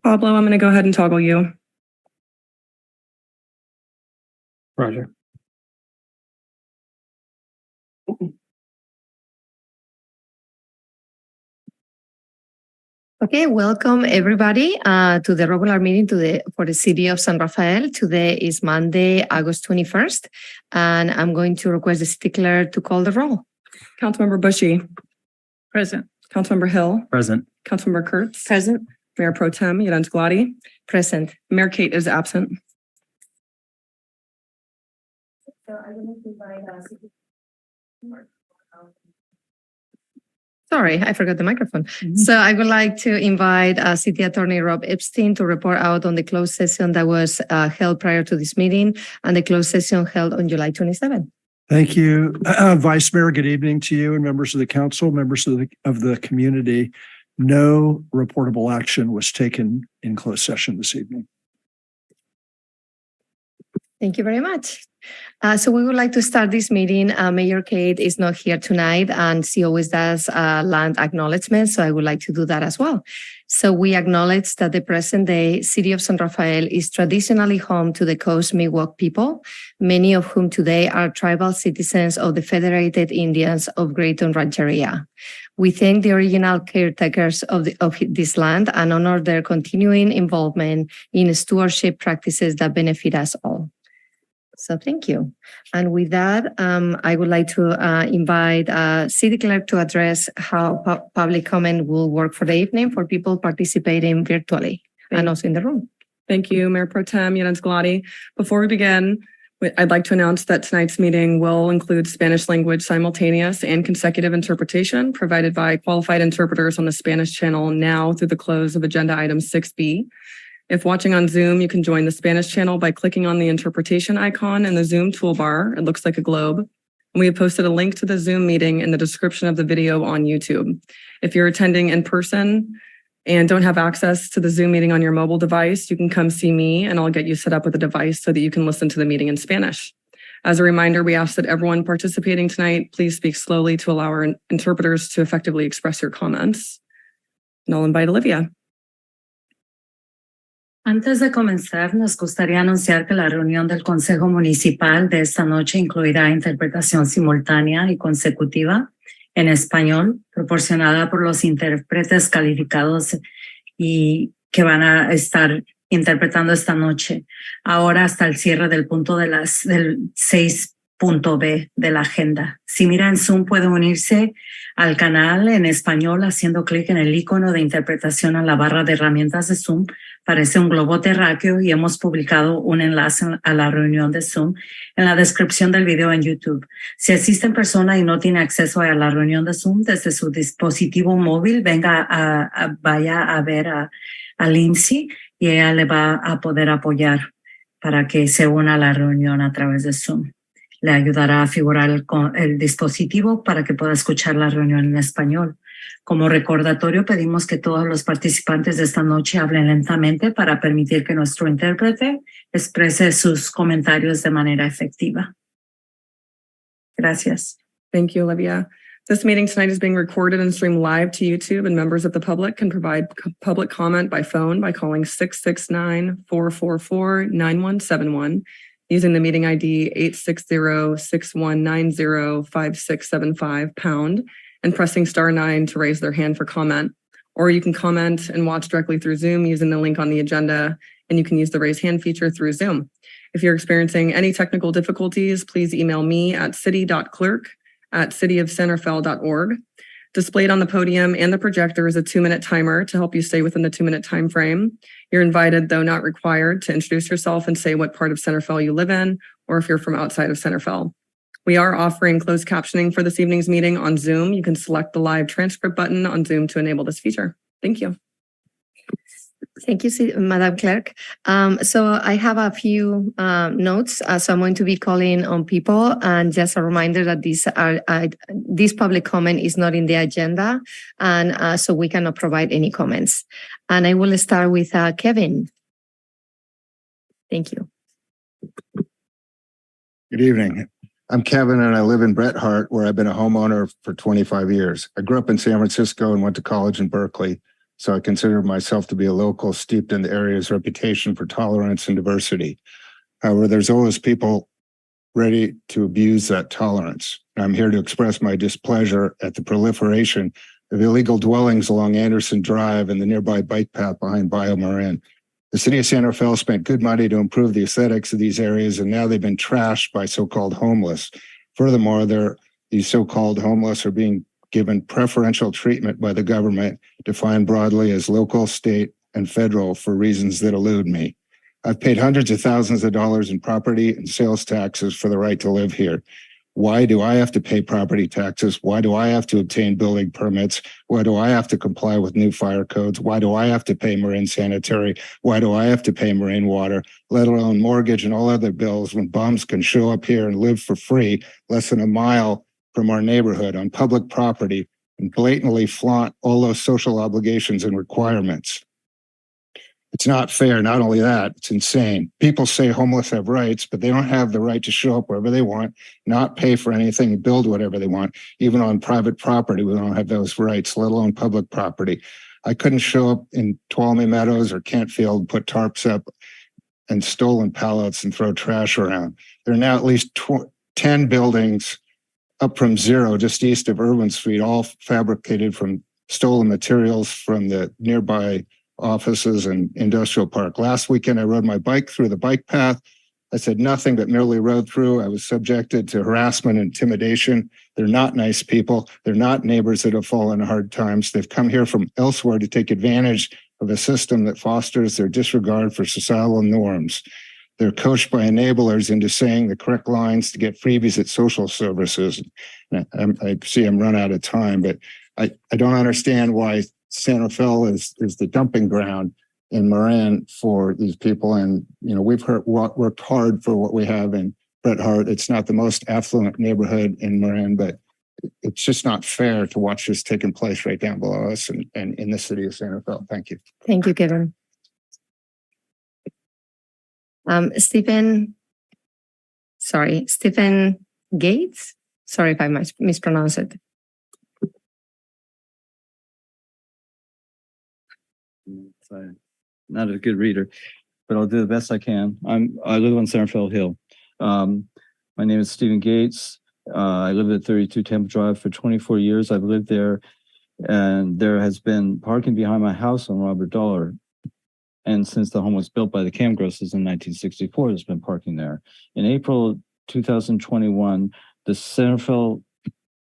Pablo, I'm going to go ahead and toggle you. Roger. Okay, welcome everybody to the regular meeting for the City of San Rafael. Today is Monday, August 21st, and I'm going to request the city clerk to call the roll. Councilmember Bushy. Present. Councilmember Hill. Present. Councilmember Kurtz. Present. Mayor Pro Tem Llorens Gulati. Present. Mayor Kate is absent. Sorry, I forgot the microphone. So I would like to invite City Attorney Rob Epstein to report out on the closed session that was held prior to this meeting and the closed session held on July 27th. Thank you, Vice Mayor. Good evening to you and members of the council, members of the community. No reportable action was taken in closed session this evening. Thank you very much. So we would like to start this meeting. Mayor Kate is not here tonight, and she always does land acknowledgements, so I would like to do that as well. So we acknowledge that the present day City of San Rafael is traditionally home to the Coast Miwok people, many of whom today are tribal citizens of the Federated Indians of Greater Rancheria. We thank the original caretakers of this land and honor their continuing involvement in stewardship practices that benefit us all. So thank you. And with that, I would like to invite City Clerk to address how public comment will work for the evening for people participating virtually and also in the room. Thank you, Mayor Pro Tem Llorens Gulati. Before we begin, I'd like to announce that tonight's meeting will include Spanish language simultaneous and consecutive interpretation provided by qualified interpreters on the Spanish channel now through the close of agenda item 6B. If watching on Zoom, you can join the Spanish channel by clicking on the interpretation icon in the Zoom toolbar. It looks like a globe. And we have posted a link to the Zoom meeting in the description of the video on YouTube. If you're attending in person and don't have access to the Zoom meeting on your mobile device, you can come see me and I'll get you set up with a device so that you can listen to the meeting in Spanish. As a reminder, we ask that everyone participating tonight, please speak slowly to allow our interpreters to effectively express your comments. And I'll invite Olivia. Antes de comenzar, nos gustaría anunciar que la reunión del Consejo Municipal de esta noche incluirá interpretación simultánea y consecutiva en español, proporcionada por los intérpretes calificados y que van a estar interpretando esta noche, ahora hasta el cierre del punto del 6.b de la agenda. Si mira en Zoom, puede unirse al canal en español haciendo clic en el icono de interpretación en la barra de herramientas de Zoom. Parece un globo terráqueo y hemos publicado un enlace a la reunión de Zoom en la descripción del video en YouTube. Si asiste en persona y no tiene acceso a la reunión de Zoom desde su dispositivo móvil, vaya a ver a Lindsay y ella le va a poder apoyar para que se una a la reunión a través de Zoom. Le ayudará a figurar el dispositivo para que pueda escuchar la reunión en español. Como recordatorio, pedimos que todos los participantes de esta noche hablen lentamente para permitir que nuestro intérprete exprese sus comentarios de manera efectiva. Gracias. Thank you, Olivia. This meeting tonight is being recorded and streamed live to YouTube, and members of the public can provide public comment by phone by calling 669-444-9171, using the meeting ID 860-6190-5675 # and pressing *9 to raise their hand for comment. Or you can comment and watch directly through Zoom using the link on the agenda, and you can use the raise hand feature through Zoom. If you're experiencing any technical difficulties, please email me at city.clerk@cityofsanrafael.org. Displayed on the podium and the projector is a 2-minute timer to help you stay within the 2-minute time frame. You're invited, though not required, to introduce yourself and say what part of San Rafael you live in, or if you're from outside of San Rafael. We are offering closed captioning for this evening's meeting on Zoom. You can select the live transcript button on Zoom to enable this feature. Thank you. Thank you, Madam Clerk. So I have a few notes. So I'm going to be calling on people, and just a reminder that this public comment is not in the agenda, and so we cannot provide any comments. And I will start with Kevin. Thank you. Good evening. I'm Kevin, and I live in Bret Harte, where I've been a homeowner for 25 years. I grew up in San Francisco and went to college in Berkeley, so I consider myself to be a local steeped in the area's reputation for tolerance and diversity. However, there's always people ready to abuse that tolerance. I'm here to express my displeasure at the proliferation of illegal dwellings along Anderson Drive and the nearby bike path behind Marin. The city of San Rafael spent good money to improve the aesthetics of these areas, and now they've been trashed by so-called homeless. Furthermore, these so-called homeless are being given preferential treatment by the government, defined broadly as local, state, and federal for reasons that elude me. I've paid hundreds of thousands of dollars in property and sales taxes for the right to live here. Why do I have to pay property taxes? Why do I have to obtain building permits? Why do I have to comply with new fire codes? Why do I have to pay Marin sanitary? Why do I have to pay Marin water, let alone mortgage and all other bills when bums can show up here and live for free less than a mile from our neighborhood on public property and blatantly flaunt all those social obligations and requirements? It's not fair. Not only that, it's insane. People say homeless have rights, but they don't have the right to show up wherever they want, not pay for anything, and build whatever they want. Even on private property, we don't have those rights, let alone public property. I couldn't show up in Tuolumne Meadows or Kentfield, put tarps up and stolen pallets and throw trash around. There are now at least 10 buildings up from zero just east of Irwin Street, all fabricated from stolen materials from the nearby offices and industrial park. Last weekend, I rode my bike through the bike path. I said nothing, but merely rode through. I was subjected to harassment and intimidation. They're not nice people. They're not neighbors that have fallen hard times. They've come here from elsewhere to take advantage of a system that fosters their disregard for societal norms. They're coached by enablers into saying the correct lines to get freebies at social services. I see I'm run out of time, but I don't understand why San Rafael is the dumping ground in Marin for these people. And, we've worked hard for what we have in Bret Harte. It's not the most affluent neighborhood in Marin, but it's just not fair to watch this taking place right down below us and in the city of San Rafael. Thank you. Thank you, Kevin. Stephen Gates. Sorry if I mispronounced it. I'm not a good reader, but I'll do the best I can. I live on San Rafael Hill. My name is Stephen Gates. I live at 32 Temple Drive for 24 years. I've lived there, and there has been parking behind my house on Robert Dollar. And since the home was built by the Cam Grosses in 1964, there's been parking there. In April 2021, the San Rafael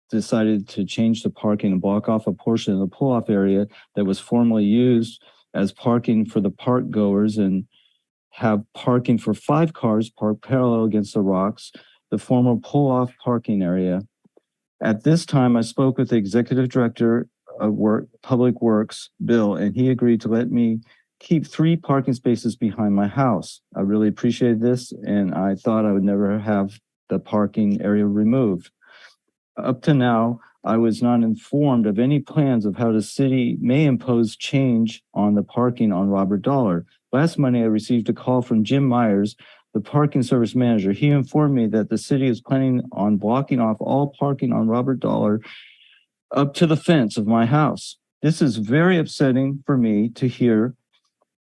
decided to change the parking and block off a portion of the pull-off area that was formerly used as parking for the park goers and have parking for 5 cars parked parallel against the rocks, the former pull-off parking area. At this time, I spoke with the executive director of Public Works, Bill, and he agreed to let me keep 3 parking spaces behind my house. I really appreciated this, and I thought I would never have the parking area removed. Up to now, I was not informed of any plans of how the city may impose change on the parking on Robert Dollar. Last Monday, I received a call from Jim Myers, the parking service manager. He informed me that the city is planning on blocking off all parking on Robert Dollar up to the fence of my house. This is very upsetting for me to hear.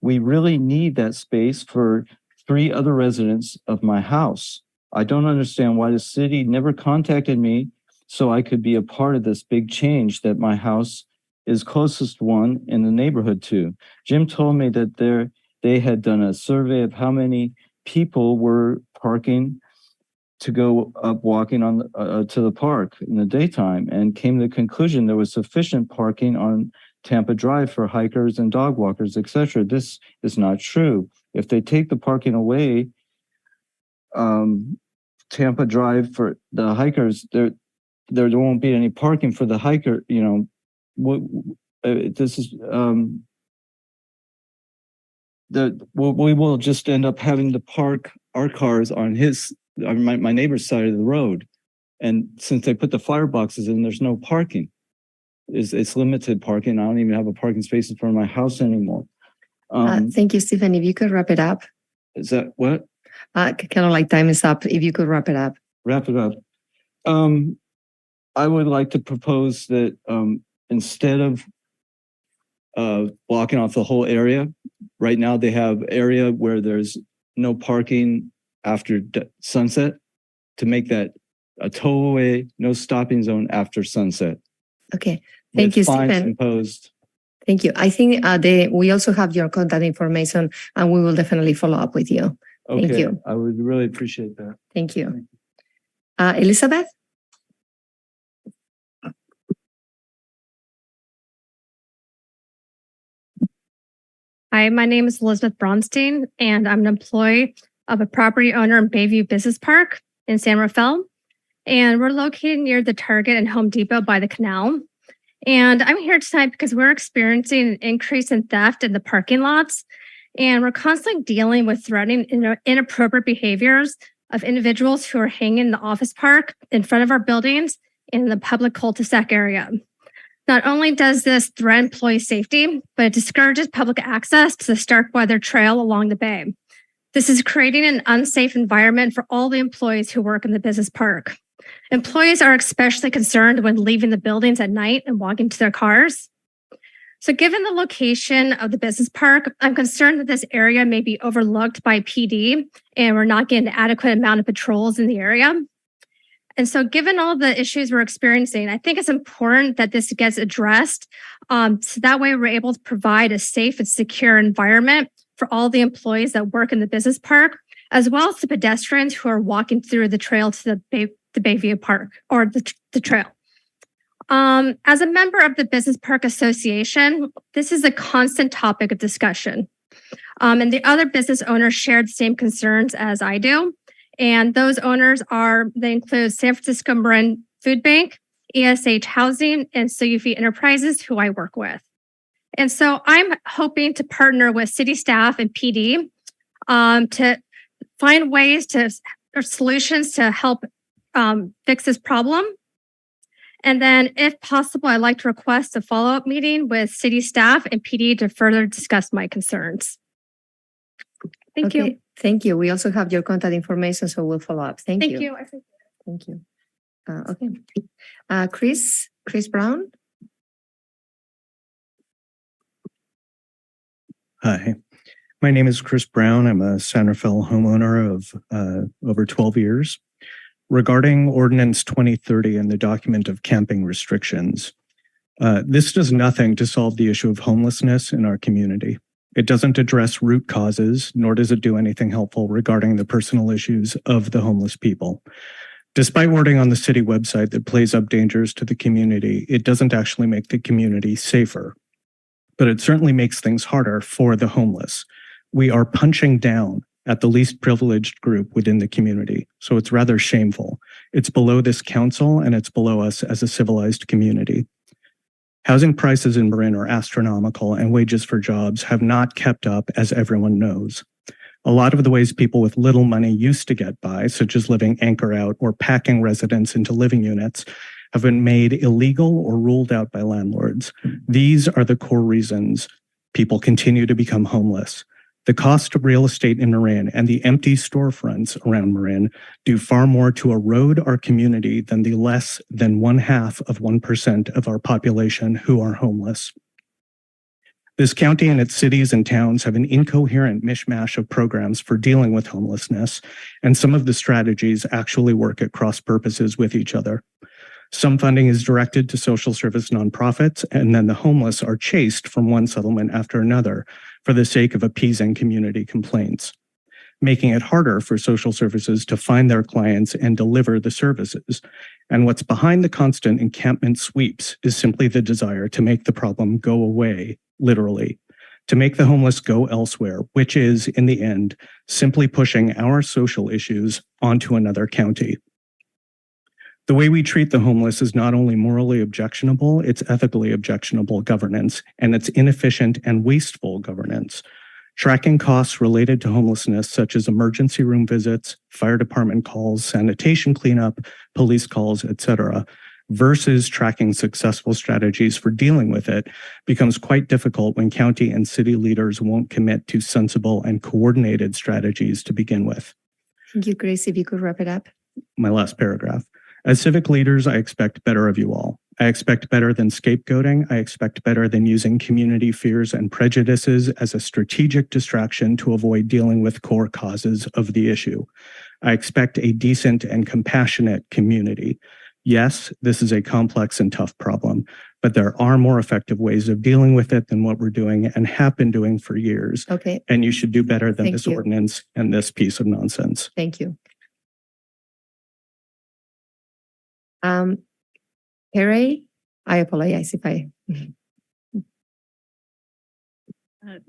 We really need that space for 3 other residents of my house. I don't understand why the city never contacted me so I could be a part of this big change that my house is closest one in the neighborhood to. Jim told me that they had done a survey of how many people were parking to go up walking on to the park in the daytime, and came to the conclusion there was sufficient parking on Tampa Drive for hikers and dog walkers, etc. This is not true. If they take the parking away, Tampa Drive for the hikers, there won't be any parking for the hiker. This is we will just end up having to park our cars on my neighbor's side of the road, and since they put the fireboxes in, there's no parking. It's limited parking. I don't even have a parking space in front of my house anymore. Thank you, Stephen. If you could wrap it up. Is that what? Kind of like time is up. If you could wrap it up. Wrap it up. I would like to propose that instead of blocking off the whole area, right now they have area where there's no parking after sunset, to make that a tow away, no stopping zone after sunset. Okay. Thank you, with fines Stephen. imposed. Thank you. I think we also have your contact information, and we will definitely follow up with you. Thank Okay, you. I would really appreciate that. Thank you. Elizabeth? Hi, my name is Elizabeth Bronstein, and I'm an employee of a property owner in Bayview Business Park in San Rafael. And we're located near the Target and Home Depot by the canal. And I'm here tonight because we're experiencing an increase in theft in the parking lots. And we're constantly dealing with threatening inappropriate behaviors of individuals who are hanging in the office park in front of our buildings in the public cul-de-sac area. Not only does this threaten employee safety, but it discourages public access to the Starkweather Trail along the bay. This is creating an unsafe environment for all the employees who work in the business park. Employees are especially concerned when leaving the buildings at night and walking to their cars. So given the location of the business park, I'm concerned that this area may be overlooked by PD and we're not getting an adequate amount of patrols in the area. And so given all the issues we're experiencing, I think it's important that this gets addressed. So that way we're able to provide a safe and secure environment for all the employees that work in the business park, as well as the pedestrians who are walking through the trail to the Bayview Park or the trail. As a member of the Business Park Association, this is a constant topic of discussion. And the other business owners share the same concerns as I do. And those owners they include San Francisco Marin Food Bank, ESH Housing, and Soyufi Enterprises, who I work with. And so I'm hoping to partner with city staff and PD to find ways or solutions to help fix this problem. And then if possible, I'd like to request a follow-up meeting with city staff and PD to further discuss my concerns. Thank you. Thank you. We also have your contact information, so we'll follow up. Thank you. Thank you. Okay. Chris Brown. Hi, my name is Chris Brown. I'm a San Rafael homeowner of over 12 years. Regarding Ordinance 2030 and the document of camping restrictions, this does nothing to solve the issue of homelessness in our community. It doesn't address root causes, nor does it do anything helpful regarding the personal issues of the homeless people. Despite wording on the city website that plays up dangers to the community, it doesn't actually make the community safer. But it certainly makes things harder for the homeless. We are punching down at the least privileged group within the community, so it's rather shameful. It's below this council and it's below us as a civilized community. Housing prices in Marin are astronomical and wages for jobs have not kept up, as everyone knows. A lot of the ways people with little money used to get by, such as living anchor out or packing residents into living units, have been made illegal or ruled out by landlords. These are the core reasons people continue to become homeless. The cost of real estate in Marin and the empty storefronts around Marin do far more to erode our community than the less than 0.5% of our population who are homeless. This county and its cities and towns have an incoherent mishmash of programs for dealing with homelessness, and some of the strategies actually work at cross purposes with each other. Some funding is directed to social service nonprofits, and then the homeless are chased from one settlement after another for the sake of appeasing community complaints, making it harder for social services to find their clients and deliver the services. And what's behind the constant encampment sweeps is simply the desire to make the problem go away, literally, to make the homeless go elsewhere, which is, in the end, simply pushing our social issues onto another county. The way we treat the homeless is not only morally objectionable, it's ethically objectionable governance, and it's inefficient and wasteful governance. Tracking costs related to homelessness, such as emergency room visits, fire department calls, sanitation cleanup, police calls, etc., versus tracking successful strategies for dealing with it becomes quite difficult when county and city leaders won't commit to sensible and coordinated strategies to begin with. Thank you, Chris. If you could wrap it up. My last paragraph. As civic leaders, I expect better of you all. I expect better than scapegoating. I expect better than using community fears and prejudices as a strategic distraction to avoid dealing with core causes of the issue. I expect a decent and compassionate community. Yes, this is a complex and tough problem, but there are more effective ways of dealing with it than what we're doing and have been doing for years. Okay, And you should do better than Thank this you. ordinance and this piece of nonsense. thank you. Harry, I apologize if I.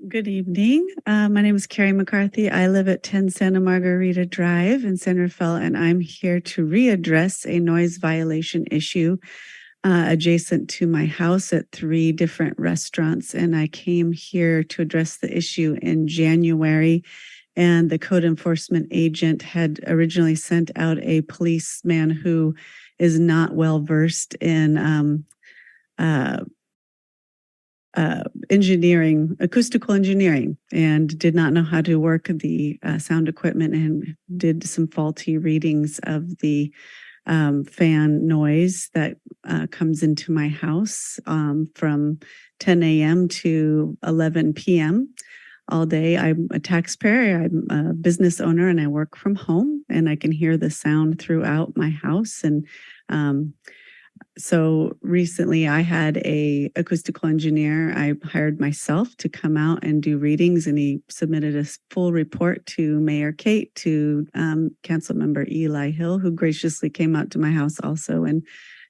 Good evening. My name is Carrie McCarthy. I live at 10 Santa Margarita Drive in Centerville, and I'm here to readdress a noise violation issue adjacent to my house at 3 different restaurants. And I came here to address the issue in January, and the code enforcement agent had originally sent out a policeman who is not well versed in engineering, acoustical engineering, and did not know how to work the sound equipment and did some faulty readings of the fan noise that comes into my house from 10 a.m. to 11 p.m. all day. I'm a taxpayer, I'm a business owner, and I work from home, and I can hear the sound throughout my house. And so recently I had a acoustical engineer. I hired myself to come out and do readings, and he submitted a full report to Mayor Kate, to Councilmember Eli Hill, who graciously came out to my house also and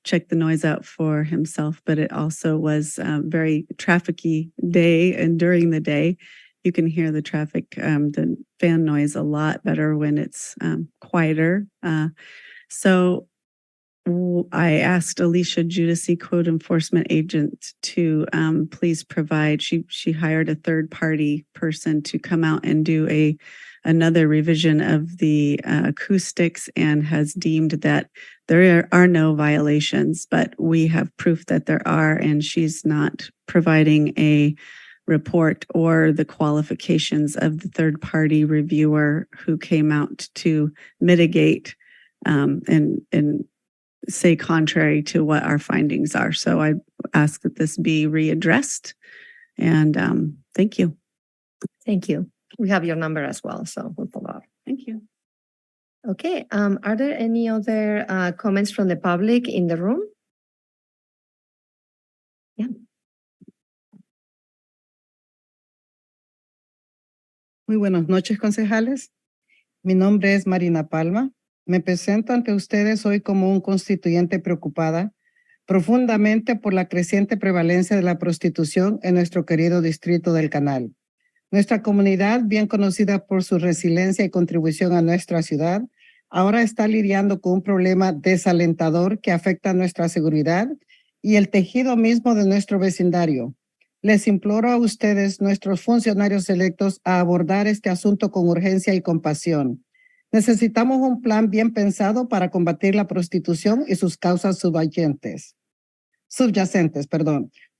checked the noise out for himself. But it also was a very trafficy day, and during the day, you can hear the traffic, the fan noise a lot better when it's quieter. So I asked Alicia Judici, code enforcement agent, to please provide. She hired a third-party person to come out and do another revision of the acoustics, and has deemed that there are no violations, but we have proof that there are, and she's not providing a report or the qualifications of the third-party reviewer who came out to mitigate and say contrary to what our findings are. So I ask that this be readdressed, and thank you. Thank you. We have your number as well, so we'll follow up. Thank you. Okay, are there any other comments from the public in the room? Yeah. Muy buenas noches, concejales. Mi nombre es Marina Palma. Me presento ante ustedes hoy como un constituyente preocupada profundamente por la creciente prevalencia de la prostitución en nuestro querido distrito del Canal. Nuestra comunidad, bien conocida por su resiliencia y contribución a nuestra ciudad, ahora está lidiando con un problema desalentador que afecta a nuestra seguridad y el tejido mismo de nuestro vecindario. Les imploro a ustedes, nuestros funcionarios electos, a abordar este asunto con urgencia y compasión. Necesitamos un plan bien pensado para combatir la prostitución y sus causas subyacentes.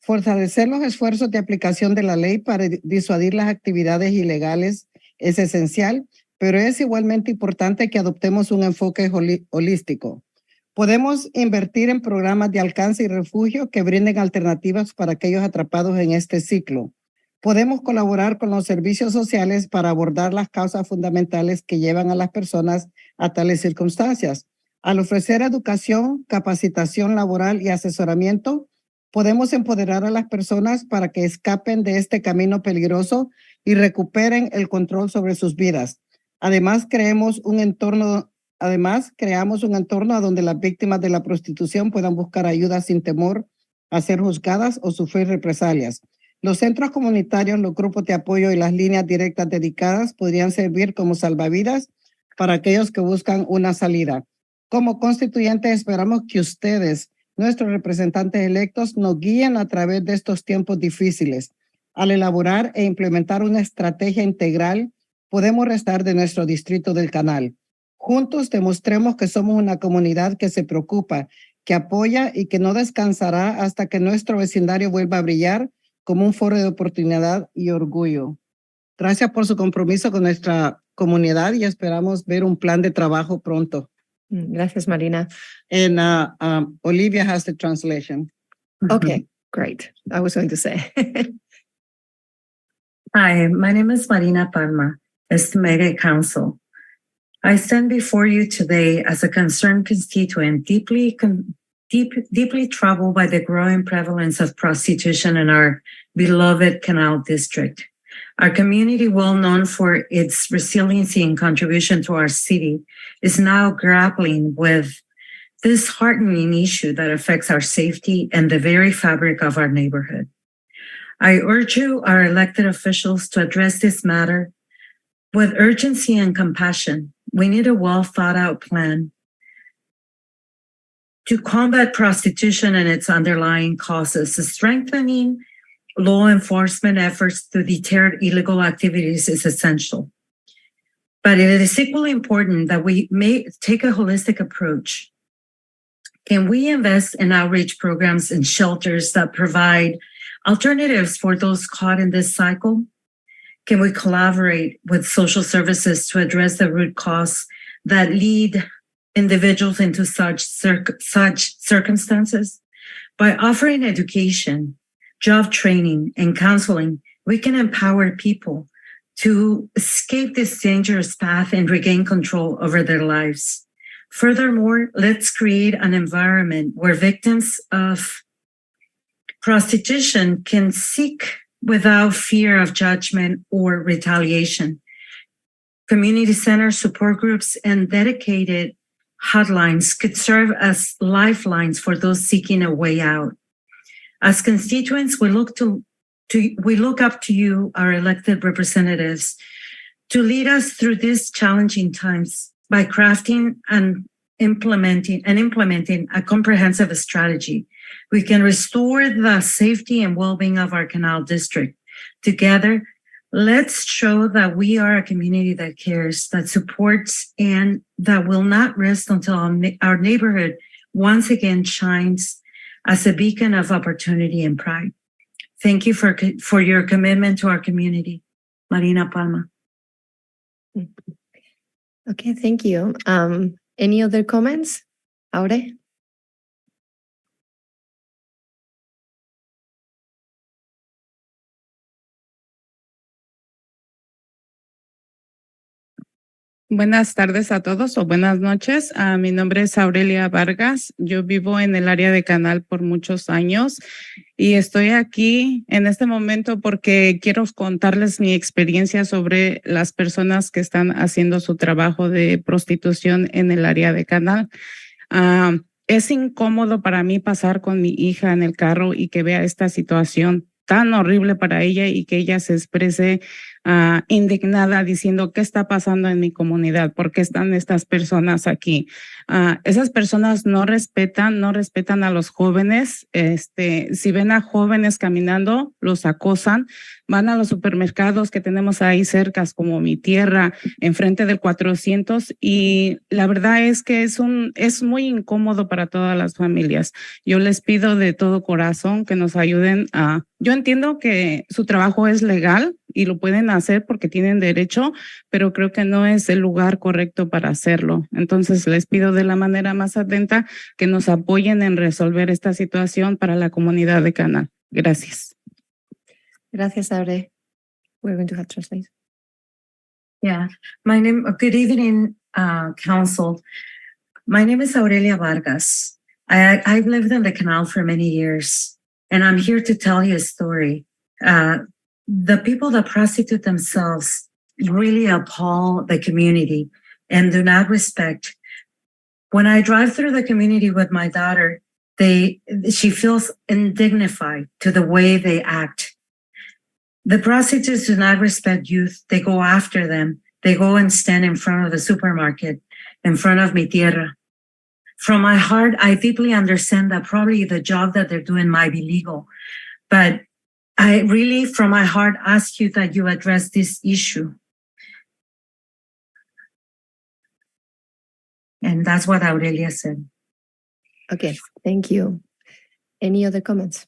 Fortalecer los esfuerzos de aplicación de la ley para disuadir las actividades ilegales es esencial, pero es igualmente importante que adoptemos un enfoque holístico. Podemos invertir en programas de alcance y refugio que brinden alternativas para aquellos atrapados en este ciclo. Podemos colaborar con los servicios sociales para abordar las causas fundamentales que llevan a las personas a tales circunstancias. Al ofrecer educación, capacitación laboral y asesoramiento, podemos empoderar a las personas para que escapen de este camino peligroso y recuperen el control sobre sus vidas. Además, creamos un entorno a donde las víctimas de la prostitución puedan buscar ayuda sin temor a ser juzgadas o sufrir represalias. Los centros comunitarios, los grupos de apoyo y las líneas directas dedicadas podrían servir como salvavidas para aquellos que buscan una salida. Como constituyentes, esperamos que ustedes, nuestros representantes electos, nos guíen a través de estos tiempos difíciles. Al elaborar e implementar una estrategia integral, podemos restar de nuestro distrito del Canal. Juntos demostremos que somos una comunidad que se preocupa, que apoya y que no descansará hasta que nuestro vecindario vuelva a brillar como un foro de oportunidad y orgullo. Gracias por su compromiso con nuestra comunidad y esperamos ver un plan de trabajo pronto. Gracias, Marina. And Olivia has the translation. Okay, great. I was going to say. Hi, my name is Marina Palma, Estimated Council. I stand before you today as a concerned constituent, deeply deeply troubled by the growing prevalence of prostitution in our beloved Canal District. Our community, well known for its resiliency and contribution to our city, is now grappling with this heartening issue that affects our safety and the very fabric of our neighborhood. I urge you, our elected officials, to address this matter with urgency and compassion. We need a well-thought-out plan to combat prostitution and its underlying causes. Strengthening law enforcement efforts to deter illegal activities is essential. But it is equally important that we may take a holistic approach. Can we invest in outreach programs and shelters that provide alternatives for those caught in this cycle? Can we collaborate with social services to address the root cause that lead individuals into such circumstances? By offering education, job training, and counseling, we can empower people to escape this dangerous path and regain control over their lives. Furthermore, let's create an environment where victims of prostitution can seek without fear of judgment or retaliation. Community centers, support groups, and dedicated hotlines could serve as lifelines for those seeking a way out. As constituents, we look up to you, our elected representatives, to lead us through these challenging times by crafting and implementing a comprehensive strategy. We can restore the safety and well-being of our Canal District. Together, let's show that we are a community that cares, that supports, and that will not rest until our neighborhood once again shines as a beacon of opportunity and pride. Thank you for your commitment to our community. Marina Palma. Okay, thank you. Any other comments? Aure? Buenas tardes a todos o buenas noches. Mi nombre es Aurelia Vargas. Yo vivo en el área de Canal por muchos años y estoy aquí en este momento porque quiero contarles mi experiencia sobre las personas que están haciendo su trabajo de prostitución en el área de Canal. Es incómodo para mí pasar con mi hija en el carro y que vea esta situación tan horrible para ella y que ella se exprese indignada diciendo qué está pasando en mi comunidad, por qué están estas personas aquí. Esas personas no respetan a los jóvenes. Si ven a jóvenes caminando, los acosan, van a los supermercados que tenemos ahí cerca, como mi tierra, enfrente del 400, y la verdad es que es muy incómodo para todas las familias. Yo les pido de todo corazón que nos ayuden yo entiendo que su trabajo es legal y lo pueden hacer porque tienen derecho, pero creo que no es el lugar correcto para hacerlo. Entonces les pido de la manera más atenta que nos apoyen en resolver esta situación para la comunidad de Canal. Gracias. Gracias, Aure. We're going to have translation. Yeah, good evening, Council. My name is Aurelia Vargas. I've lived in the Canal for many years. And I'm here to tell you a story. The people that prostitute themselves really appall the community and do not respect. When I drive through the community with my daughter, she feels indignified to the way they act. The prostitutes do not respect youth. They go after them. They go and stand in front of the supermarket, in front of mi tierra. From my heart, I deeply understand that probably the job that they're doing might be legal, but I really, from my heart, ask you that you address this issue. And that's what Aurelia said. Okay, thank you. Any other comments?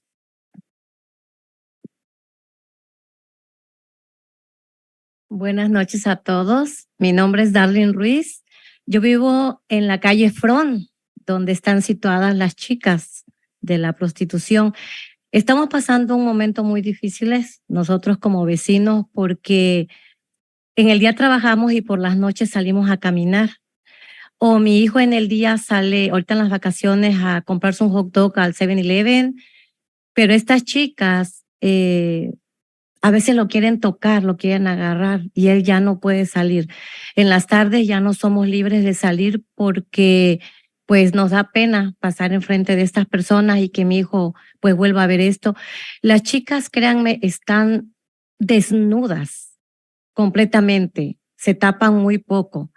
Buenas noches a todos. Mi nombre es Darlene Ruiz. Yo vivo en la calle Front, donde están situadas las chicas de la prostitución. Estamos pasando un momento muy difícil nosotros como vecinos porque en el día trabajamos y por las noches salimos a caminar. o mi hijo en el día sale ahorita en las vacaciones a comprarse un hot dog al 7-Eleven, pero estas chicas a veces lo quieren tocar, lo quieren agarrar y él ya no puede salir. En las tardes ya no somos libres de salir porque pues nos da pena pasar enfrente de estas personas y que mi hijo pues vuelva a ver esto. Las chicas, créanme, están desnudas completamente, se tapan muy poco.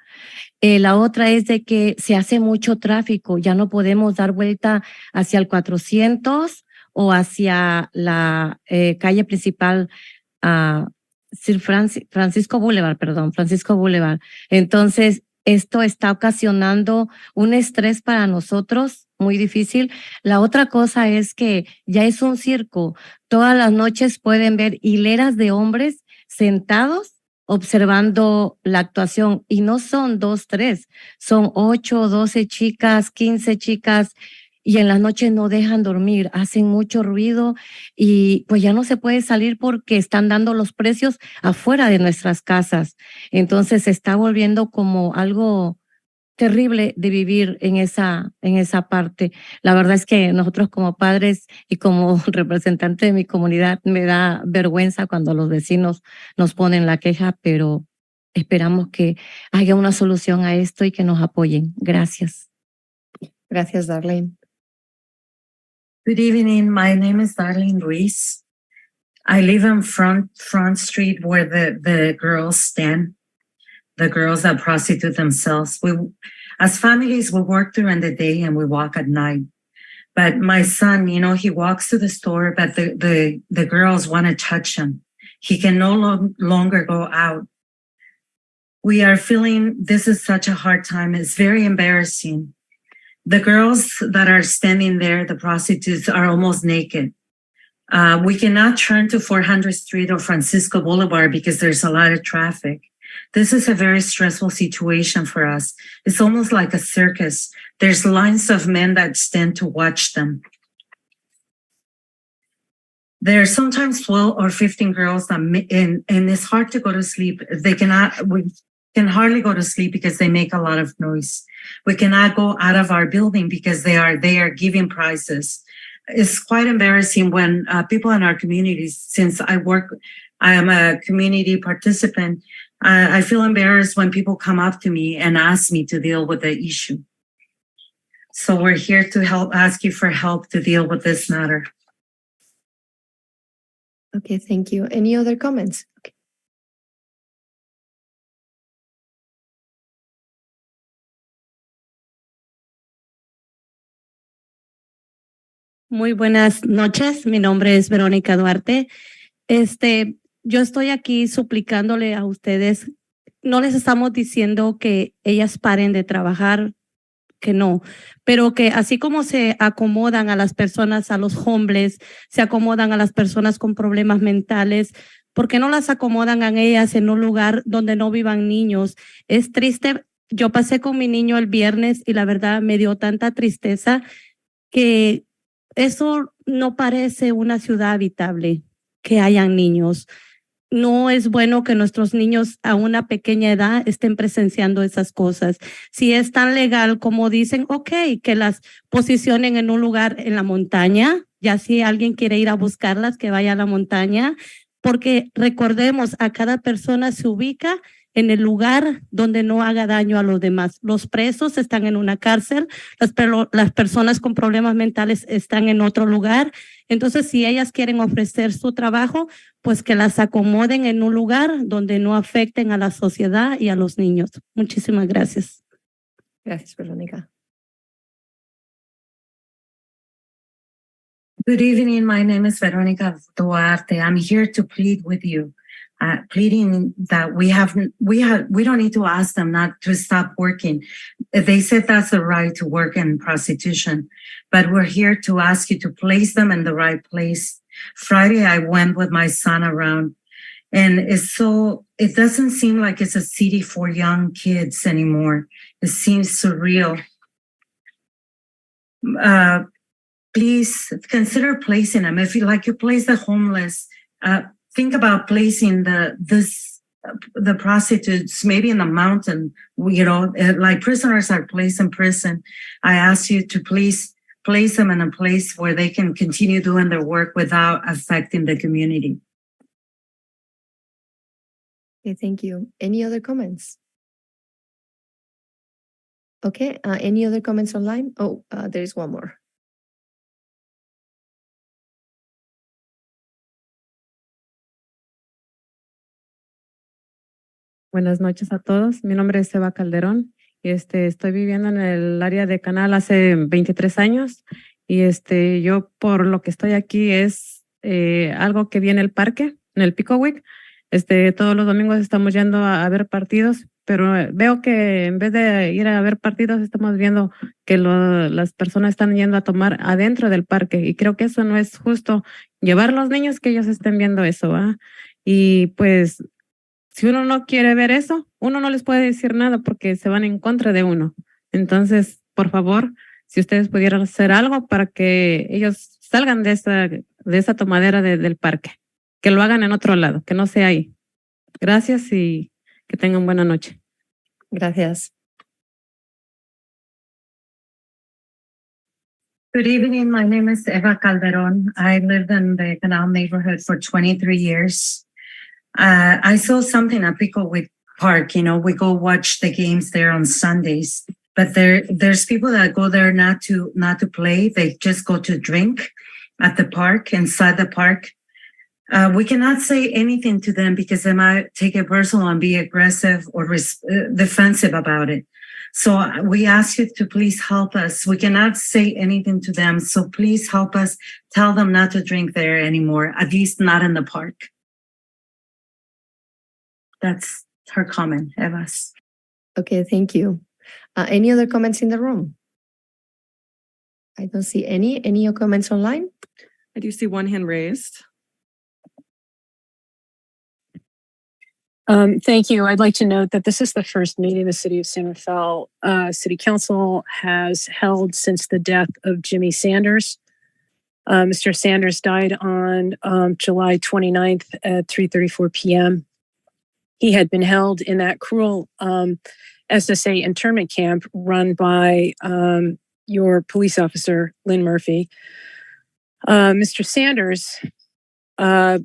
La otra es de que se hace mucho tráfico, ya no podemos dar vuelta hacia el 400 o hacia la calle principal, Sir Francisco Boulevard, perdón, Francisco Boulevard. Entonces, esto está ocasionando un estrés para nosotros muy difícil. La otra cosa es que ya es un circo. Todas las noches pueden ver hileras de hombres sentados observando la actuación y no son 2, 3, son 8, 12 chicas, 15 chicas y en las noches no dejan dormir, hacen mucho ruido y pues ya no se puede salir porque están dando los precios afuera de nuestras casas. Entonces se está volviendo como algo terrible de vivir en esa parte. La verdad es que nosotros como padres y como representante de mi comunidad me da vergüenza cuando los vecinos nos ponen la queja, pero esperamos que haya una solución a esto y que nos apoyen. Gracias. Gracias, Darlene. Good evening. My name is Darlene Ruiz. I live in Front Street where the girls stand, the girls that prostitute themselves. As families, we work during the day and we walk at night. But my son, he walks to the store, but the girls want to touch him. He can no longer go out. We are feeling this is such a hard time. It's very embarrassing. The girls that are standing there, the prostitutes, are almost naked. We cannot turn to 400th Street or Francisco Boulevard because there's a lot of traffic. This is a very stressful situation for us. It's almost like a circus. There's lines of men that stand to watch them. There are sometimes 12 or 15 girls that, and it's hard to go to sleep. We can hardly go to sleep because they make a lot of noise. We cannot go out of our building because they are giving prizes. It's quite embarrassing when people in our communities, since I am a community participant, I feel embarrassed when people come up to me and ask me to deal with the issue. So we're here to ask you for help to deal with this matter. Okay, thank you. Any other comments? Okay. Muy buenas noches, mi nombre es Verónica Duarte. Yo estoy aquí suplicándole a ustedes, no les estamos diciendo que ellas paren de trabajar, que no, pero que así como se acomodan a las personas, a los homeless, se acomodan a las personas con problemas mentales, ¿por qué no las acomodan a ellas en un lugar donde no vivan niños? Es triste, yo pasé con mi niño el viernes y la verdad me dio tanta tristeza que eso no parece una ciudad habitable, que hayan niños. No es bueno que nuestros niños a una pequeña edad estén presenciando esas cosas. Si es tan legal como dicen, ok, que las posicionen en un lugar en la montaña, ya si alguien quiere ir a buscarlas, que vaya a la montaña, porque recordemos, a cada persona se ubica en el lugar donde no haga daño a los demás. Los presos están en una cárcel, las personas con problemas mentales están en otro lugar. Entonces, si ellas quieren ofrecer su trabajo, pues que las acomoden en un lugar donde no afecten a la sociedad y a los niños. Muchísimas gracias. Gracias, Verónica. Good evening. My name is Verónica Duarte. I'm here to plead with you. Pleading that we don't need to ask them not to stop working. They said that's the right to work in prostitution, but we're here to ask you to place them in the right place. Friday, I went with my son around, and it doesn't seem like it's a city for young kids anymore. It seems surreal. Please consider placing them. If you place the homeless, think about placing this the prostitutes, maybe in the mountain, like prisoners are placed in prison. I ask you to please place them in a place where they can continue doing their work without affecting the community. Okay, thank you. Any other comments? Okay, any other comments online? Oh, there is one more. Buenas noches a todos. Mi nombre es Eva Calderón y estoy viviendo en el área de Canal hace 23 años y yo por lo que estoy aquí es algo que viene el parque, en el Pickwick. Todos los domingos estamos yendo a ver partidos, pero veo que en vez de ir a ver partidos estamos viendo que las personas están yendo a tomar adentro del parque y creo que eso no es justo llevar a los niños que ellos estén viendo eso, ¿va? Y pues si uno no quiere ver eso, uno no les puede decir nada porque se van en contra de uno. Entonces, por favor, si ustedes pudieran hacer algo para que ellos salgan de esa tomadera del parque, que lo hagan en otro lado, que no sea ahí. Gracias y que tengan buena noche. Gracias. Good evening. My name is Eva Calderon. I lived in the Canal neighborhood for 23 years. I saw something at Pickwick Park. We go watch the games there on Sundays, but there's people that go there not to play. They just go to drink at the park, inside the park. We cannot say anything to them because they might take it personal and be aggressive or defensive about it. So we ask you to please help us. We cannot say anything to them. So please help us tell them not to drink there anymore, at least not in the park. That's her comment, Eva's. Okay, thank you. Any other comments in the room? I don't see any. Any comments online? I do see one hand raised. Thank you. I'd like to note that this is the first meeting the City of San Rafael City Council has held since the death of Jimmy Sanders. Mr. Sanders died on July 29th at 3:34 p.m. He had been held in that cruel SSA internment camp run by your police officer, Lynn Murphy. Mr. Sanders, a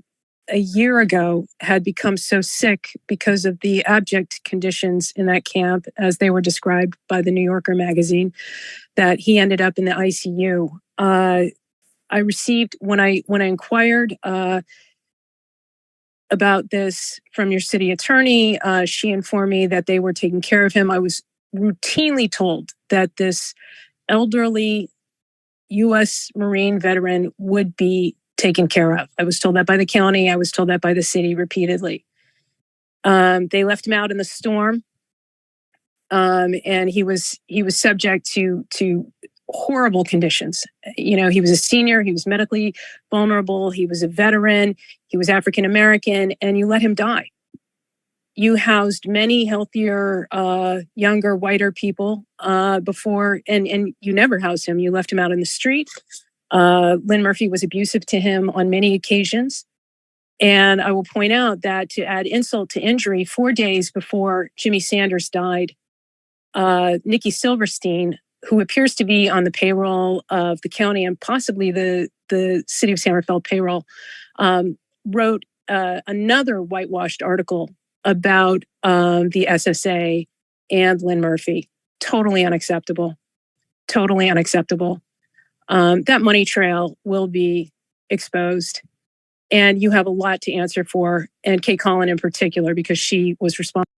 year ago, had become so sick because of the abject conditions in that camp, as they were described by the New Yorker magazine, that he ended up in the ICU. I received, when I inquired about this from your city attorney, she informed me that they were taking care of him. I was routinely told that this elderly U.S. Marine veteran would be taken care of. I was told that by the county. I was told that by the city repeatedly. They left him out in the storm, and he was subject to horrible conditions. He was a senior. He was medically vulnerable. He was a veteran. He was African American, and you let him die. You housed many healthier, younger, whiter people before, and you never housed him. You left him out in the street. Lynn Murphy was abusive to him on many occasions. And I will point out that, to add insult to injury, 4 days before Jimmy Sanders died, Nikki Silverstein, who appears to be on the payroll of the county and possibly the City of San Rafael payroll, wrote another whitewashed article about the SSA and Lynn Murphy. Totally unacceptable. Totally unacceptable. That money trail will be exposed, and you have a lot to answer for, and Kay Collin in particular, because she was responsible.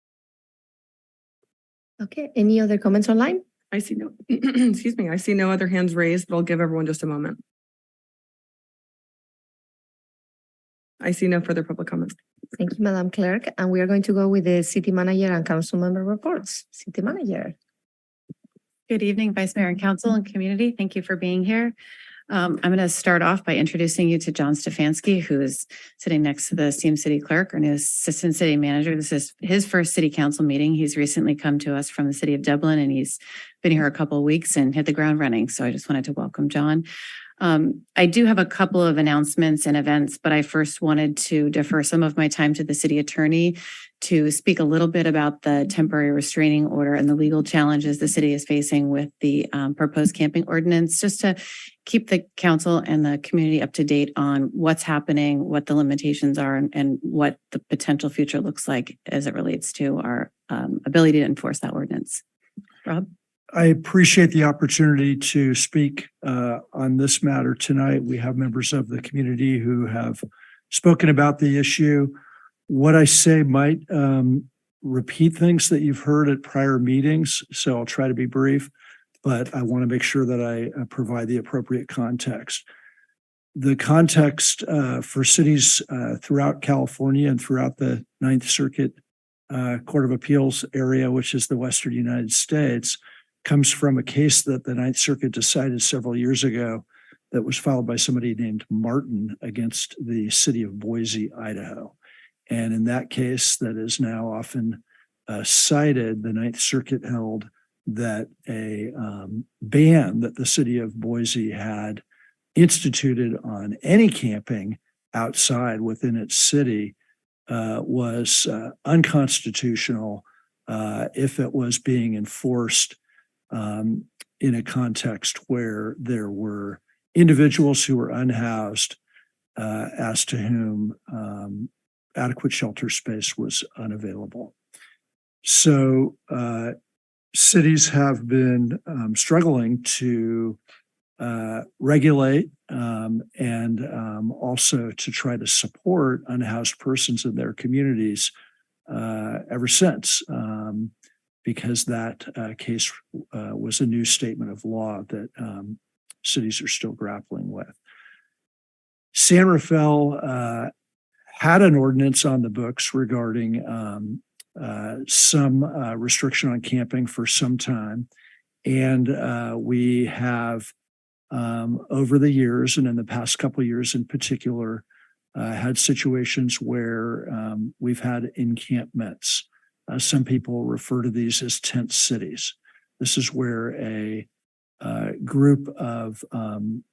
Okay, any other comments online? I see no, excuse me, I see no other hands raised, but I'll give everyone just a moment. I see no further public comments. Thank you, Madam Clerk. And we are going to go with the City Manager and Council Member reports. City Manager. Good evening, Vice Mayor and Council and Community. Thank you for being here. I'm going to start off by introducing you to John Stefanski, who is sitting next to the CM City Clerk and his Assistant City Manager. This is his first City Council meeting. He's recently come to us from the City of Dublin, and he's been here a couple of weeks and hit the ground running. So I just wanted to welcome John. I do have a couple of announcements and events, but I first wanted to defer some of my time to the city attorney to speak a little bit about the temporary restraining order and the legal challenges the city is facing with the proposed camping ordinance, just to keep the council and the community up to date on what's happening, what the limitations are, and what the potential future looks like as it relates to our ability to enforce that ordinance. Rob? I appreciate the opportunity to speak on this matter tonight. We have members of the community who have spoken about the issue. What I say might repeat things that you've heard at prior meetings, so I'll try to be brief, but I want to make sure that I provide the appropriate context. The context for cities throughout California and throughout the Ninth Circuit Court of Appeals area, which is the Western United States, comes from a case that the Ninth Circuit decided several years ago that was filed by somebody named Marin against the city of Boise, Idaho. And in that case that is now often cited, the Ninth Circuit held that a ban that the city of Boise had instituted on any camping outside within its city was unconstitutional if it was being enforced in a context where there were individuals who were unhoused as to whom adequate shelter space was unavailable. So cities have been struggling to regulate and also to try to support unhoused persons in their communities ever since. Because that case was a new statement of law that cities are still grappling with. San Rafael had an ordinance on the books regarding some restriction on camping for some time. And we have, over the years, and in the past couple of years in particular, had situations where we've had encampments. Some people refer to these as tent cities. This is where a group of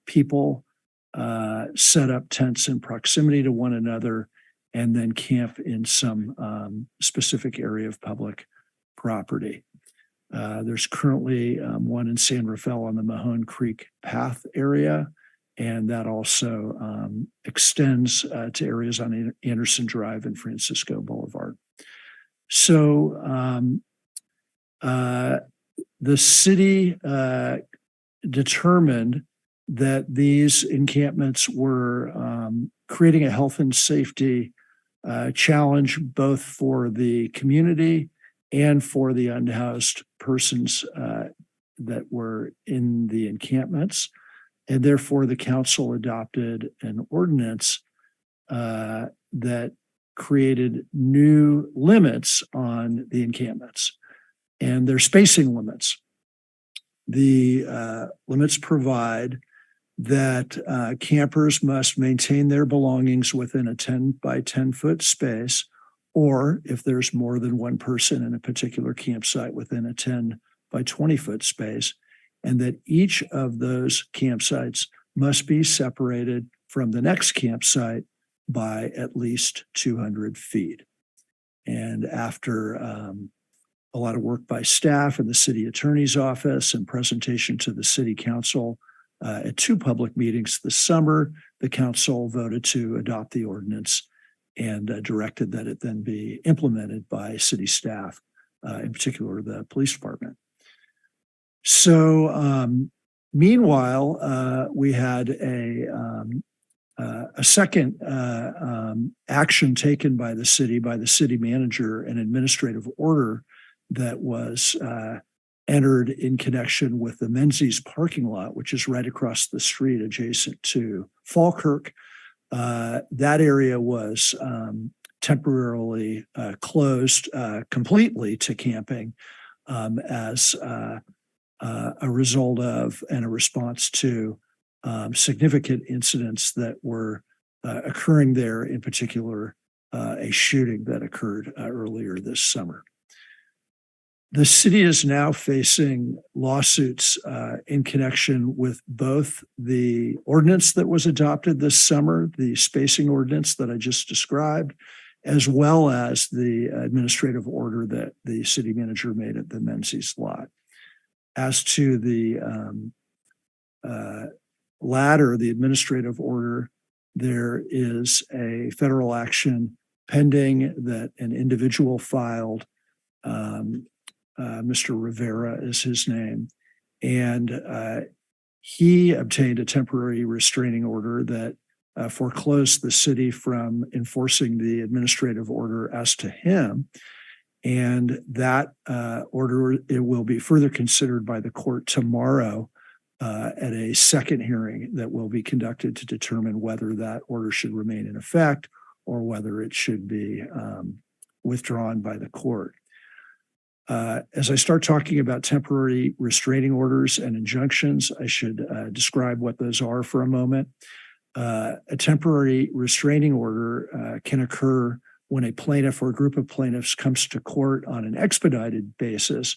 people set up tents in proximity to one another and then camp in some specific area of public property. There's currently one in San Rafael on the Mahone Creek Path area, and that also extends to areas on Anderson Drive and Francisco Boulevard. So the city determined that these encampments were creating a health and safety challenge both for the community and for the unhoused persons that were in the encampments. And therefore, the council adopted an ordinance that created new limits on the encampments, and their spacing limits. The limits provide that campers must maintain their belongings within a 10 by 10 foot space, or if there's more than one person in a particular campsite, within a 10 by 20 foot space, and that each of those campsites must be separated from the next campsite by at least 200 feet. And after a lot of work by staff and the city attorney's office and presentation to the city council at 2 public meetings this summer, the council voted to adopt the ordinance and directed that it then be implemented by city staff, in particular the police department. So meanwhile, we had a second action taken by the city manager, an administrative order that was entered in connection with the Menzies parking lot, which is right across the street adjacent to Falkirk. That area was temporarily closed completely to camping as a result of and a response to significant incidents that were occurring there, in particular, a shooting that occurred earlier this summer. The city is now facing lawsuits in connection with both the ordinance that was adopted this summer, the spacing ordinance that I just described, as well as the administrative order that the city manager made at the Menzies lot. As to the latter, the administrative order, there is a federal action pending that an individual filed. Mr. Rivera is his name. And he obtained a temporary restraining order that foreclosed the city from enforcing the administrative order as to him. And that order, it will be further considered by the court tomorrow at a second hearing that will be conducted to determine whether that order should remain in effect or whether it should be withdrawn by the court. As I start talking about temporary restraining orders and injunctions, I should describe what those are for a moment. A temporary restraining order can occur when a plaintiff or a group of plaintiffs comes to court on an expedited basis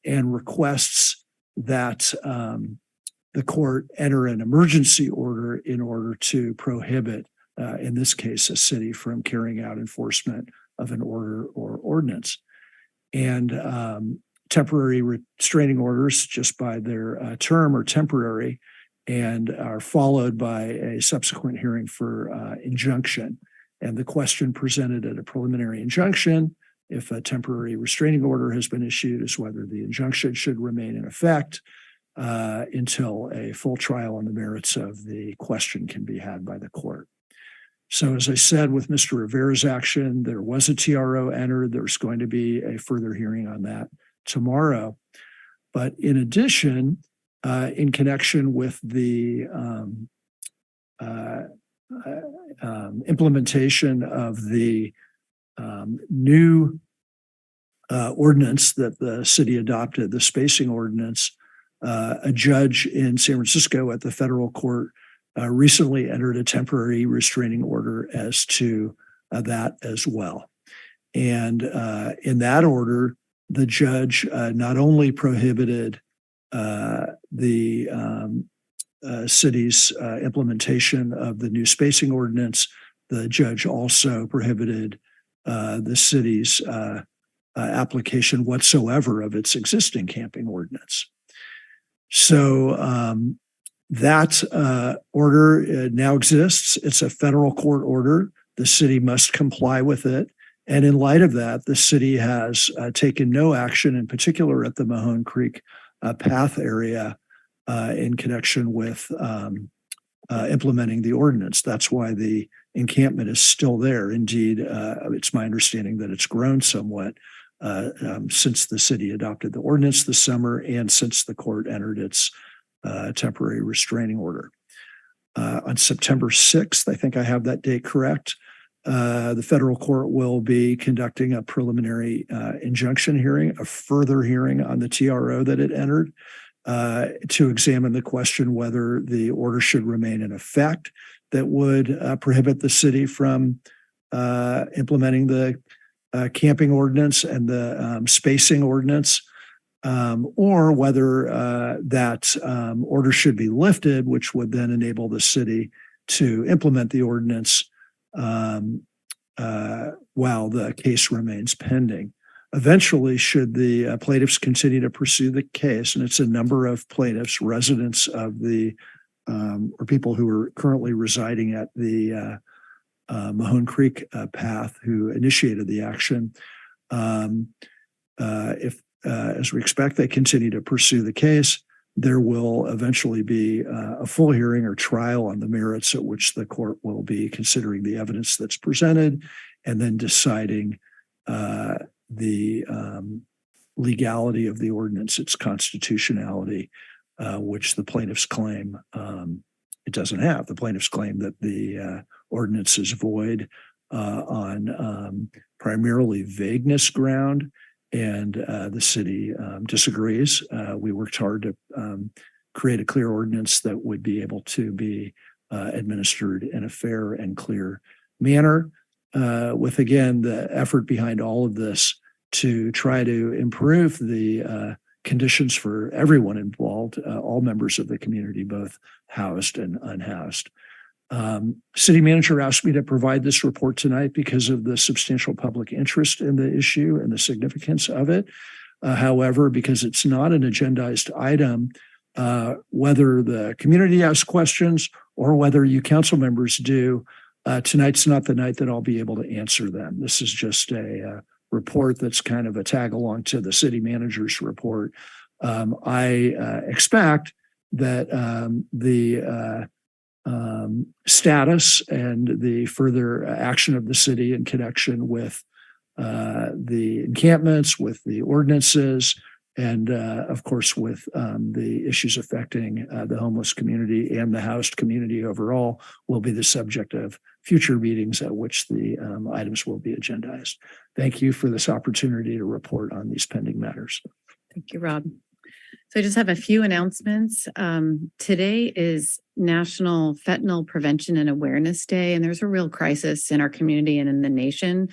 and requests that the court enter an emergency order in order to prohibit, in this case, a city from carrying out enforcement of an order or ordinance. And temporary restraining orders, just by their term, are temporary and are followed by a subsequent hearing for injunction. And the question presented at a preliminary injunction, if a temporary restraining order has been issued, is whether the injunction should remain in effect until a full trial on the merits of the question can be had by the court. So as I said, with Mr. Rivera's action, there was a TRO entered. There's going to be a further hearing on that tomorrow. But in addition, in connection with the implementation of the new ordinance that the city adopted, the spacing ordinance, a judge in San Francisco at the federal court recently entered a temporary restraining order as to that as well. And in that order, the judge not only prohibited the city's implementation of the new spacing ordinance, the judge also prohibited the city's application whatsoever of its existing camping ordinance. So that order now exists. It's a federal court order. The city must comply with it. And in light of that, the city has taken no action, in particular at the Mahone Creek path area, in connection with implementing the ordinance. That's why the encampment is still there. Indeed, it's my understanding that it's grown somewhat since the city adopted the ordinance this summer and since the court entered its temporary restraining order. On September 6th, I think I have that date correct, the federal court will be conducting a preliminary injunction hearing, a further hearing on the TRO that it entered, to examine the question whether the order should remain in effect that would prohibit the city from implementing the camping ordinance and the spacing ordinance, or whether that order should be lifted, which would then enable the city to implement the ordinance while the case remains pending. Eventually, should the plaintiffs continue to pursue the case, and it's a number of plaintiffs, residents of the, or people who are currently residing at the Mahone Creek path who initiated the action, if as we expect, they continue to pursue the case, there will eventually be a full hearing or trial on the merits at which the court will be considering the evidence that's presented and then deciding the legality of the ordinance, its constitutionality, which the plaintiffs claim it doesn't have. The plaintiffs claim that the ordinance is void on primarily vagueness ground, and the city disagrees. We worked hard to create a clear ordinance that would be able to be administered in a fair and clear manner, with, again, the effort behind all of this to try to improve the conditions for everyone involved, all members of the community, both housed and unhoused. City manager asked me to provide this report tonight because of the substantial public interest in the issue and the significance of it. However, because it's not an agendized item, whether the community asks questions or whether you council members do, tonight's not the night that I'll be able to answer them. This is just a report that's kind of a tag along to the city manager's report. I expect that the status and the further action of the city in connection with the encampments, with the ordinances, and of course with the issues affecting the homeless community and the housed community overall will be the subject of future meetings at which the items will be agendized. Thank you for this opportunity to report on these pending matters. Thank you, Rob. So I just have a few announcements. Today is National Fentanyl Prevention and Awareness Day, and there's a real crisis in our community and in the nation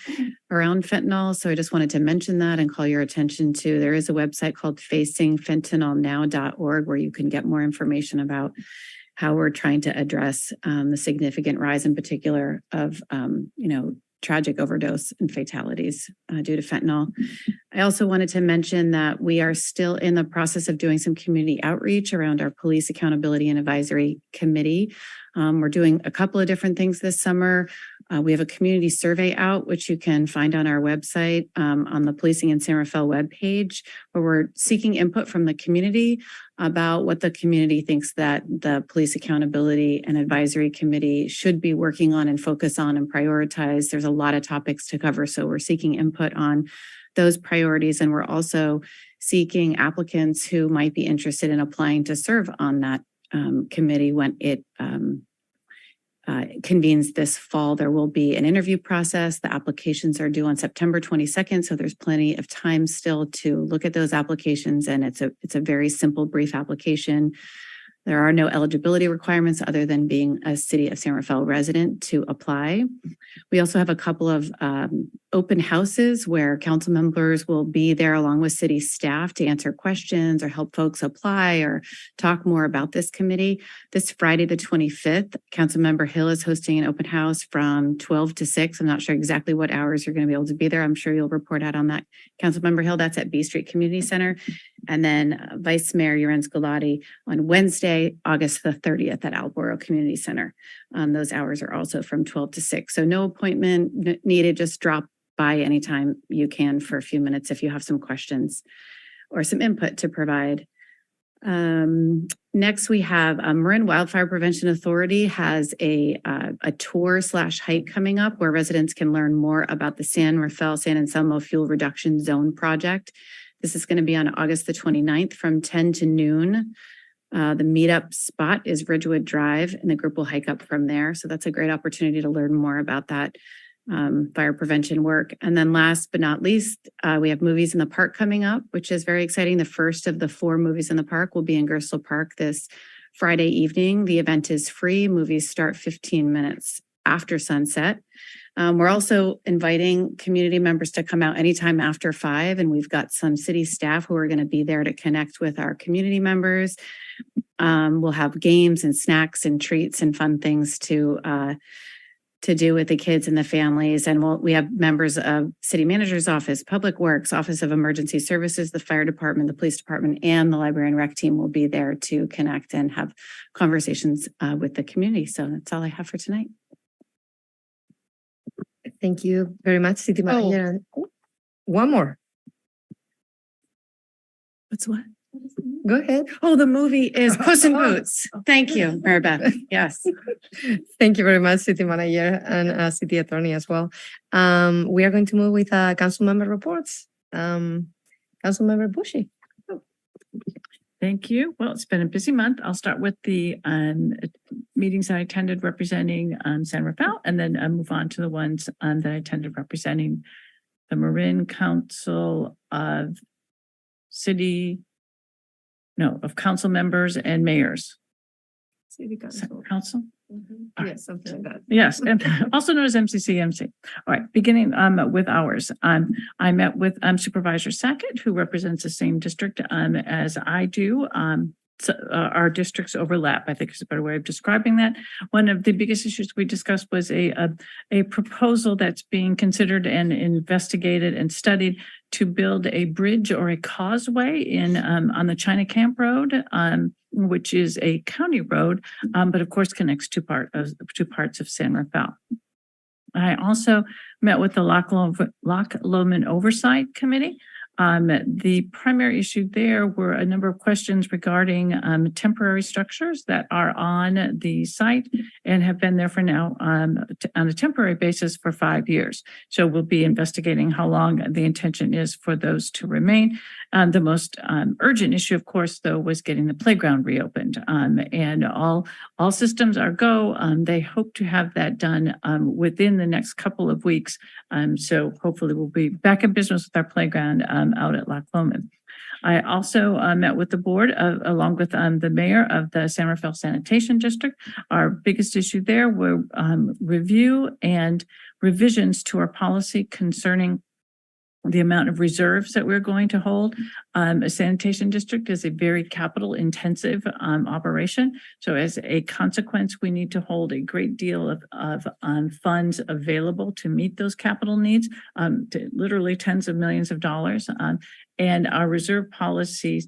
around fentanyl. So I just wanted to mention that and call your attention to, there is a website called facingfentanylnow.org where you can get more information about how we're trying to address the significant rise in particular of, tragic overdose and fatalities due to fentanyl. I also wanted to mention that we are still in the process of doing some community outreach around our Police Accountability and Advisory Committee. We're doing a couple of different things this summer. We have a community survey out, which you can find on our website on the Policing in San Rafael webpage, where we're seeking input from the community about what the community thinks that the Police Accountability and Advisory Committee should be working on and focus on and prioritize. There's a lot of topics to cover, so we're seeking input on those priorities. And we're also seeking applicants who might be interested in applying to serve on that committee when it convenes this fall. There will be an interview process. The applications are due on September 22nd, so there's plenty of time still to look at those applications, and it's a very simple, brief application. There are no eligibility requirements other than being a City of San Rafael resident to apply. We also have a couple of open houses where council members will be there along with city staff to answer questions or help folks apply or talk more about this committee. This Friday, the 25th, Councilmember Hill is hosting an open house from 12 to 6. I'm not sure exactly what hours you're going to be able to be there. I'm sure you'll report out on that. Councilmember Hill, that's at B Street Community Center. And then Vice Mayor Llorens Gulati on Wednesday, August the 30th at Alboro Community Center. Those hours are also from 12 to 6. So no appointment needed, just drop by anytime you can for a few minutes if you have some questions or some input to provide. Next, we have Marin Wildfire Prevention Authority has a tour/hike coming up where residents can learn more about the San Rafael San Anselmo Fuel Reduction Zone project. This is going to be on August the 29th from 10 to noon. The meetup spot is Ridgewood Drive, and the group will hike up from there. So that's a great opportunity to learn more about that fire prevention work. And then last but not least, we have Movies in the Park coming up, which is very exciting. The first of the 4 movies in the park will be in Gerstle Park this Friday evening. The event is free. Movies start 15 minutes after sunset. We're also inviting community members to come out anytime after 5, and we've got some city staff who are going to be there to connect with our community members. We'll have games and snacks and treats and fun things to do with the kids and the families. And we have members of City Manager's Office, Public Works, Office of Emergency Services, the Fire Department, the Police Department, and the Library and Rec team will be there to connect and have conversations with the community. So that's all I have for tonight. Thank you very much, City Manager. One more. What's what? Go ahead. Oh, the movie is Puss in Boots. Thank you, Maribeth. Yes. Thank you very much, City Manager and City Attorney as well. We are going to move with council member reports. Councilmember Bushy. Thank you. Well, it's been a busy month. I'll start with the meetings I attended representing San Rafael, and then move on to the ones that I attended representing the Marin Council of council members and mayors. City Council. Council? Yes, something like that. Yes, and also known as MCCMC. All right, beginning with ours. I met with Supervisor Sackett, who represents the same district as I do. So, our districts overlap, I think is a better way of describing that. One of the biggest issues we discussed was a proposal that's being considered and investigated and studied to build a bridge or a causeway in on the China Camp Road, which is a county road, but of course connects two parts of San Rafael. I also met with the Loch Lomond Oversight Committee. The primary issue there were a number of questions regarding temporary structures that are on the site and have been there for now on a temporary basis for 5 years. So we'll be investigating how long the intention is for those to remain. The most urgent issue, of course, though, was getting the playground reopened, and all systems are go. They hope to have that done within the next couple of weeks. So hopefully we'll be back in business with our playground out at Loch Lomond. I also met with the board along with the mayor of the San Rafael Sanitation District. Our biggest issue there were review and revisions to our policy concerning the amount of reserves that we're going to hold. A sanitation district is a very capital intensive operation. So as a consequence, we need to hold a great deal of funds available to meet those capital needs, to literally tens of millions of dollars. And our reserve policy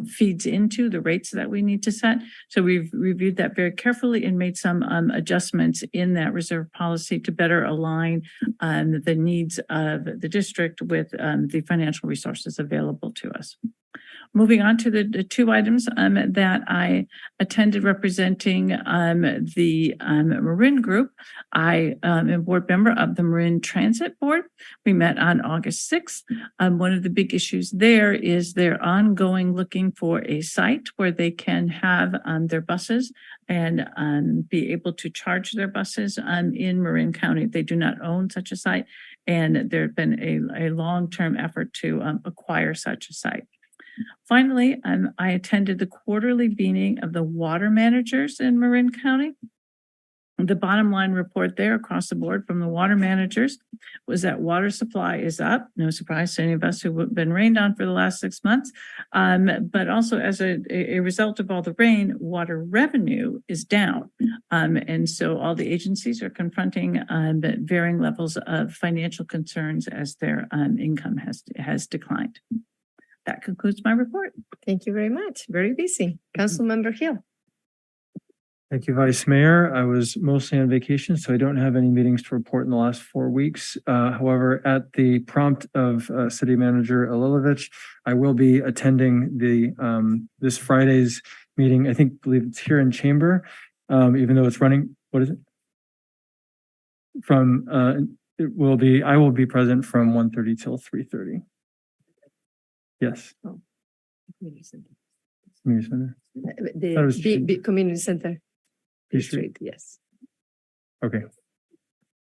feeds into the rates that we need to set. So we've reviewed that very carefully and made some adjustments in that reserve policy to better align the needs of the district with the financial resources available to us. Moving on to the two items that I attended representing the Marin group. I am a board member of the Marin Transit Board. We met on August 6th. One of the big issues there is their ongoing looking for a site where they can have their buses and be able to charge their buses in Marin County. They do not own such a site, and there had been a long-term effort to acquire such a site. Finally, I attended the quarterly meeting of the water managers in Marin County. The bottom line report there across the board from the water managers was that water supply is up. No surprise to any of us who have been rained on for the last 6 months. But also as a result of all the rain, water revenue is down. And so all the agencies are confronting varying levels of financial concerns as their income has declined. That concludes my report. Thank you very much. Very busy. Councilmember Hill. Thank you, Vice Mayor. I was mostly on vacation, so I don't have any meetings to report in the last 4 weeks. However, at the prompt of City Manager Alilovich, I will be attending the this Friday's meeting. I believe it's here in Chamber, even though it's running. What is it? From I will be present from 1:30 till 3:30. Yes. Oh. Community Center. Community Center. The Community Center. Street. Yes. Okay.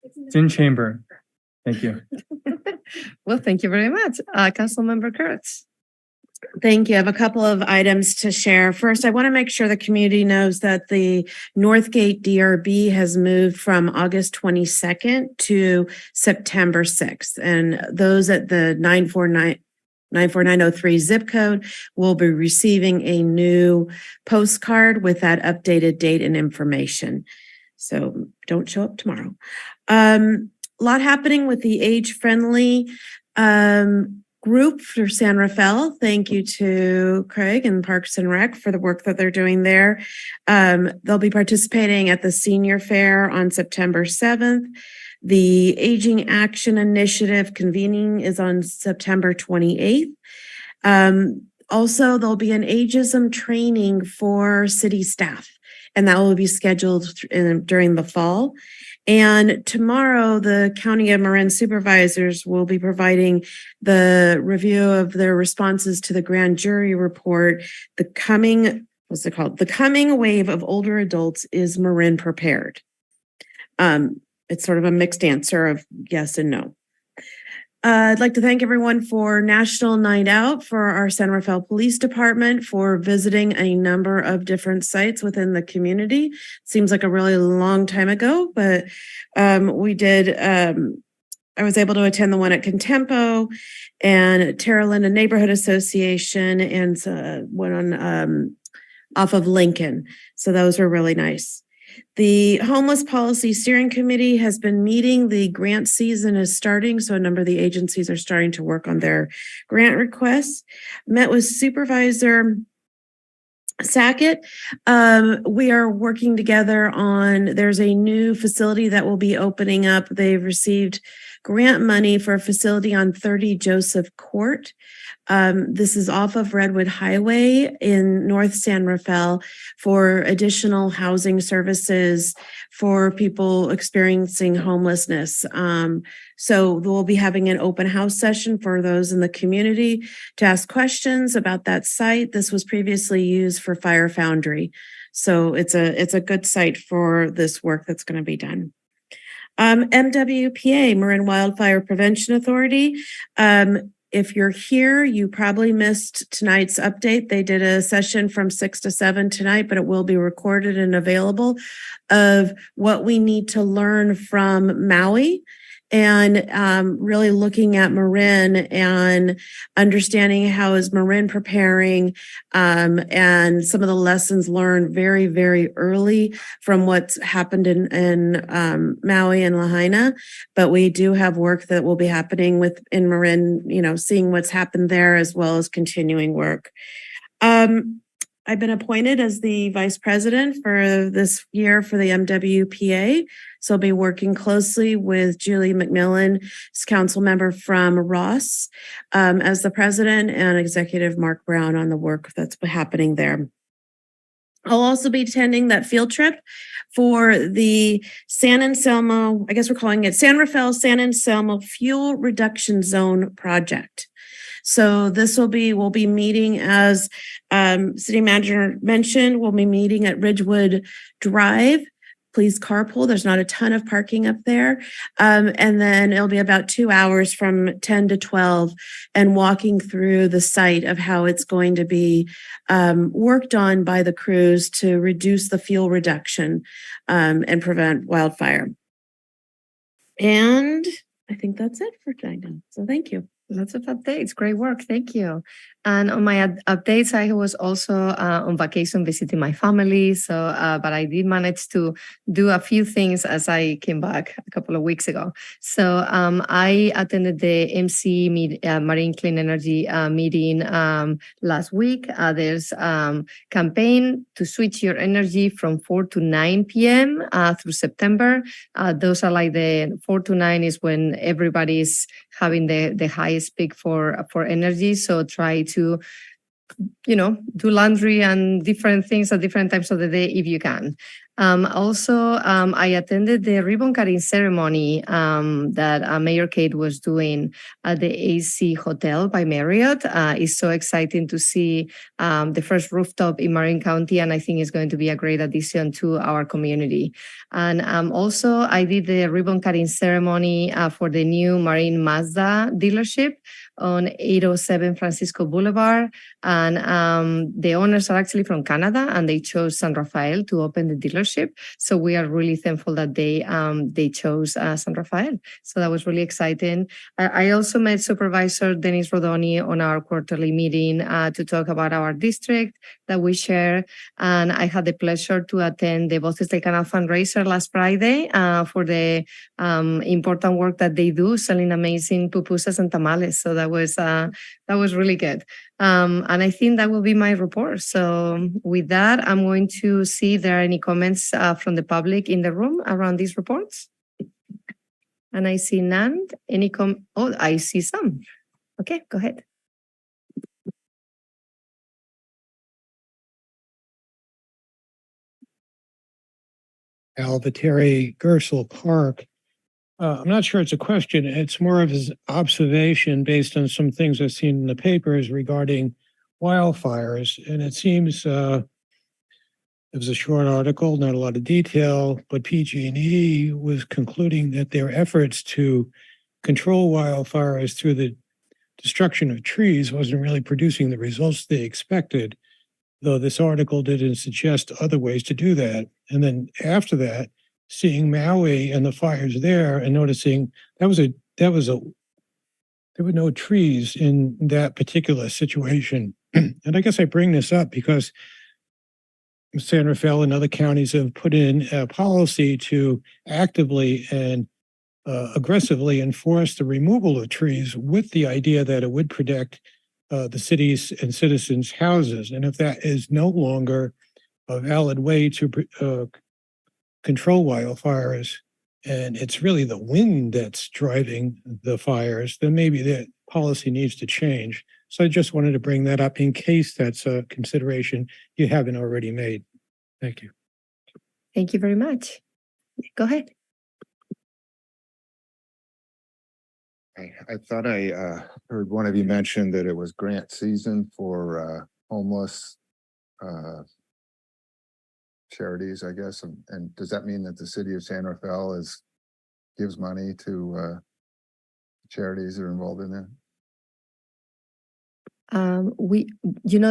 It's in Chamber. Thank you. Well, thank you very much. Councilmember Kurtz. Thank you. I have a couple of items to share. First, I want to make sure the community knows that the Northgate DRB has moved from August 22nd to September 6th. And those at the 94903 zip code will be receiving a new postcard with that updated date and information. So don't show up tomorrow. A lot happening with the age-friendly group for San Rafael. Thank you to Craig and Parks and Rec for the work that they're doing there. They'll be participating at the Senior Fair on September 7th. The Aging Action Initiative convening is on September 28th. Also, there'll be an ageism training for city staff, and that will be scheduled during the fall. And tomorrow, the County of Marin supervisors will be providing the review of their responses to the grand jury report. The coming wave of older adults, is Marin prepared? It's sort of a mixed answer of yes and no. I'd like to thank everyone for National Night Out, for our San Rafael Police Department, for visiting a number of different sites within the community. Seems like a really long time ago, but we did. I was able to attend the one at Contempo and Terra Linda Neighborhood Association and one on off of Lincoln. So those were really nice. The Homeless Policy Steering Committee has been meeting. The grant season is starting, so a number of the agencies are starting to work on their grant requests. Met with Supervisor Sackett. We are working together on, there's a new facility that will be opening up. They've received grant money for a facility on 30 Joseph Court. This is off of Redwood Highway in North San Rafael for additional housing services for people experiencing homelessness. So we'll be having an open house session for those in the community to ask questions about that site. This was previously used for Fire Foundry. So it's a good site for this work that's going to be done. MWPA, Marin Wildfire Prevention Authority. If you're here, you probably missed tonight's update. They did a session from 6 to 7 tonight, but it will be recorded and available of what we need to learn from Maui and really looking at Marin and understanding how is Marin preparing and some of the lessons learned very, very early from what's happened in Maui and Lahaina. But we do have work that will be happening in Marin, seeing what's happened there as well as continuing work. I've been appointed as the vice president for this year for the MWPA. So I'll be working closely with Julie McMillan, council member from Ross, as the president, and executive Mark Brown on the work that's happening there. I'll also be attending that field trip for the San Anselmo, I guess we're calling it San Rafael San Anselmo Fuel Reduction Zone Project. So we'll be meeting, as city manager mentioned, we'll be meeting at Ridgewood Drive. Please carpool. There's not a ton of parking up there. And then it'll be about 2 hours from 10 to 12 and walking through the site of how it's going to be worked on by the crews to reduce the fuel reduction and prevent wildfire. And I think that's it for tonight. So thank you. Lots of updates. Great work. Thank you. And on my updates, I was also on vacation visiting my family. So, but I did manage to do a few things as I came back a couple of weeks ago. So I attended the MC Marine Clean Energy meeting last week. There's campaign to switch your energy from 4 to 9 p.m. Through September. Those are like the 4 to 9 is when everybody's having the highest peak for energy. So try to, do laundry and different things at different times of the day if you can. Also, I attended the ribbon cutting ceremony that Mayor Kate was doing at the AC Hotel by Marriott. It's so exciting to see the first rooftop in Marin County, and I think it's going to be a great addition to our community. And also, I did the ribbon cutting ceremony for the new Marin Mazda dealership on 807 Francisco Boulevard. And the owners are actually from Canada, and they chose San Rafael to open the dealership. So we are really thankful that they chose San Rafael. So that was really exciting. I also met Supervisor Dennis Rodoni on our quarterly meeting to talk about our district that we share. And I had the pleasure to attend the Voces del Canal fundraiser last Friday for the important work that they do, selling amazing pupusas and tamales. So that was really good. And I think that will be my report. So with that, I'm going to see if there are any comments from the public in the room around these reports. And I see none. Oh, I see some. Okay, go ahead. Alvateri Gersel Park. I'm not sure it's a question. It's more of an observation based on some things I've seen in the papers regarding wildfires. And it seems it was a short article, not a lot of detail, but PG&E was concluding that their efforts to control wildfires through the destruction of trees wasn't really producing the results they expected, though this article didn't suggest other ways to do that. And then after that, seeing Maui and the fires there and noticing there were no trees in that particular situation. And I guess I bring this up because San Rafael and other counties have put in a policy to actively and aggressively enforce the removal of trees with the idea that it would protect the cities and citizens' houses. And if that is no longer a valid way to control wildfires, and it's really the wind that's driving the fires, then maybe that policy needs to change. So I just wanted to bring that up in case that's a consideration you haven't already made. Thank you. Thank you very much. Go ahead. I thought I heard one of you mention that it was grant season for homeless charities, I guess. And does that mean that the city of San Rafael gives money to charities that are involved in that?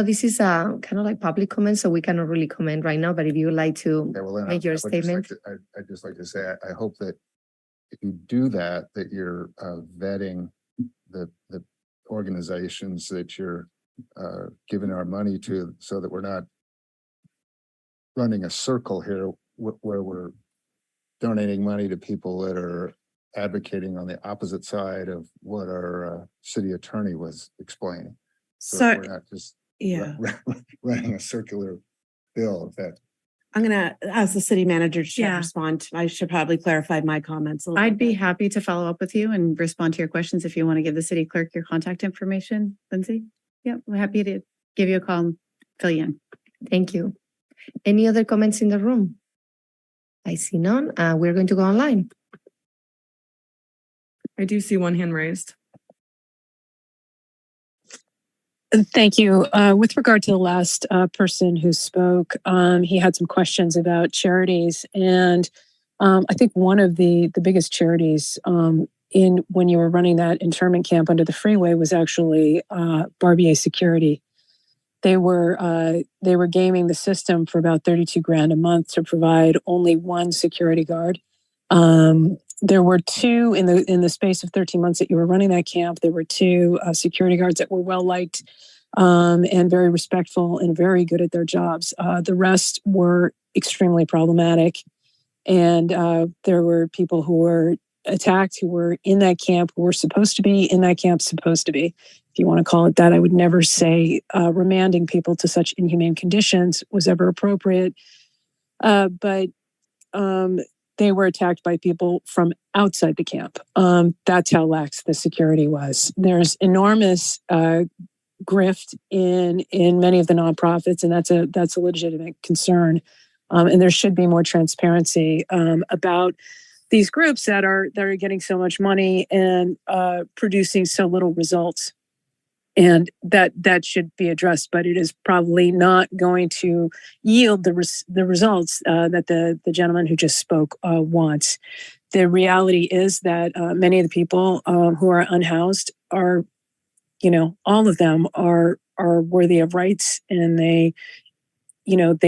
This is kind of like public comment, so we cannot really comment right now, but if you would like to make your statement. I'd just like to say, I hope that if you do that, that you're vetting the organizations that you're giving our money to, so that we're not running a circle here where we're donating money to people that are advocating on the opposite side of what our city attorney was explaining. So we're not just running a circular bill. If that, I'm going to ask the city manager to respond. I should probably clarify my comments a little I'd be bit. happy to follow up with you and respond to your questions if you want to give the city clerk your contact information, Lindsay. Yeah, we're happy to give you a call and fill you in. Thank you. Any other comments in the room? I see none. We're going to go online. I do see one hand raised. Thank you. With regard to the last person who spoke, he had some questions about charities, and I think one of the biggest charities when you were running that internment camp under the freeway was actually Barbier Security. They were gaming the system for about $32,000 a month to provide only one security guard. There were two in the space of 13 months that you were running that camp. There were two security guards that were well liked and very respectful and very good at their jobs. The rest were extremely problematic, and there were people who were attacked who were in that camp, who were supposed to be in that camp, if you want to call it that. I would never say remanding people to such inhumane conditions was ever appropriate, but they were attacked by people from outside the camp. That's how lax the security was. There's enormous grift in many of the nonprofits, and that's a legitimate concern. And there should be more transparency about these groups that are getting so much money and producing so little results. And that should be addressed, but it is probably not going to yield the results that the gentleman who just spoke wants. The reality is that many of the people who are unhoused are, all of them are worthy of rights, and they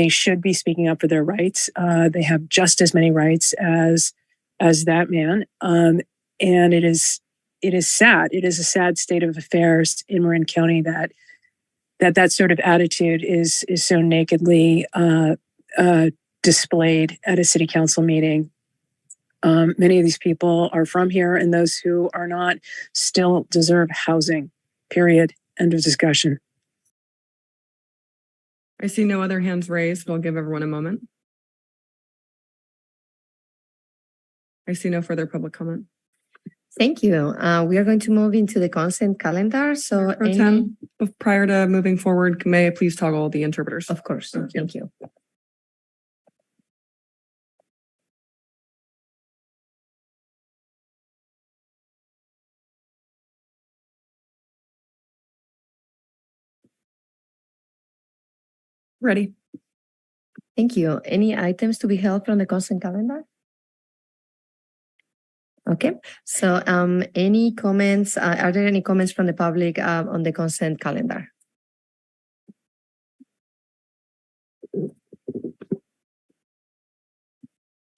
should be speaking up for their rights. They have just as many rights as that man, and it is sad. It is a sad state of affairs in Marin County that sort of attitude is so nakedly displayed at a city council meeting. Many of these people are from here, and those who are not still deserve housing. Period. End of discussion. I see no other hands raised, but I'll give everyone a moment. I see no further public comment. Thank you. We are going to move into the consent calendar. So Pro Tem, prior to moving forward, may I please toggle the interpreters? Of course. Thank you. Ready. Thank you. Any items to be held from the consent calendar? Okay, so any comments? Are there any comments from the public on the consent calendar?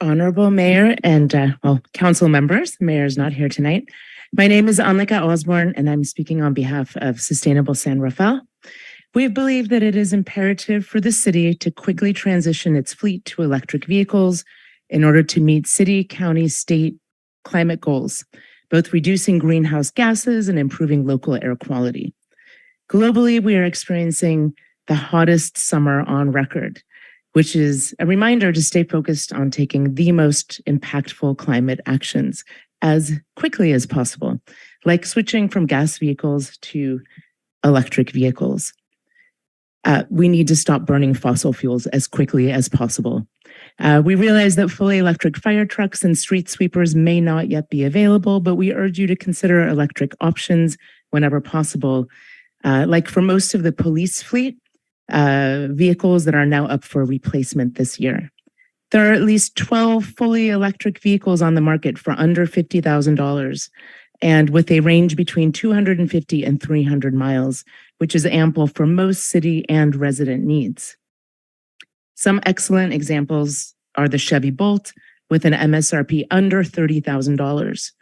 Honorable Mayor and council members, the mayor is not here tonight. My name is Anlika Osborne, and I'm speaking on behalf of Sustainable San Rafael. We believe that it is imperative for the city to quickly transition its fleet to electric vehicles in order to meet city, county, state climate goals, both reducing greenhouse gases and improving local air quality. Globally, we are experiencing the hottest summer on record, which is a reminder to stay focused on taking the most impactful climate actions as quickly as possible, like switching from gas vehicles to electric vehicles. We need to stop burning fossil fuels as quickly as possible. We realize that fully electric fire trucks and street sweepers may not yet be available, but we urge you to consider electric options whenever possible. Like for most of the police fleet, vehicles that are now up for replacement this year. There are at least 12 fully electric vehicles on the market for under $50,000 and with a range between 250 and 300 miles, which is ample for most city and resident needs. Some excellent examples are the Chevy Bolt with an MSRP under $30,000,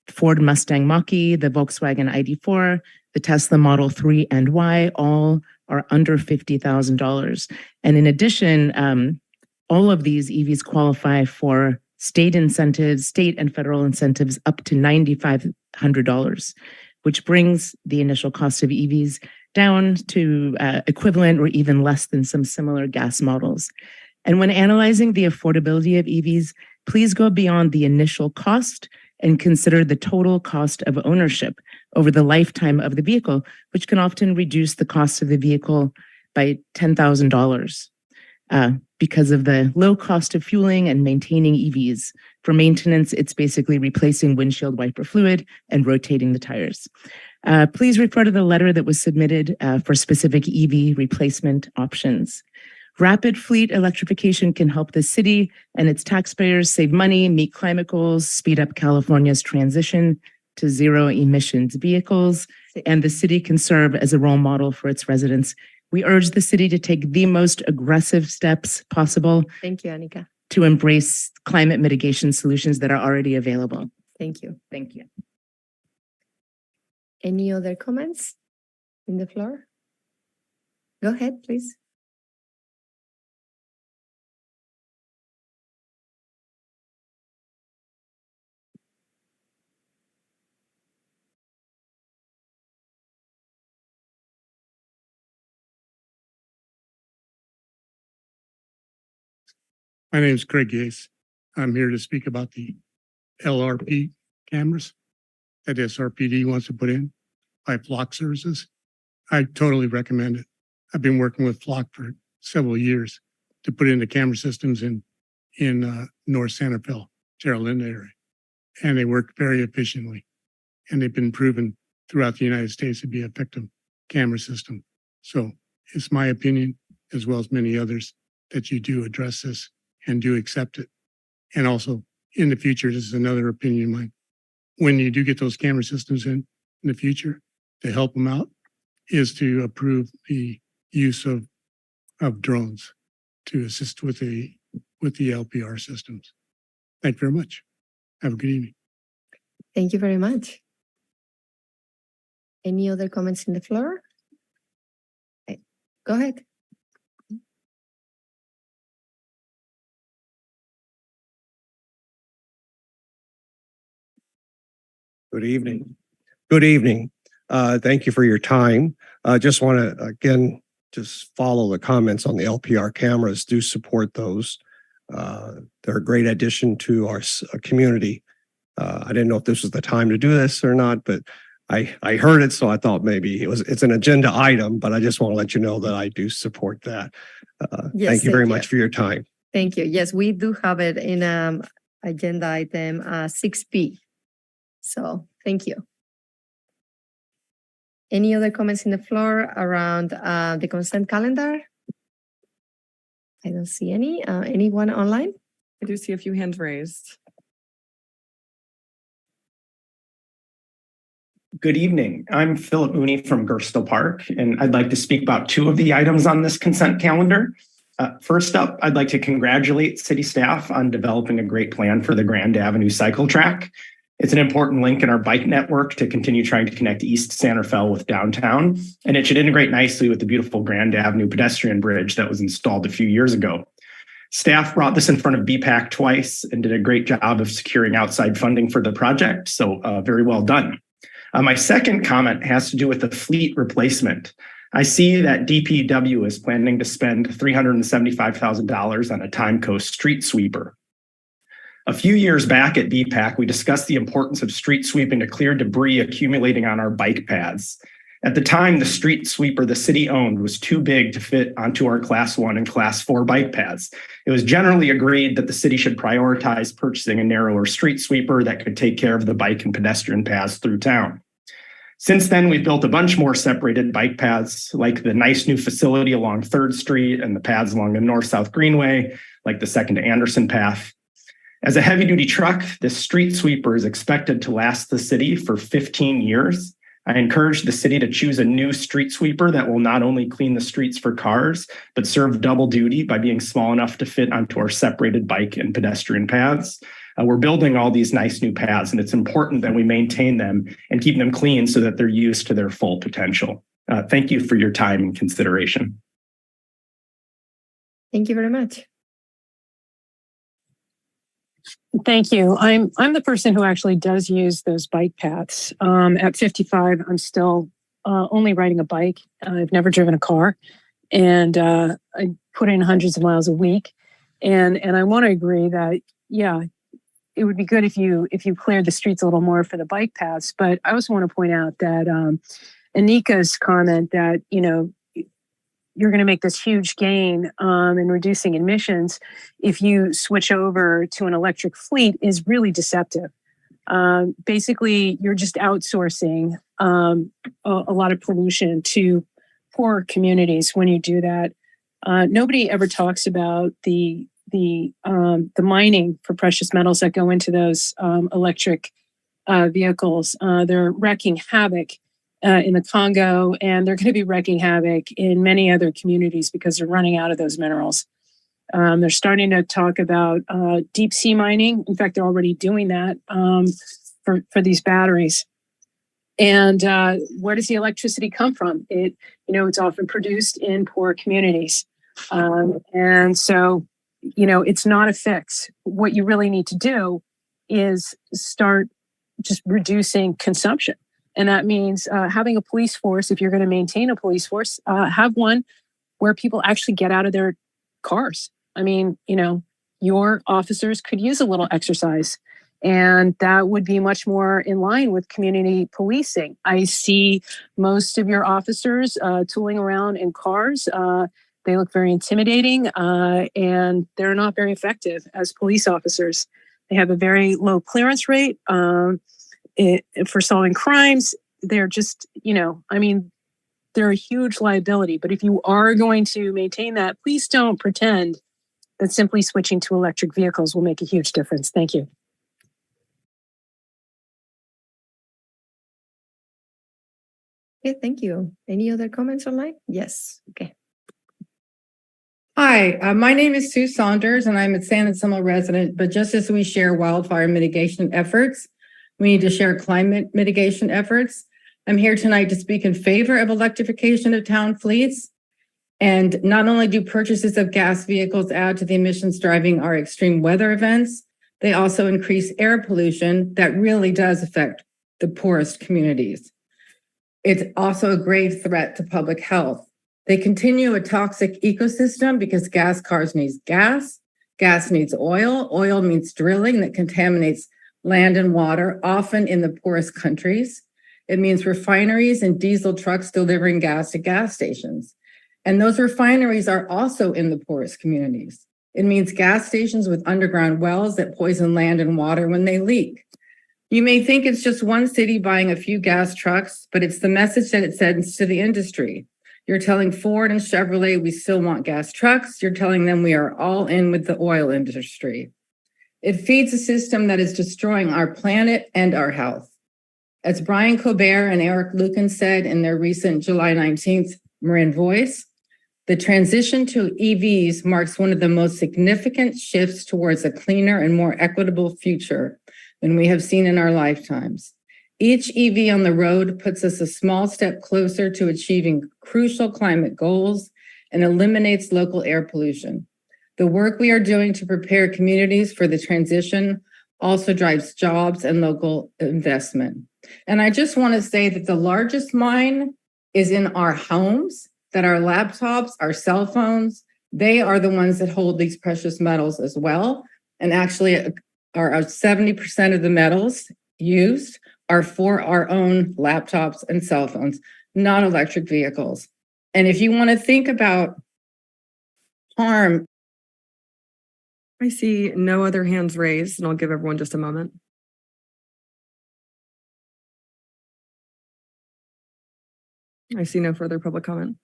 Ford Mustang Mach-E, the Volkswagen ID4, the Tesla Model 3 and Y, all are under $50,000. And in addition, all of these EVs qualify for state incentives, state and federal incentives up to $9,500, which brings the initial cost of EVs down to equivalent or even less than some similar gas models. And when analyzing the affordability of EVs, please go beyond the initial cost and consider the total cost of ownership over the lifetime of the vehicle, which can often reduce the cost of the vehicle by $10,000 because of the low cost of fueling and maintaining EVs. For maintenance, it's basically replacing windshield wiper fluid and rotating the tires. Please refer to the letter that was submitted for specific EV replacement options. Rapid fleet electrification can help the city and its taxpayers save money, meet climate goals, speed up California's transition to zero emissions vehicles, and the city can serve as a role model for its residents. We urge the city to take the most aggressive steps possible. Thank you, Annika. To embrace climate mitigation solutions that are already available. Thank you. Thank you. Any other comments in the floor? Go ahead, please. My name is Craig Gase. I'm here to speak about the LRP cameras that SRPD wants to put in by Flock Services. I totally recommend it. I've been working with Flock for several years to put in the camera systems in North Santa Fe, Terra Linda area. And they work very efficiently. And they've been proven throughout the United States to be an effective camera system. So it's my opinion, as well as many others, that you do address this and do accept it. And also in the future, this is another opinion of mine. When you do get those camera systems in the future to help them out, is to approve the use of drones to assist with the LPR systems. Thank you very much. Have a good evening. Thank you very much. Any other comments in the floor? Okay. Go ahead. Good evening. Good evening. Thank you for your time. Just want to, again, just follow the comments on the LPR cameras. Do support those. They're a great addition to our community. I didn't know if this was the time to do this or not, but I heard it, so I thought maybe it's an agenda item, but I just want to let you know that I do support that. Yes, thank you very much for your time. Thank you. Yes, we do have it in agenda item 6B. So thank you. Any other comments in the floor around the consent calendar? I don't see any. Anyone online? I do see a few hands raised. Good evening. I'm Philip Mooney from Gerstle Park, and I'd like to speak about two of the items on this consent calendar. First up, I'd like to congratulate city staff on developing a great plan for the Grand Avenue cycle track. It's an important link in our bike network to continue trying to connect East San Rafael with downtown, and it should integrate nicely with the beautiful Grand Avenue pedestrian bridge that was installed a few years ago. Staff brought this in front of BPAC twice and did a great job of securing outside funding for the project, so very well done. My second comment has to do with the fleet replacement. I see that DPW is planning to spend $375,000 on a Timeco street sweeper. A few years back at BPAC, we discussed the importance of street sweeping to clear debris accumulating on our bike paths. At the time, the street sweeper the city owned was too big to fit onto our Class 1 and Class 4 bike paths. It was generally agreed that the city should prioritize purchasing a narrower street sweeper that could take care of the bike and pedestrian paths through town. Since then, we've built a bunch more separated bike paths, like the nice new facility along 3rd Street and the paths along the North-South Greenway, like the 2nd Anderson path. As a heavy-duty truck, this street sweeper is expected to last the city for 15 years. I encourage the city to choose a new street sweeper that will not only clean the streets for cars, but serve double duty by being small enough to fit onto our separated bike and pedestrian paths. We're building all these nice new paths, and it's important that we maintain them and keep them clean so that they're used to their full potential. Thank you for your time and consideration. Thank you very much. Thank you. I'm the person who actually does use those bike paths. At 55, I'm still only riding a bike. I've never driven a car, and I put in hundreds of miles a week. And I want to agree that, yeah, it would be good if you cleared the streets a little more for the bike paths. But I also want to point out that Anika's comment that, you know, you're going to make this huge gain in reducing emissions if you switch over to an electric fleet is really deceptive. Basically, you're just outsourcing a lot of pollution to poor communities when you do that. Nobody ever talks about the mining for precious metals that go into those electric vehicles. They're wreaking havoc in the Congo, and they're going to be wreaking havoc in many other communities because they're running out of those minerals. They're starting to talk about deep sea mining. In fact, they're already doing that for these batteries. And where does the electricity come from? It's often produced in poor communities. And so, it's not a fix. What you really need to do is start just reducing consumption. And that means having a police force, if you're going to maintain a police force, have one where people actually get out of their cars. I mean, your officers could use a little exercise, and that would be much more in line with community policing. I see most of your officers tooling around in cars. They look very intimidating, and they're not very effective as police officers. They have a very low clearance rate. For solving crimes, they're just, they're a huge liability. But if you are going to maintain that, please don't pretend that simply switching to electric vehicles will make a huge difference. Thank you. Okay, thank you. Any other comments online? Yes. Okay. Hi, my name is Sue Saunders, and I'm a San Anselmo resident. But just as we share wildfire mitigation efforts, we need to share climate mitigation efforts. I'm here tonight to speak in favor of electrification of town fleets. And not only do purchases of gas vehicles add to the emissions driving our extreme weather events, they also increase air pollution that really does affect the poorest communities. It's also a grave threat to public health. They continue a toxic ecosystem because gas cars need gas needs oil, oil means drilling that contaminates land and water, often in the poorest countries. It means refineries and diesel trucks delivering gas to gas stations. And those refineries are also in the poorest communities. It means gas stations with underground wells that poison land and water when they leak. You may think it's just one city buying a few gas trucks, but it's the message that it sends to the industry. You're telling Ford and Chevrolet we still want gas trucks. You're telling them we are all in with the oil industry. It feeds a system that is destroying our planet and our health. As Brian Colbert and Eric Lucan said in their recent July 19th Marin Voice, the transition to EVs marks one of the most significant shifts towards a cleaner and more equitable future than we have seen in our lifetimes. Each EV on the road puts us a small step closer to achieving crucial climate goals and eliminates local air pollution. The work we are doing to prepare communities for the transition also drives jobs and local investment. And I just want to say that the largest mine is in our homes, that our laptops, our cell phones, they are the ones that hold these precious metals as well. And actually, are 70% of the metals used are for our own laptops and cell phones, not electric vehicles. And if you want to think about harm. I see no other hands raised, and I'll give everyone just a moment. I see no further public comment.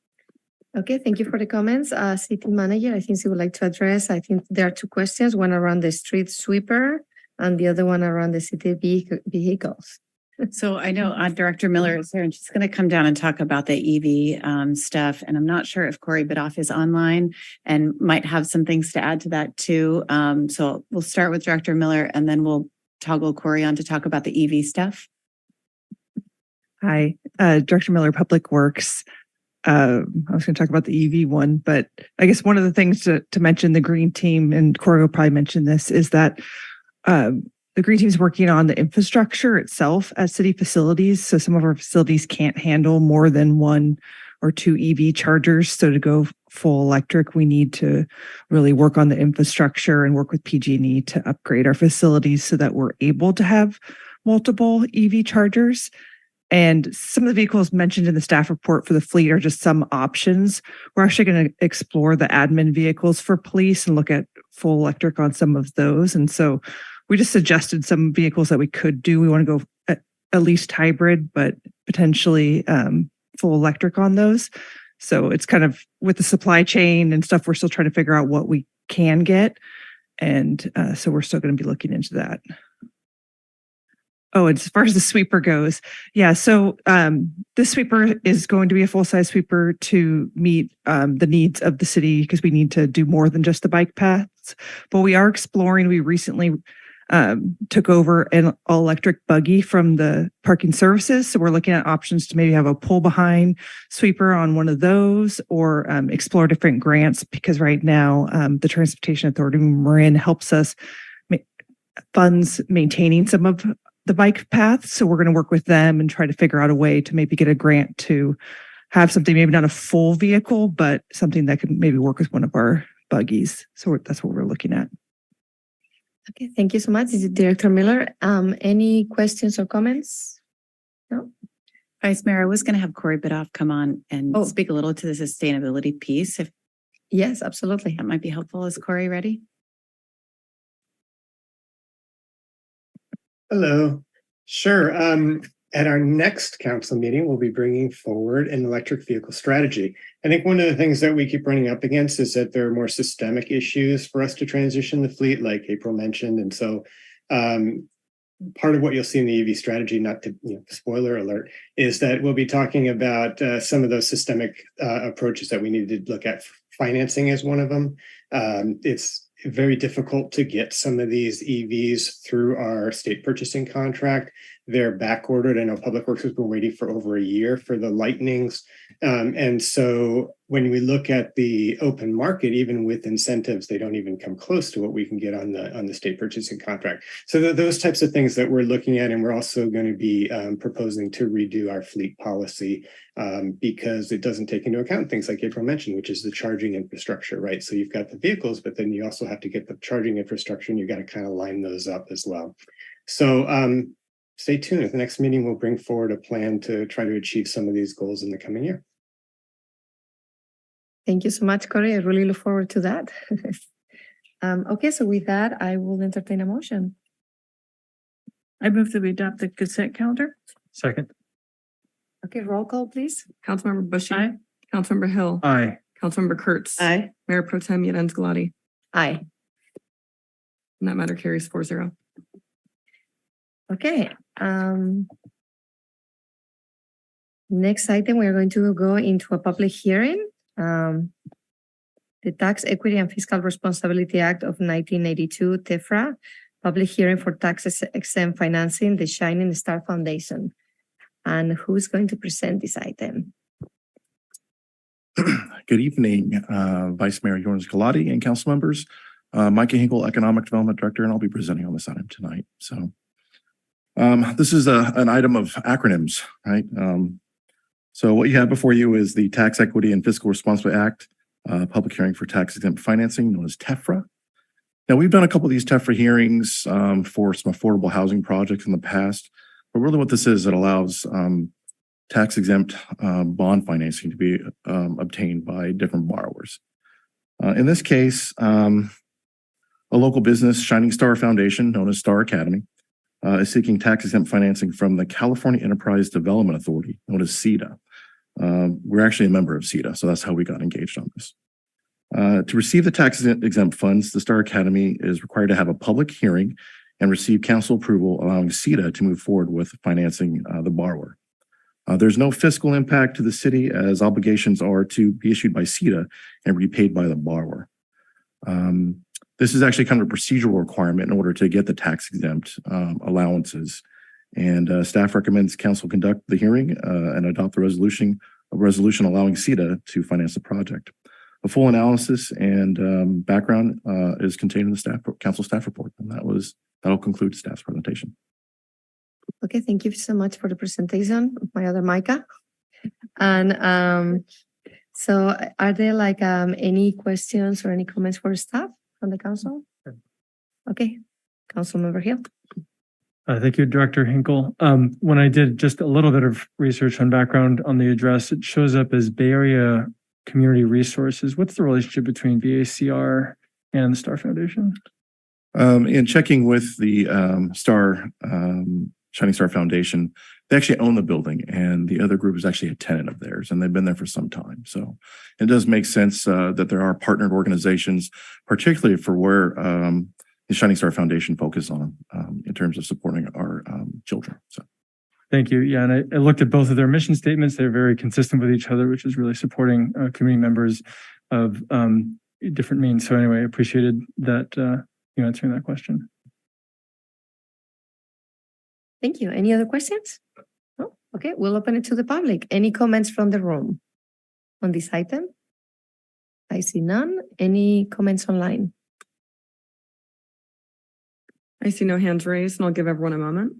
Okay, thank you for the comments. City manager, I think she would like to address, I think there are two questions, one around the street sweeper and the other one around the city vehicles. So I know Director Miller is here and she's going to come down and talk about the EV stuff. And I'm not sure if Corey Bidoff is online and might have some things to add to that too. So we'll start with Director Miller and then we'll toggle Corey on to talk about the EV stuff. Hi, Director Miller, Public Works. I was going to talk about the EV one, but I guess one of the things to mention the green team, and Corey will probably mention this, is that the green team is working on the infrastructure itself at city facilities. So some of our facilities can't handle more than 1 or 2 EV chargers. So to go full electric, we need to really work on the infrastructure and work with PG&E to upgrade our facilities so that we're able to have multiple EV chargers. And some of the vehicles mentioned in the staff report for the fleet are just some options. We're actually going to explore the admin vehicles for police and look at full electric on some of those. And so we just suggested some vehicles that we could do. We want to go at least hybrid, but potentially full electric on those. So it's kind of with the supply chain and stuff, we're still trying to figure out what we can get. And so we're still going to be looking into that. Oh, as far as the sweeper goes, yeah. So this sweeper is going to be a full-size sweeper to meet the needs of the city because we need to do more than just the bike paths. But we are exploring. We recently took over an all-electric buggy from the parking services. So we're looking at options to maybe have a pull-behind sweeper on one of those or explore different grants because right now the Transportation Authority Marin helps us funds maintaining some of the bike path. So we're going to work with them and try to figure out a way to maybe get a grant to have something, maybe not a full vehicle, but something that could maybe work with one of our buggies. So that's what we're looking at. Okay, thank you so much. This is Director Miller. Any questions or comments? No? Vice Mayor, I was going to have Corey Bidoff come on and speak a little to the sustainability piece. Yes, absolutely. That might be helpful. Is Corey ready? Hello. Sure. At our next council meeting, we'll be bringing forward an electric vehicle strategy. I think one of the things that we keep running up against is that there are more systemic issues for us to transition the fleet, like April mentioned. And so part of what you'll see in the EV strategy, not to spoiler alert, is that we'll be talking about some of those systemic approaches that we need to look at. Financing is one of them. It's very difficult to get some of these EVs through our state purchasing contract. They're back ordered. I know Public Works has been waiting for over a year for the Lightnings. And so when we look at the open market, even with incentives, they don't even come close to what we can get on the state purchasing contract. So those types of things that we're looking at, and we're also going to be proposing to redo our fleet policy because it doesn't take into account things like April mentioned, which is the charging infrastructure, right? So you've got the vehicles, but then you also have to get the charging infrastructure and you've got to kind of line those up as well. So stay tuned. At the next meeting, we'll bring forward a plan to try to achieve some of these goals in the coming year. Thank you so much, Corey. I really look forward to that. Okay, so with that, I will entertain a motion. I move that we adopt the consent calendar. Second. Okay, roll call, please. Councilmember Bushy. Aye. Councilmember Hill. Aye. Councilmember Kurtz. Aye. Mayor Pro Tem Llorens Gulati. Aye. And that matter carries 4-0. Okay. Next item, we are going to go into a public hearing. The Tax Equity and Fiscal Responsibility Act of 1982, TEFRA, public hearing for tax-exempt financing, the Shining Star Foundation. And who's going to present this item? Good evening, Vice Mayor Llorens Gulati and council members. Micah Hinkle, Economic Development Director, and I'll be presenting on this item tonight. So this is an item of acronyms, right? So what you have before you is the Tax Equity and Fiscal Responsibility Act, public hearing for tax-exempt financing, known as TEFRA. Now, we've done a couple of these TEFRA hearings for some affordable housing projects in the past, but really what this is, it allows tax-exempt bond financing to be obtained by different borrowers. In this case, a local business, Shining Star Foundation, known as Star Academy, is seeking tax-exempt financing from the California Enterprise Development Authority, known as CEDA. We're actually a member of CEDA, so that's how we got engaged on this. To receive the tax-exempt funds, the Star Academy is required to have a public hearing and receive council approval, allowing CEDA to move forward with financing the borrower. There's no fiscal impact to the city, as obligations are to be issued by CEDA and repaid by the borrower. This is actually kind of a procedural requirement in order to get the tax-exempt allowances. And staff recommends council conduct the hearing and adopt a resolution allowing CEDA to finance the project. A full analysis and background is contained in the council staff report, and that'll conclude staff's presentation. Okay, thank you so much for the presentation, my other Micah. And so are there any questions or any comments for staff from the council? Okay, Councilmember Hill. Thank you, Director Hinkle. When I did just a little bit of research on background on the address, it shows up as Bay Area Community Resources. What's the relationship between BACR and the Star Foundation? In checking with the Shining Star Foundation, they actually own the building, and the other group is actually a tenant of theirs, and they've been there for some time. So it does make sense that there are partnered organizations, particularly for where the Shining Star Foundation focus on in terms of supporting our children. So, thank you. Yeah, and I looked at both of their mission statements. They're very consistent with each other, which is really supporting community members of different means. So anyway, I appreciated that you answering that question. Thank you. Any other questions? No? Okay, we'll open it to the public. Any comments from the room on this item? I see none. Any comments online? I see no hands raised, and I'll give everyone a moment.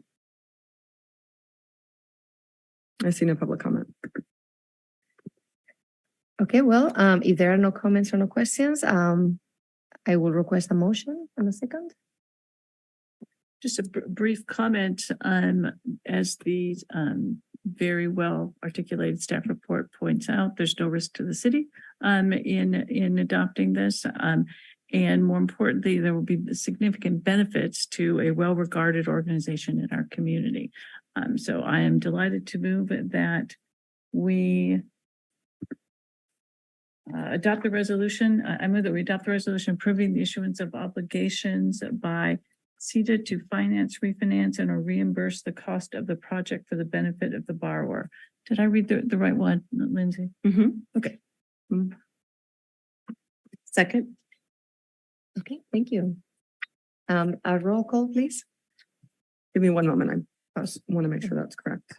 I see no public comment. Okay, well, if there are no comments or no questions, I will request a motion in a second. Just a brief comment as the very well articulated staff report points out, there's no risk to the city in adopting this. And more importantly, there will be significant benefits to a well-regarded organization in our community. So I am delighted to move that we adopt the resolution. I move that we adopt the resolution approving the issuance of obligations by CEDA to finance, refinance, and or reimburse the cost of the project for the benefit of the borrower. Did I read the right one, Lindsay? Mm-hmm. Okay. Second. Okay, thank you. A roll call, please. Give me one moment. I want to make sure that's correct.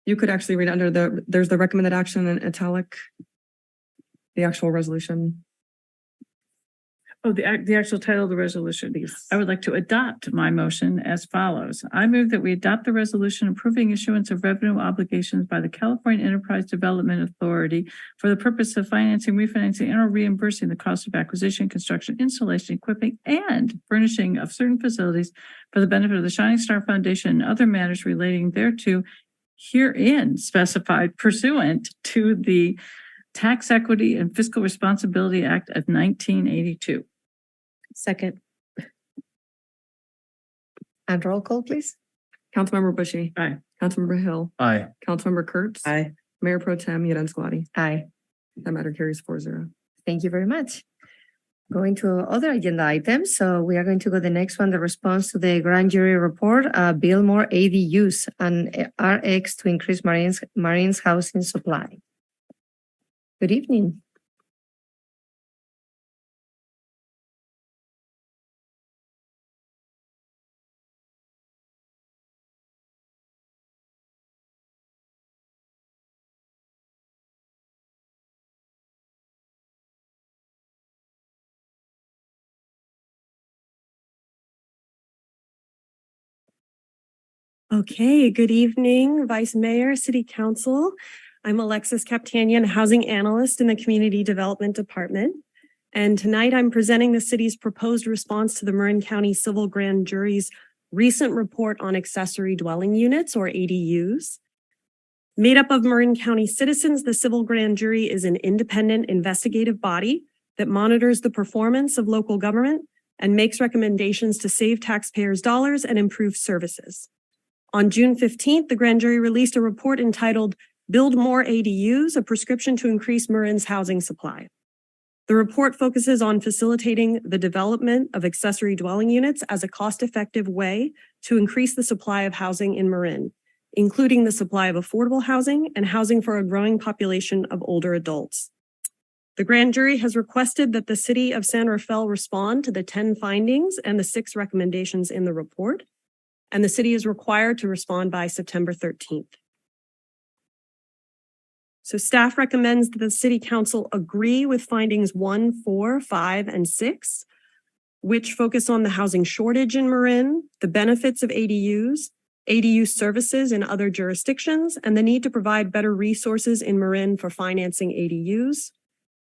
You could actually read under there's the recommended action in italic, the actual resolution. Oh, the actual title of the resolution. Yes. I would like to adopt my motion as follows. I move that we adopt the resolution approving issuance of revenue obligations by the California Enterprise Development Authority for the purpose of financing, refinancing, and or reimbursing the cost of acquisition, construction, installation, equipping, and furnishing of certain facilities for the benefit of the Shining Star Foundation and other matters relating thereto, herein specified pursuant to the Tax Equity and Fiscal Responsibility Act of 1982. Second. And roll call, please. Councilmember Bushy. Aye. Councilmember Hill. Aye. Councilmember Kurtz. Aye. Mayor Pro Tem Llorens Gulati. Aye. That matter carries 4-0. Thank you very much. Going to other agenda items. So we are going to go the next one, the response to the grand jury report, build more ADUs and RX to increase Marin's housing supply. Good evening. Okay, good evening, Vice Mayor, City Council. I'm Alexis Kaptanian, Housing Analyst in the Community Development Department. And tonight I'm presenting the city's proposed response to the Marin County Civil Grand Jury's recent report on accessory dwelling units, or ADUs. Made up of Marin County citizens, the Civil Grand Jury is an independent investigative body that monitors the performance of local government and makes recommendations to save taxpayers' dollars and improve services. On June 15th, the grand jury released a report entitled Build More ADUs, a prescription to increase Marin's housing supply. The report focuses on facilitating the development of accessory dwelling units as a cost-effective way to increase the supply of housing in Marin, including the supply of affordable housing and housing for a growing population of older adults. The grand jury has requested that the city of San Rafael respond to the 10 findings and the 6 recommendations in the report, and the city is required to respond by September 13th. So staff recommends that the City Council agree with findings 1, 4, 5, and 6, which focus on the housing shortage in Marin, the benefits of ADUs, ADU services in other jurisdictions, and the need to provide better resources in Marin for financing ADUs.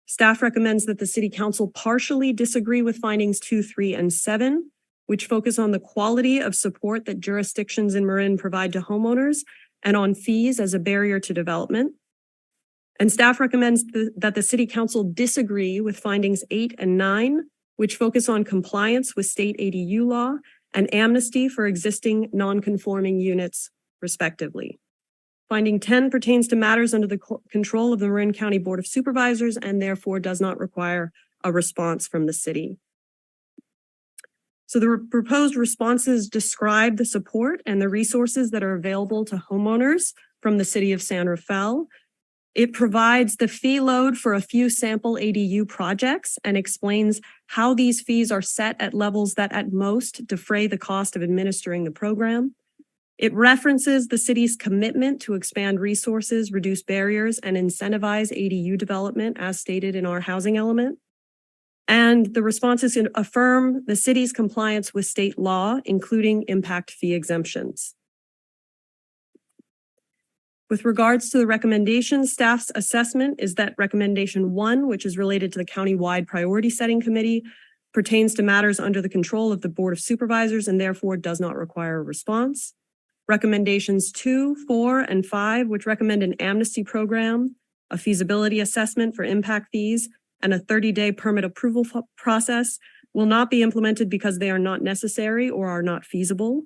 Staff recommends that the City Council partially disagree with findings 2, 3, and 7, which focus on the quality of support that jurisdictions in Marin provide to homeowners and on fees as a barrier to development. And staff recommends that the City Council disagree with findings 8 and 9, which focus on compliance with state ADU law and amnesty for existing non-conforming units, respectively. Finding 10 pertains to matters under the control of the Marin County Board of Supervisors and therefore does not require a response from the city. So the proposed responses describe the support and the resources that are available to homeowners from the city of San Rafael. It provides the fee load for a few sample ADU projects and explains how these fees are set at levels that at most defray the cost of administering the program. It references the city's commitment to expand resources, reduce barriers, and incentivize ADU development as stated in our housing element. And the responses affirm the city's compliance with state law, including impact fee exemptions. With regards to the recommendations, staff's assessment is that recommendation 1, which is related to the county-wide priority setting committee, pertains to matters under the control of the Board of Supervisors and therefore does not require a response. Recommendations 2, 4, and 5, which recommend an amnesty program, a feasibility assessment for impact fees, and a 30-day permit approval process, will not be implemented because they are not necessary or are not feasible.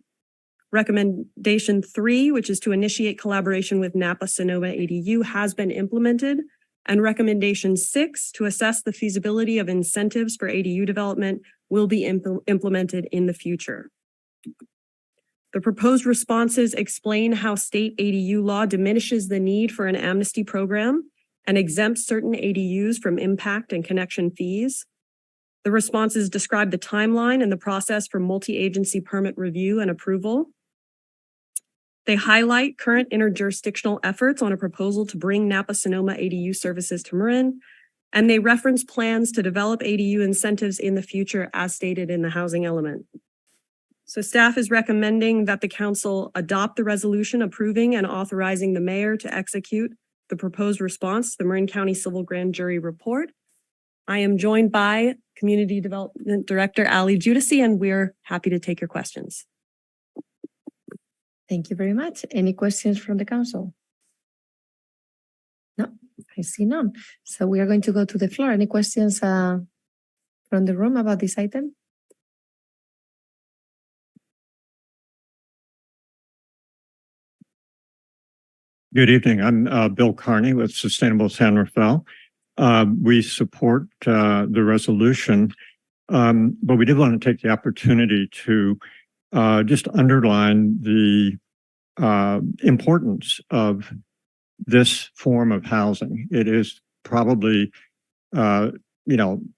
Recommendation 3, which is to initiate collaboration with Napa Sonoma ADU, has been implemented. And recommendation 6, to assess the feasibility of incentives for ADU development, will be implemented in the future. The proposed responses explain how state ADU law diminishes the need for an amnesty program and exempts certain ADUs from impact and connection fees. The responses describe the timeline and the process for multi-agency permit review and approval. They highlight current interjurisdictional efforts on a proposal to bring Napa Sonoma ADU services to Marin, and they reference plans to develop ADU incentives in the future as stated in the housing element. So staff is recommending that the council adopt the resolution approving and authorizing the mayor to execute the proposed response to the Marin County Civil Grand Jury report. I am joined by Community Development Director Ali Judici, and we're happy to take your questions. Thank you very much. Any questions from the council? No, I see none. So we are going to go to the floor. Any questions from the room about this item? Good evening. I'm Bill Carney with Sustainable San Rafael. we support the resolution, but we did want to take the opportunity to just underline the importance of this form of housing. It is probably,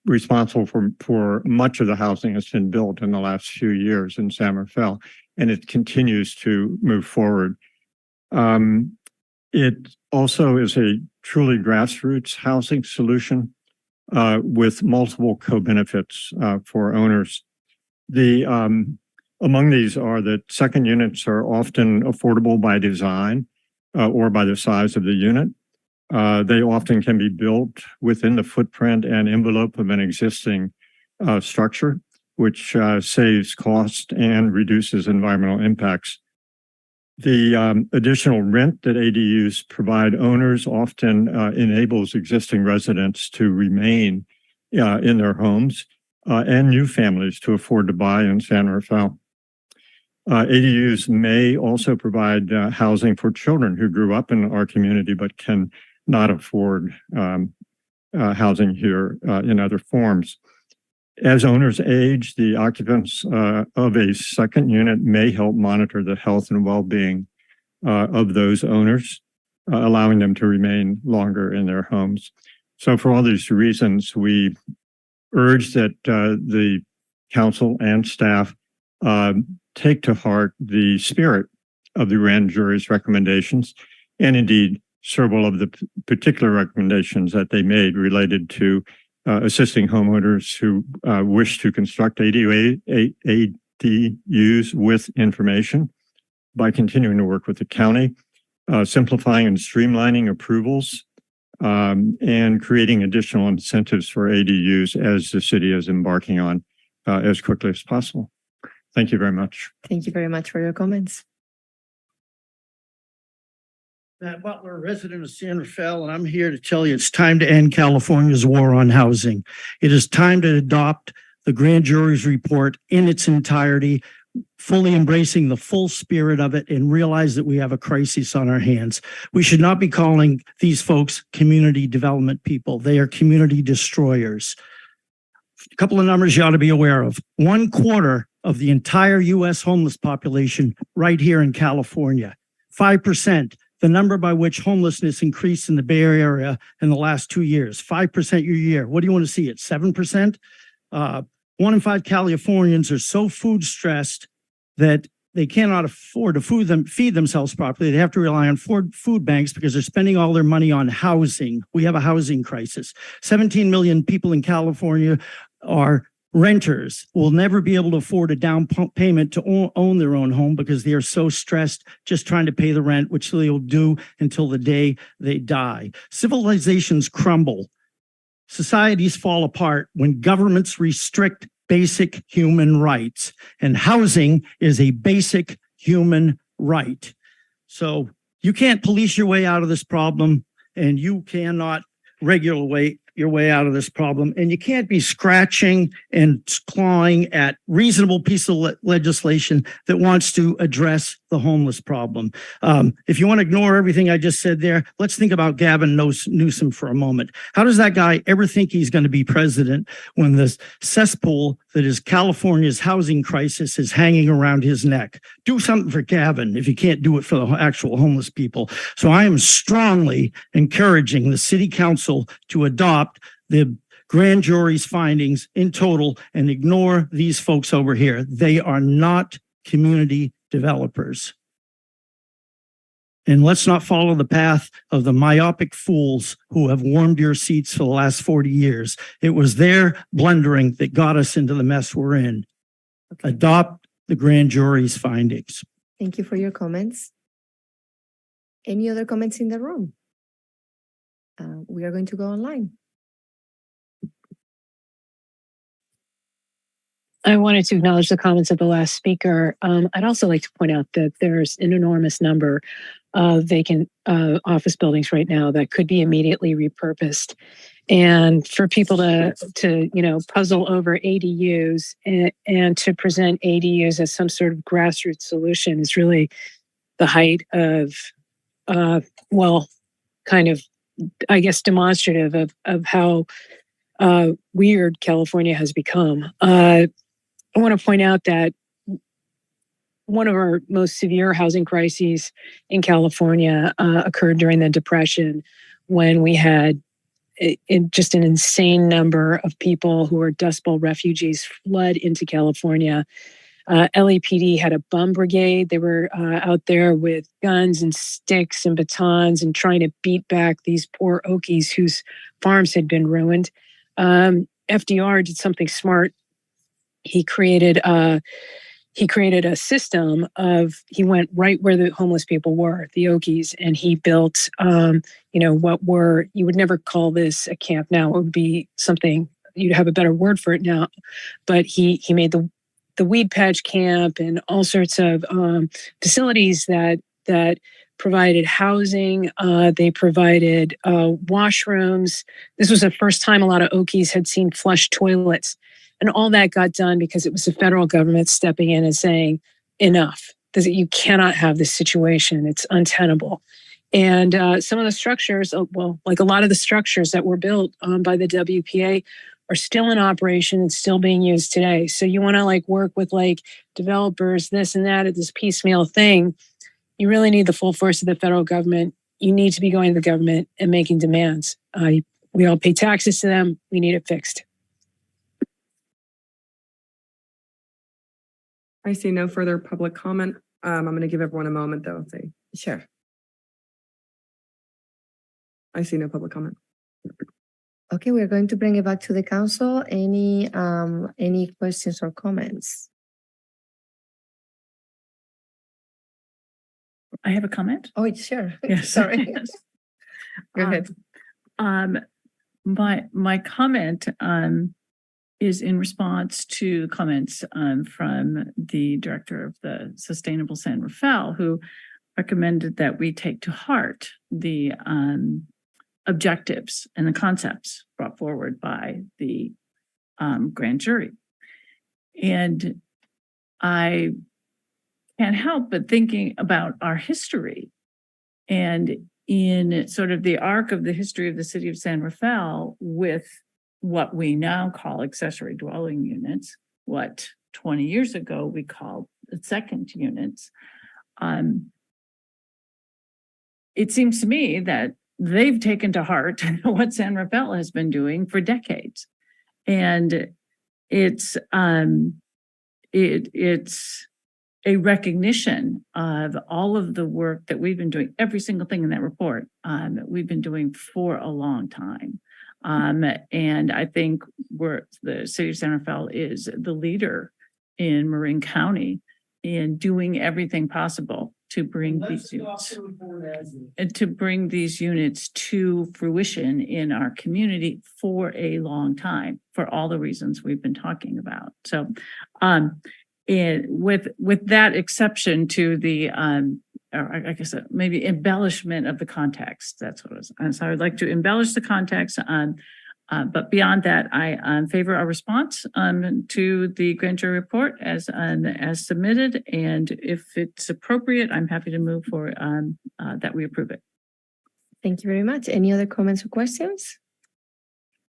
responsible for much of the housing that's been built in the last few years in San Rafael, and it continues to move forward. It also is a truly grassroots housing solution with multiple co-benefits for owners. Among these are that second units are often affordable by design or by the size of the unit. They often can be built within the footprint and envelope of an existing structure, which saves cost and reduces environmental impacts. The additional rent that ADUs provide owners often enables existing residents to remain in their homes and new families to afford to buy in San Rafael. ADUs may also provide housing for children who grew up in our community but can not afford housing here in other forms. As owners age, the occupants of a second unit may help monitor the health and well-being of those owners, allowing them to remain longer in their homes. So for all these reasons, we urge that the council and staff take to heart the spirit of the grand jury's recommendations, and indeed several of the particular recommendations that they made related to assisting homeowners who wish to construct ADUs with information by continuing to work with the county, simplifying and streamlining approvals, and creating additional incentives for ADUs as the city is embarking on as quickly as possible. Thank you very much. Thank you very much for your comments. Matt Butler, resident of San Rafael, and I'm here to tell you it's time to end California's war on housing. It is time to adopt the grand jury's report in its entirety, fully embracing the full spirit of it, and realize that we have a crisis on our hands. We should not be calling these folks community development people. They are community destroyers. A couple of numbers you ought to be aware of. 1/4 of the entire U.S. homeless population right here in California. 5%. The number by which homelessness increased in the Bay Area in the last 2 years, 5% your year. What do you want to see it? 7%? 1 in 5 Californians are so food stressed that they cannot afford to feed themselves properly. They have to rely on food banks because they're spending all their money on housing. We have a housing crisis. 17 million people in California are renters, will never be able to afford a down payment to own their own home because they are so stressed just trying to pay the rent, which they will do until the day they die. Civilizations crumble. Societies fall apart when governments restrict basic human rights, and housing is a basic human right. So you can't police your way out of this problem, and you cannot regulate your way out of this problem, and you can't be scratching and clawing at reasonable piece of legislation that wants to address the homeless problem. If you want to ignore everything I just said there, let's think about Gavin Newsom for a moment. How does that guy ever think he's going to be president when this cesspool that is California's housing crisis is hanging around his neck? Do something for Gavin if you can't do it for the actual homeless people. So I am strongly encouraging the city council to adopt the grand jury's findings in total and ignore these folks over here. They are not community developers. And let's not follow the path of the myopic fools who have warmed your seats for the last 40 years. It was their blundering that got us into the mess we're in. Okay. Adopt the grand jury's findings. Thank you for your comments. Any other comments in the room? We are going to go online. I wanted to acknowledge the comments of the last speaker. I'd also like to point out that there's an enormous number of vacant office buildings right now that could be immediately repurposed. And for people to puzzle over ADUs and to present ADUs as some sort of grassroots solution is really the height of, kind of I guess, demonstrative of how weird California has become. I want to point out that one of our most severe housing crises in California occurred during the Depression, when we had just an insane number of people who were Dust Bowl refugees flood into California. LAPD had a bum brigade. They were out there with guns and sticks and batons and trying to beat back these poor Okies whose farms had been ruined. FDR did something smart. He created a system he went right where the homeless people were, the Okies, and he built, you would never call this a camp now. It would be something, you'd have a better word for it now. But he made the weed patch camp and all sorts of facilities that provided housing. They provided washrooms. This was the first time a lot of Okies had seen flush toilets. And all that got done because it was the federal government stepping in and saying, enough. You cannot have this situation. It's untenable. And some of the structures, like a lot of the structures that were built by the WPA are still in operation and still being used today. So you want to work with developers, this and that, at this piecemeal thing. You really need the full force of the federal government. You need to be going to the government and making demands. We all pay taxes to them. We need it fixed. I see no further public comment. I'm going to give everyone a moment, though. Sure. I see no public comment. Okay, we're going to bring it back to the council. Any questions or comments? I have a comment. Oh, sure. Yes. Sorry. Go ahead. My comment is in response to comments from the director of the Sustainable San Rafael, who recommended that we take to heart the objectives and the concepts brought forward by the grand jury. And I can't help but thinking about our history, and in sort of the arc of the history of the city of San Rafael with what we now call accessory dwelling units, what 20 years ago we called second units. It seems to me that they've taken to heart what San Rafael has been doing for decades. And it's a recognition of all of the work that we've been doing, every single thing in that report we've been doing for a long time. And I think the city of San Rafael is the leader in Marin County in doing everything possible to bring these units to fruition in our community for a long time, for all the reasons we've been talking about. So, with that exception to the or I guess maybe embellishment of the context. That's what it was. And so I would like to embellish the context. But beyond that, I favor our response to the grand jury report as submitted. And if it's appropriate, I'm happy to move for that we approve it. Thank you very much. Any other comments or questions?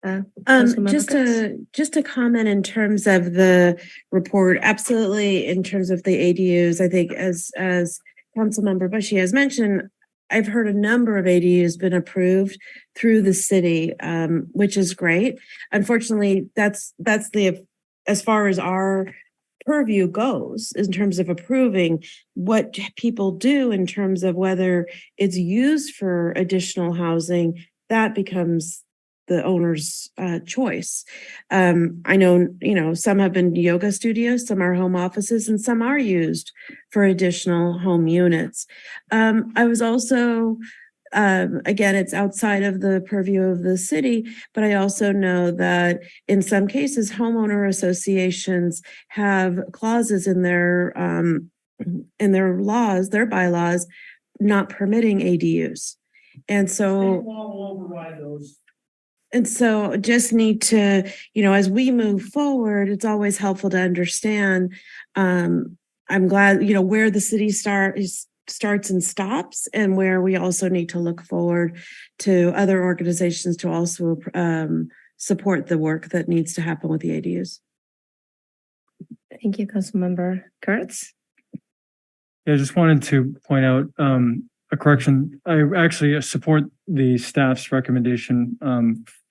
Just a comment in terms of the report. Absolutely, in terms of the ADUs, I think as Councilmember Bushy has mentioned, I've heard a number of ADUs been approved through the city, which is great. Unfortunately, that's as far as our purview goes in terms of approving. What people do in terms of whether it's used for additional housing, that becomes the owner's choice. I know, some have been yoga studios, some are home offices, and some are used for additional home units. I was also, again, it's outside of the purview of the city, but I also know that in some cases, homeowner associations have clauses in their laws, their bylaws, not permitting ADUs. And so just need to, as we move forward, it's always helpful to understand. I'm glad, where the city starts and stops, and where we also need to look forward to other organizations to also support the work that needs to happen with the ADUs. Thank you, Councilmember Kurtz. Yeah, I just wanted to point out a correction. I actually support the staff's recommendation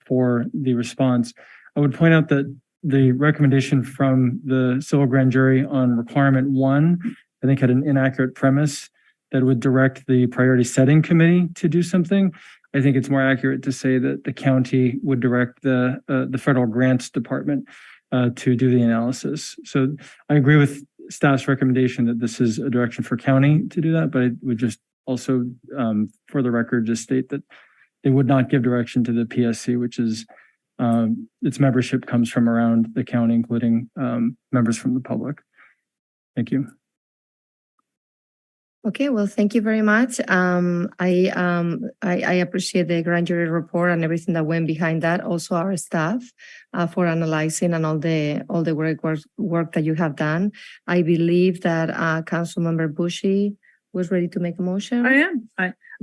for the response. I would point out that the recommendation from the civil grand jury on requirement 1, I think, had an inaccurate premise that would direct the priority setting committee to do something. I think it's more accurate to say that the county would direct the federal grants department to do the analysis. So I agree with staff's recommendation that this is a direction for county to do that, but I would just also, for the record, just state that they would not give direction to the PSC, which is its membership comes from around the county, including members from the public. Thank you. Okay, well, thank you very much. I appreciate the grand jury report and everything that went behind that. Also, our staff for analyzing and all the work that you have done. I believe that Councilmember Bushy was ready to make a motion. I am.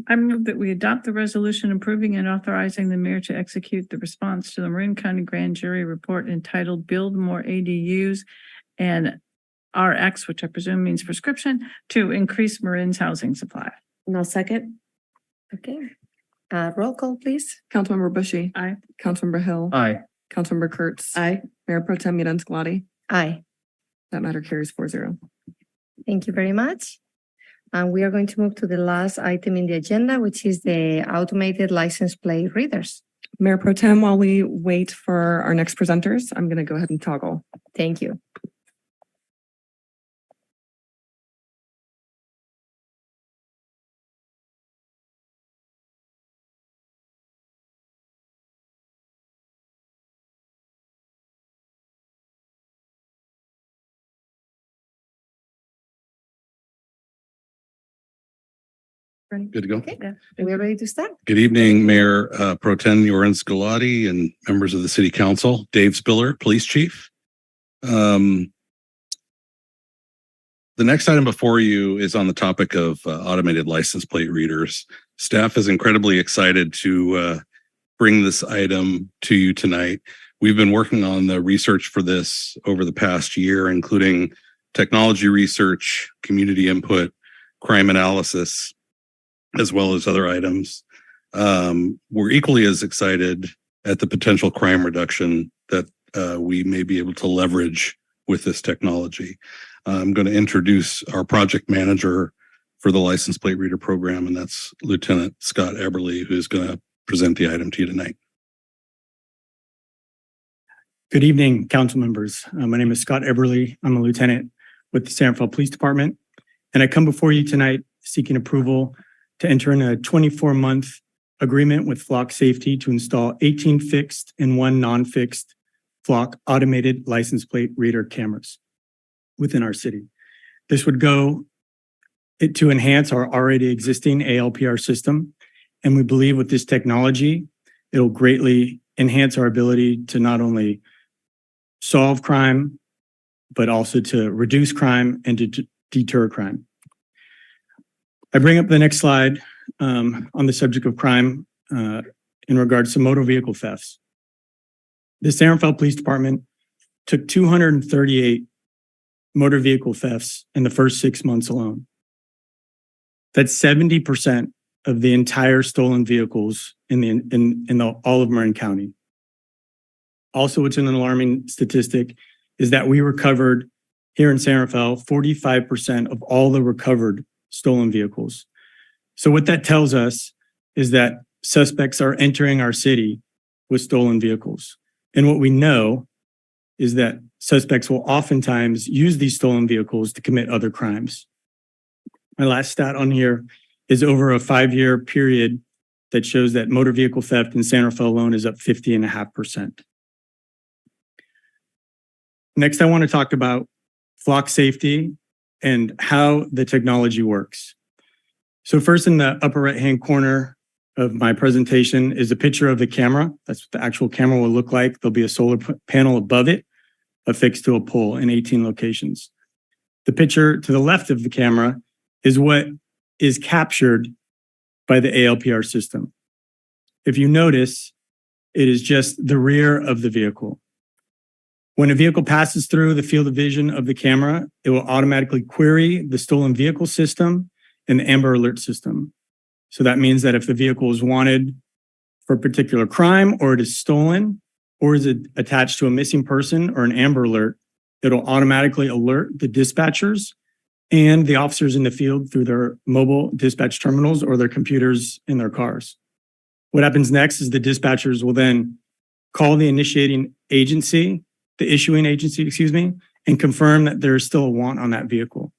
I move that we adopt the resolution approving and authorizing the mayor to execute the response to the Marin County Grand Jury report entitled "Build More ADUs" and RX, which I presume means prescription, to increase Marin's housing supply. And I'll second. Okay. Roll call, please. Councilmember Bushy. Aye. Councilmember Hill. Aye. Councilmember Kurtz. Aye. Mayor Pro Tem Llorens Gulati. Aye. That matter carries 4-0. Thank you very much. And we are going to move to the last item in the agenda, which is the automated license plate readers. Mayor Pro Tem, while we wait for our next presenters, I'm going to go ahead and toggle. Thank you. Good to go. Okay, we are ready to start. Good evening, Mayor Pro Tem Llorens Gulati and members of the City Council. Dave Spiller, Police Chief. The next item before you is on the topic of automated license plate readers. Staff is incredibly excited to bring this item to you tonight. We've been working on the research for this over the past year, including technology research, community input, crime analysis, as well as other items. We're equally as excited at the potential crime reduction that we may be able to leverage with this technology. I'm going to introduce our project manager for the license plate reader program, and that's Lieutenant Scott Eberly, who's going to present the item to you tonight. Good evening, council members. My name is Scott Eberly. I'm a lieutenant with the San Rafael Police Department, and I come before you tonight seeking approval to enter in a 24-month agreement with Flock Safety to install 18 fixed and 1 non-fixed Flock automated license plate reader cameras within our city. This would go to enhance our already existing ALPR system, and we believe with this technology, it'll greatly enhance our ability to not only solve crime, but also to reduce crime and to deter crime. I bring up the next slide on the subject of crime in regards to motor vehicle thefts. The San Rafael Police Department took 238 motor vehicle thefts in the first 6 months alone. That's 70% of the entire stolen vehicles in all of Marin County. Also, what's an alarming statistic is that we recovered here in San Rafael 45% of all the recovered stolen vehicles. So what that tells us is that suspects are entering our city with stolen vehicles. And what we know is that suspects will oftentimes use these stolen vehicles to commit other crimes. My last stat on here is over a 5-year period that shows that motor vehicle theft in San Rafael alone is up 50.5%. Next, I want to talk about Flock Safety and how the technology works. So first, in the upper right-hand corner of my presentation is a picture of the camera. That's what the actual camera will look like. There'll be a solar panel above it affixed to a pole in 18 locations. The picture to the left of the camera is what is captured by the ALPR system. If you notice, it is just the rear of the vehicle. When a vehicle passes through the field of vision of the camera, it will automatically query the stolen vehicle system and the Amber Alert system. So that means that if the vehicle is wanted for a particular crime, or it is stolen, or is it attached to a missing person or an Amber Alert, it'll automatically alert the dispatchers and the officers in the field through their mobile dispatch terminals or their computers in their cars. What happens next is the dispatchers will then call the initiating agency, the issuing agency, and confirm that there is still a want on that vehicle.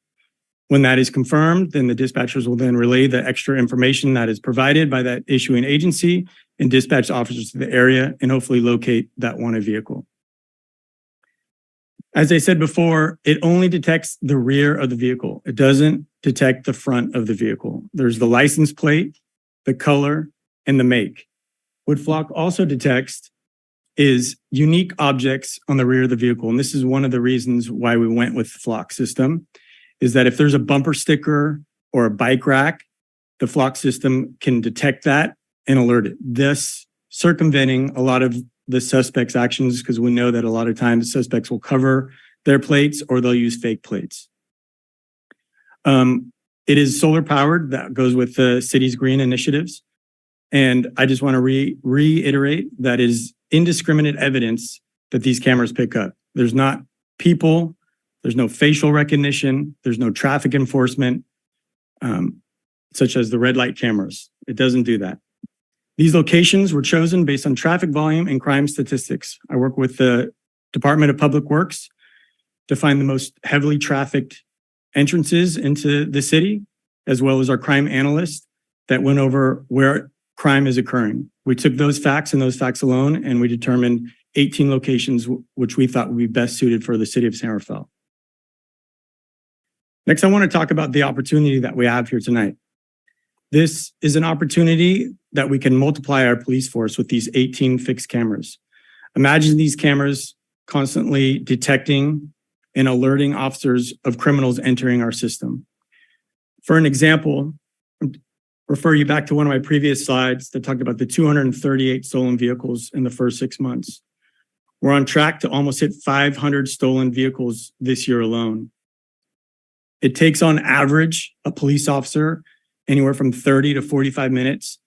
When that is confirmed, then the dispatchers will then relay the extra information that is provided by that issuing agency and dispatch officers to the area and hopefully locate that wanted vehicle. As I said before, it only detects the rear of the vehicle. It doesn't detect the front of the vehicle. There's the license plate, the color, and the make. What Flock also detects is unique objects on the rear of the vehicle. And this is one of the reasons why we went with the Flock system, is that if there's a bumper sticker or a bike rack, the Flock system can detect that and alert it. This circumventing a lot of the suspect's actions, because we know that a lot of times suspects will cover their plates or they'll use fake plates. It is solar powered. That goes with the city's green initiatives. And I just want to reiterate that is indiscriminate evidence that these cameras pick up. There's not people, there's no facial recognition, there's no traffic enforcement, such as the red light cameras. It doesn't do that. These locations were chosen based on traffic volume and crime statistics. I work with the Department of Public Works to find the most heavily trafficked entrances into the city, as well as our crime analyst that went over where crime is occurring. We took those facts and those facts alone, and we determined 18 locations which we thought would be best suited for the city of San Rafael. Next, I want to talk about the opportunity that we have here tonight. This is an opportunity that we can multiply our police force with these 18 fixed cameras. Imagine these cameras constantly detecting and alerting officers of criminals entering our system. For an example, refer you back to one of my previous slides that talked about the 238 stolen vehicles in the first 6 months. We're on track to almost hit 500 stolen vehicles this year alone. It takes on average a police officer anywhere from 30 to 45 minutes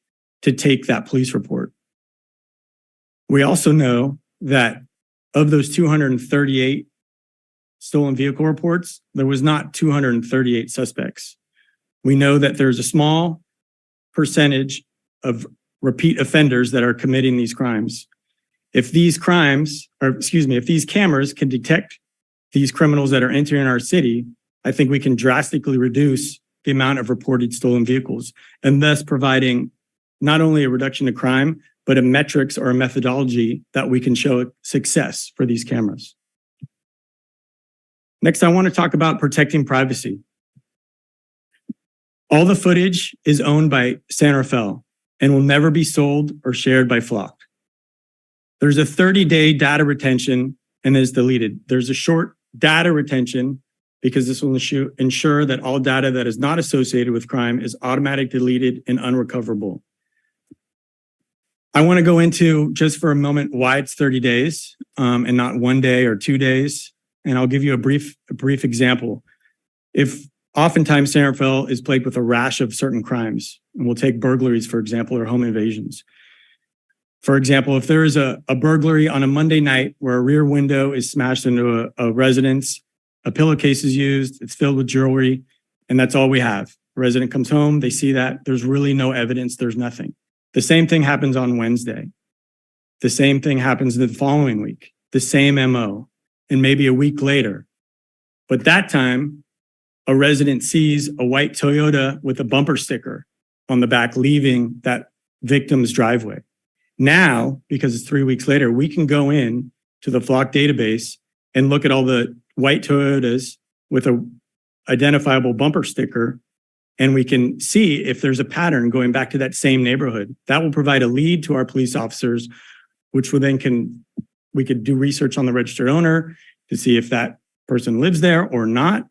to take that police report. We also know that of those 238 stolen vehicle reports, there was not 238 suspects. We know that there's a small percentage of repeat offenders that are committing these crimes. If these cameras can detect these criminals that are entering our city, I think we can drastically reduce the amount of reported stolen vehicles, and thus providing not only a reduction to crime, but a metrics or a methodology that we can show success for these cameras. Next, I want to talk about protecting privacy. All the footage is owned by San Rafael and will never be sold or shared by Flock. There's a 30-day data retention and is deleted. There's a short data retention because this will ensure that all data that is not associated with crime is automatically deleted and unrecoverable. I want to go into just for a moment why it's 30 days and not 1 day or 2 days. And I'll give you a brief example. If oftentimes San Rafael is plagued with a rash of certain crimes, and we'll take burglaries, for example, or home invasions. For example, if there is a burglary on a Monday night where a rear window is smashed into a residence, a pillowcase is used, it's filled with jewelry, and that's all we have. A resident comes home, they see that, there's really no evidence, there's nothing. The same thing happens on Wednesday. The same thing happens the following week, the same MO, and maybe a week later. But that time, a resident sees a white Toyota with a bumper sticker on the back leaving that victim's driveway. Now, because it's 3 weeks later, we can go in to the Flock database and look at all the white Toyotas with a identifiable bumper sticker, and we can see if there's a pattern going back to that same neighborhood. That will provide a lead to our police officers, which will then we could do research on the registered owner to see if that person lives there or not.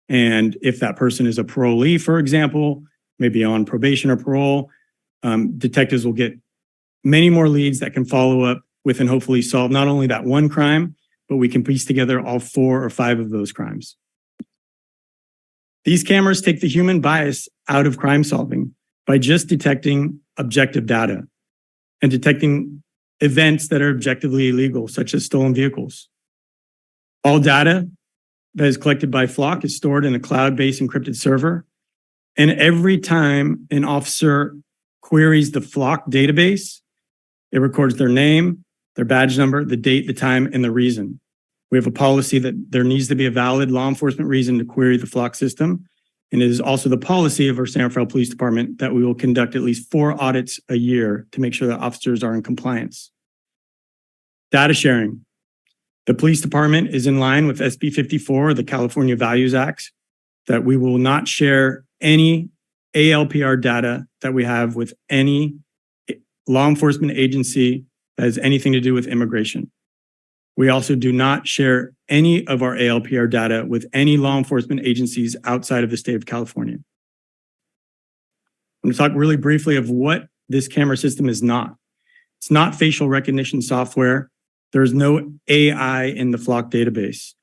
And if that person is a parolee, for example, maybe on probation or parole, detectives will get many more leads that can follow up with and hopefully solve not only that one crime, but we can piece together all 4 or 5 of those crimes. These cameras take the human bias out of crime solving by just detecting objective data and detecting events that are objectively illegal, such as stolen vehicles. All data that is collected by Flock is stored in a cloud-based encrypted server. And every time an officer queries the Flock database, it records their name, their badge number, the date, the time, and the reason. We have a policy that there needs to be a valid law enforcement reason to query the Flock system. And it is also the policy of our San Rafael Police Department that we will conduct at least 4 audits a year to make sure that officers are in compliance. Data sharing. The police department is in line with SB 54, the California Values Act, that we will not share any ALPR data that we have with any law enforcement agency that has anything to do with immigration. We also do not share any of our ALPR data with any law enforcement agencies outside of the state of California. I'm going to talk really briefly of what this camera system is not. It's not facial recognition software. There's no AI in the Flock database.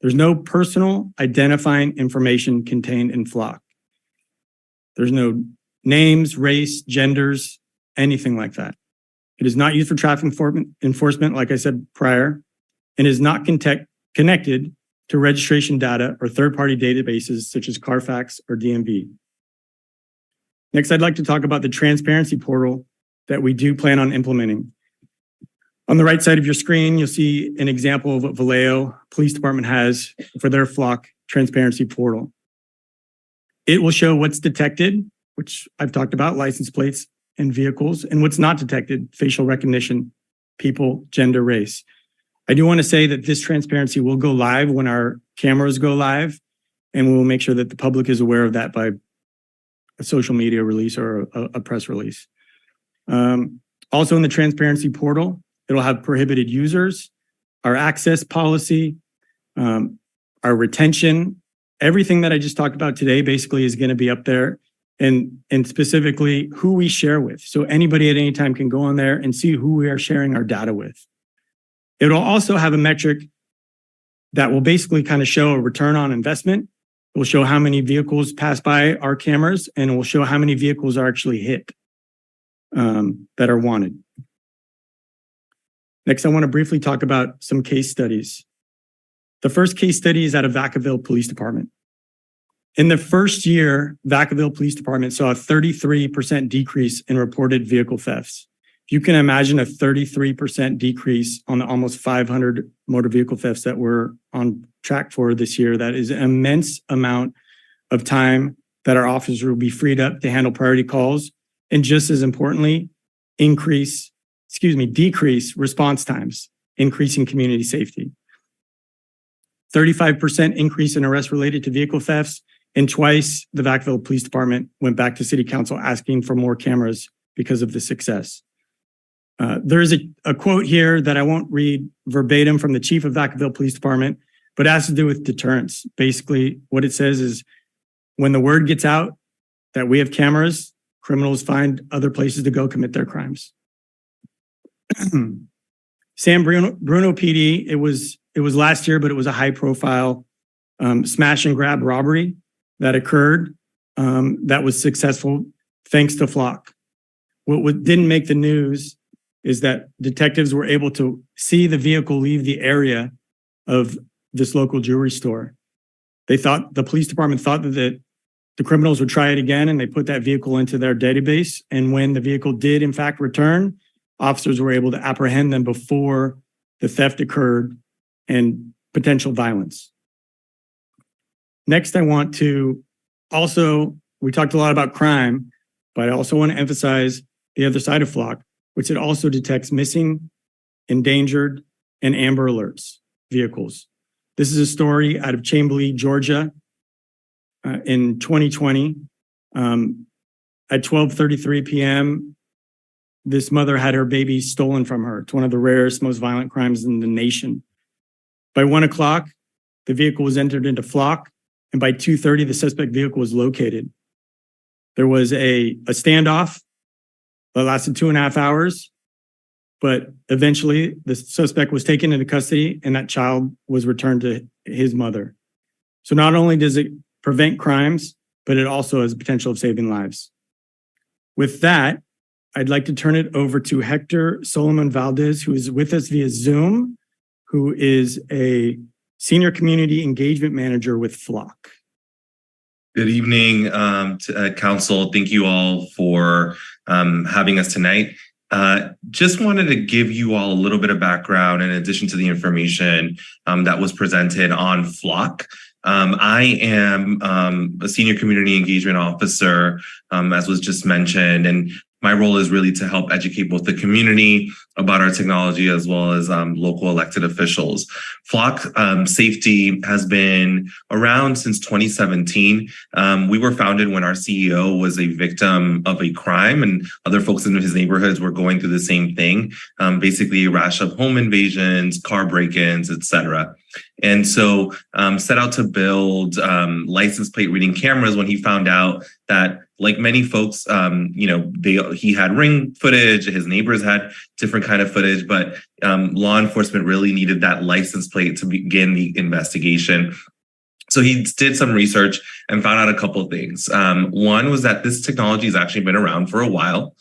There's no personal identifying information contained in Flock. There's no names, race, genders, anything like that. It is not used for traffic enforcement, like I said prior, and is not connected to registration data or third-party databases such as Carfax or DMV. Next, I'd like to talk about the transparency portal that we do plan on implementing. On the right side of your screen, you'll see an example of what Vallejo Police Department has for their Flock transparency portal. It will show what's detected, which I've talked about, license plates and vehicles, and what's not detected, facial recognition, people, gender, race. I do want to say that this transparency will go live when our cameras go live, and we will make sure that the public is aware of that by a social media release or a press release. Also in the transparency portal, it'll have prohibited users, our access policy, our retention. Everything that I just talked about today basically is going to be up there, and specifically who we share with. So anybody at any time can go on there and see who we are sharing our data with. It'll also have a metric that will basically kind of show a return on investment. It will show how many vehicles pass by our cameras, and it will show how many vehicles are actually hit that are wanted. Next, I want to briefly talk about some case studies. The first case study is out of Vacaville Police Department. In the first year, Vacaville Police Department saw a 33% decrease in reported vehicle thefts. You can imagine a 33% decrease on the almost 500 motor vehicle thefts that we're on track for this year. That is an immense amount of time that our officers will be freed up to handle priority calls, and just as importantly, decrease response times, increasing community safety. 35% increase in arrests related to vehicle thefts, and twice the Vacaville Police Department went back to City Council asking for more cameras because of the success. There is a quote here that I won't read verbatim from the chief of Vacaville Police Department, but it has to do with deterrence. Basically, what it says is when the word gets out that we have cameras, criminals find other places to go commit their crimes. San Bruno PD, it was last year, but it was a high profile smash and grab robbery that occurred that was successful thanks to Flock. What didn't make the news is that detectives were able to see the vehicle leave the area of this local jewelry store. The police department thought that the criminals would try it again, and they put that vehicle into their database. And when the vehicle did in fact return, officers were able to apprehend them before the theft occurred and potential violence. Next, I want to we talked a lot about crime, but I also want to emphasize the other side of Flock, which it also detects missing, endangered, and amber alerts vehicles. This is a story out of Chamblee, Georgia, in 2020. At 12:33 p.m., this mother had her baby stolen from her. It's one of the rarest, most violent crimes in the nation. By 1 o'clock, the vehicle was entered into Flock, and by 2:30, the suspect vehicle was located. There was a standoff that lasted 2.5 hours, but eventually the suspect was taken into custody and that child was returned to his mother. So not only does it prevent crimes, but it also has the potential of saving lives. With that, I'd like to turn it over to Hector Solomon Valdez, who is with us via Zoom, who is a Senior Community Engagement Manager with Flock. Good evening, Council. Thank you all for having us tonight. Just wanted to give you all a little bit of background in addition to the information that was presented on Flock. I am a Senior Community Engagement Officer, as was just mentioned, and my role is really to help educate both the community about our technology as well as local elected officials. Flock safety has been around since 2017. We were founded when our CEO was a victim of a crime and other folks in his neighborhoods were going through the same thing, basically a rash of home invasions, car break-ins, etc. And so set out to build license plate reading cameras when he found out that, like many folks, he had ring footage, his neighbors had different kind of footage, but law enforcement really needed that license plate to begin the investigation. So he did some research and found out a couple of things. One was that this technology has actually been around for a while.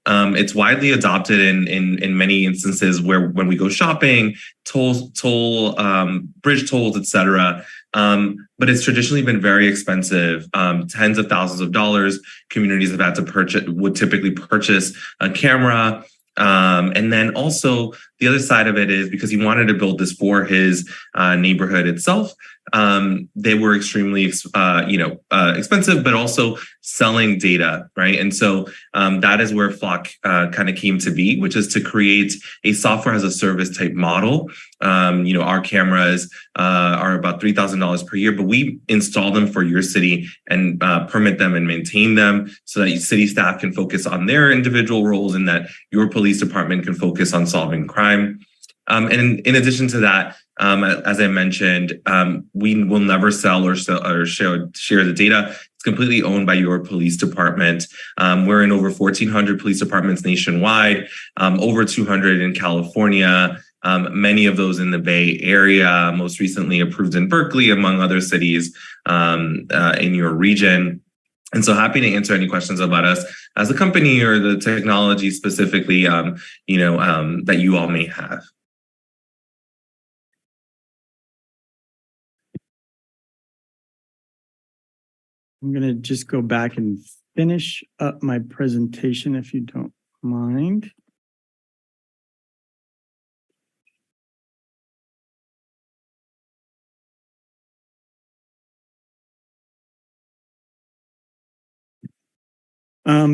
It's widely adopted in many instances where when we go shopping, bridge tolls, etc. But it's traditionally been very expensive, tens of thousands of dollars. Communities have had to would typically purchase a camera. And then also the other side of it is because he wanted to build this for his neighborhood itself. They were extremely, expensive, but also selling data, right? And so that is where Flock kind of came to be, which is to create a software as a service type model. Our cameras are about $3,000 per year, but we install them for your city and permit them and maintain them so that city staff can focus on their individual roles and that your police department can focus on solving crime. And in addition to that, as I mentioned, we will never sell or share the data. It's completely owned by your police department. We're in over 1,400 police departments nationwide, over 200 in California, many of those in the Bay Area, most recently approved in Berkeley, among other cities in your region. And so happy to answer any questions about us as a company or the technology specifically, that you all may have. I'm going to just go back and finish up my presentation if you don't mind.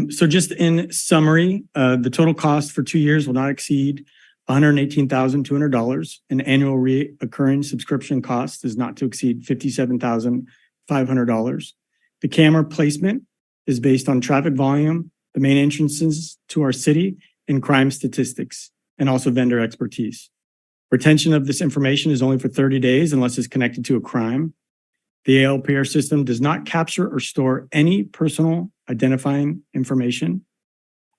So just in summary, the total cost for 2 years will not exceed $118,200. An annual recurring subscription cost is not to exceed $57,500. The camera placement is based on traffic volume, the main entrances to our city, and crime statistics, and also vendor expertise. Retention of this information is only for 30 days unless it's connected to a crime. The ALPR system does not capture or store any personal identifying information.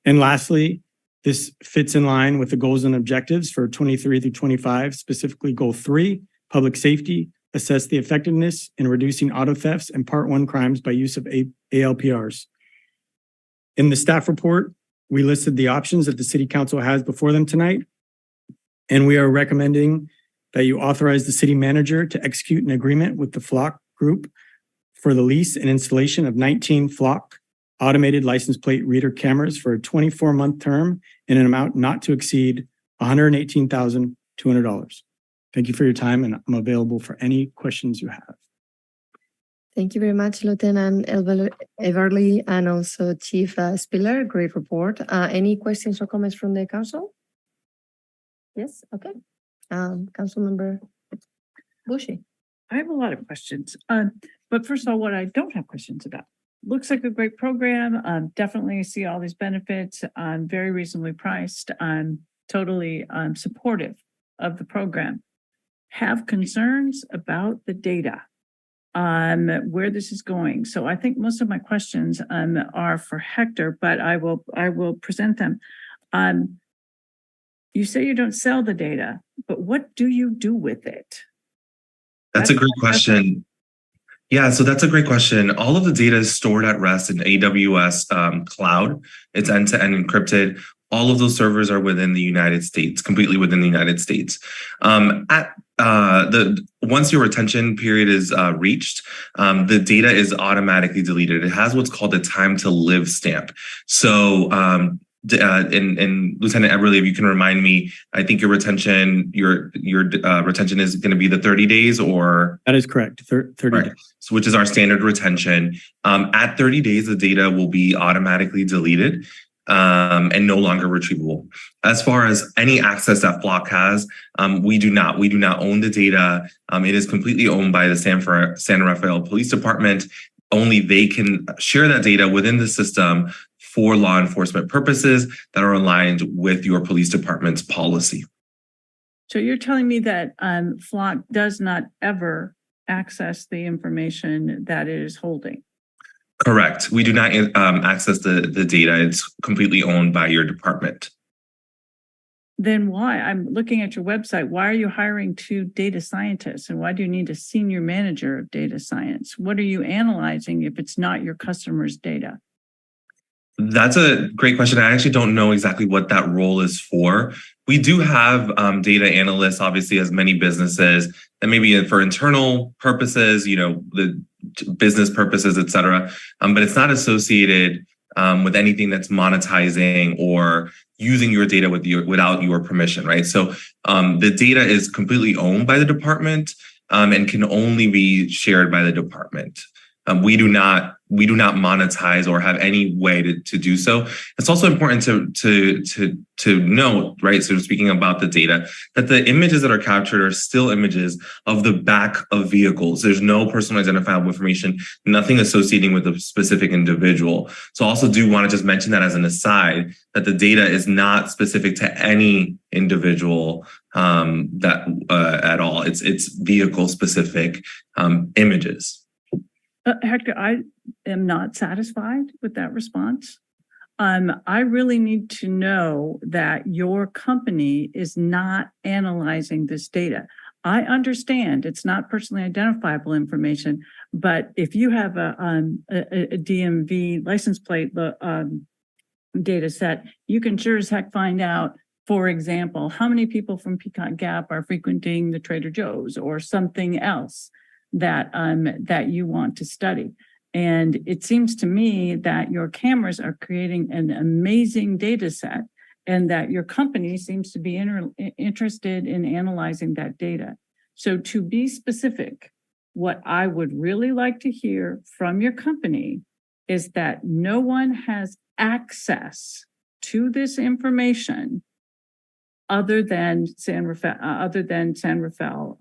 And lastly, this fits in line with the goals and objectives for 23 through 25, specifically Goal 3, public safety, assess the effectiveness in reducing auto thefts and Part 1 crimes by use of ALPRs. In the staff report, we listed the options that the City Council has before them tonight, and we are recommending that you authorize the city manager to execute an agreement with the Flock Group for the lease and installation of 19 Flock automated license plate reader cameras for a 24-month term in an amount not to exceed $118,200. Thank you for your time, and I'm available for any questions you have. Thank you very much, Lieutenant Everly, and also Chief Spiller. Great report. Any questions or comments from the council? Yes, okay. Councilmember Bushy. I have a lot of questions, but first of all, what I don't have questions about. Looks like a great program. Definitely see all these benefits. Very reasonably priced. I'm totally supportive of the program. Have concerns about the data. where this is going. So I think most of my questions are for Hector, but I will present them. You say you don't sell the data, but what do you do with it? That's a great question. Yeah, so that's a great question. All of the data is stored at rest in AWS cloud. It's end-to-end encrypted. All of those servers are within the United States, completely within the United States. Once your retention period is reached, the data is automatically deleted. It has what's called a time to live stamp. So and Lieutenant Eberly, if you can remind me, I think your retention is going to be the 30 days, or that is correct, 30 right. days. So, which is our standard retention. At 30 days, the data will be automatically deleted and no longer retrievable. As far as any access that Flock has, we do not own the data. It is completely owned by the San Rafael Police Department. Only they can share that data within the system for law enforcement purposes that are aligned with your police department's policy. So you're telling me that Flock does not ever access the information that it is holding? Correct. We do not access the data. It's completely owned by your department. Then why? I'm looking at your website. Why are you hiring 2 data scientists? And why do you need a senior manager of data science? What are you analyzing if it's not your customers' data? That's a great question. I actually don't know exactly what that role is for. We do have data analysts, obviously, as many businesses, and maybe for internal purposes, the business purposes, et cetera. But it's not associated with anything that's monetizing or using your data without your permission, right? So the data is completely owned by the department and can only be shared by the department. We do not monetize or have any way to do so. It's also important to note, right? So speaking about the data, that the images that are captured are still images of the back of vehicles. There's no personal identifiable information, nothing associating with a specific individual. So I also do want to just mention that as an aside, that the data is not specific to any individual at all. It's vehicle specific images. Hector, I am not satisfied with that response. I really need to know that your company is not analyzing this data. I understand it's not personally identifiable information, but if you have a DMV license plate data set, you can sure as heck find out, for example, how many people from Peacock Gap are frequenting the Trader Joe's or something else that you want to study. And it seems to me that your cameras are creating an amazing data set and that your company seems to be interested in analyzing that data. So to be specific, what I would really like to hear from your company is that no one has access to this information other than San Rafael